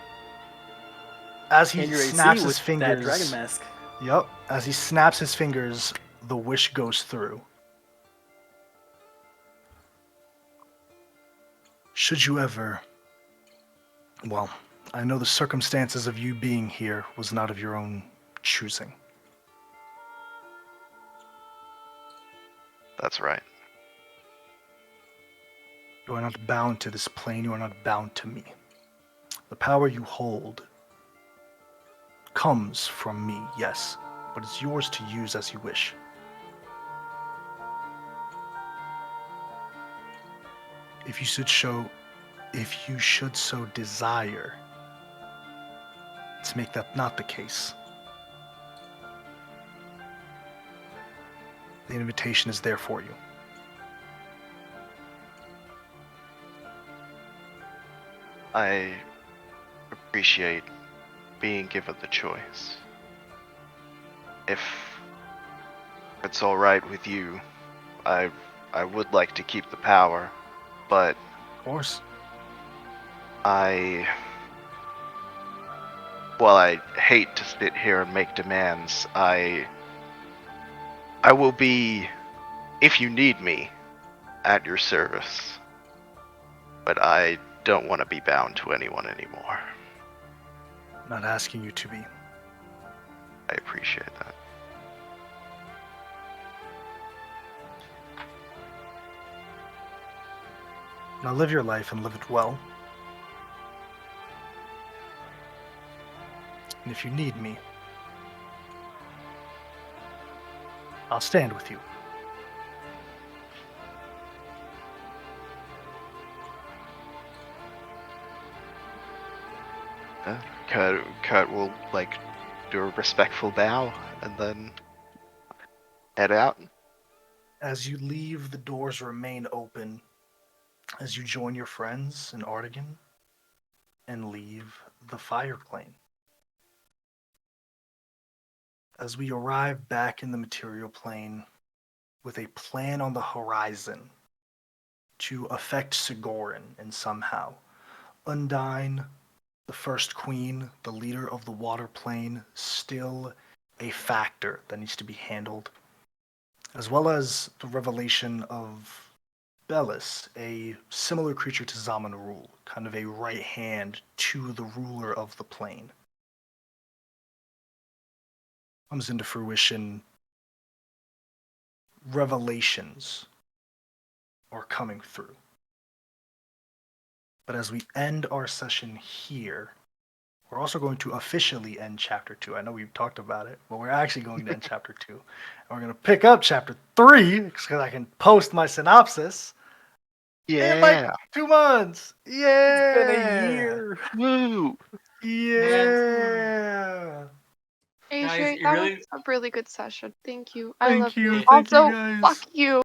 As he And your AC snaps his with fingers. that dragon mask. Yep. As he snaps his fingers, the wish goes through. Should you ever... Well, I know the circumstances of you being here was not of your own choosing. that's right. You are not bound to this plane, you are not bound to me. The power you hold comes from me, yes, but it's yours to use as you wish. If you should so desire to make that not the case, the invitation is there for you. I appreciate being given the choice. If it's all right with you, I would like to keep the power, but Of course. while I hate to sit here and make demands, I will be, if you need me, at your service. But I don't want to be bound to anyone anymore. Not asking you to be. I appreciate that. Now live your life and live it well. And if you need me, I'll stand with you. Kurt will do a respectful bow and then head out. As you leave, the doors remain open as you join your friends in Artigan and leave the fire plane. As we arrive back in the material plane with a plan on the horizon to affect Sigorin and somehow Undine, the first queen, the leader of the water plane, still a factor that needs to be handled, as well as the revelation of Bellis, a similar creature to Zamanarul, kind of a right hand to the ruler of the plane. Comes into fruition. Revelations are coming through. But as we end our session here, we're also going to officially end Chapter 2. I know we've talked about it, but we're actually going to end Chapter 2. And we're going to pick up Chapter 3, because I can post my synopsis. In like 2 months. Yeah. It's been a year. Woo! Yeah. AJ, Guys, you that really- was a really good session. Thank you. I Thank love you. you. Thank you, Also, guys. fuck you.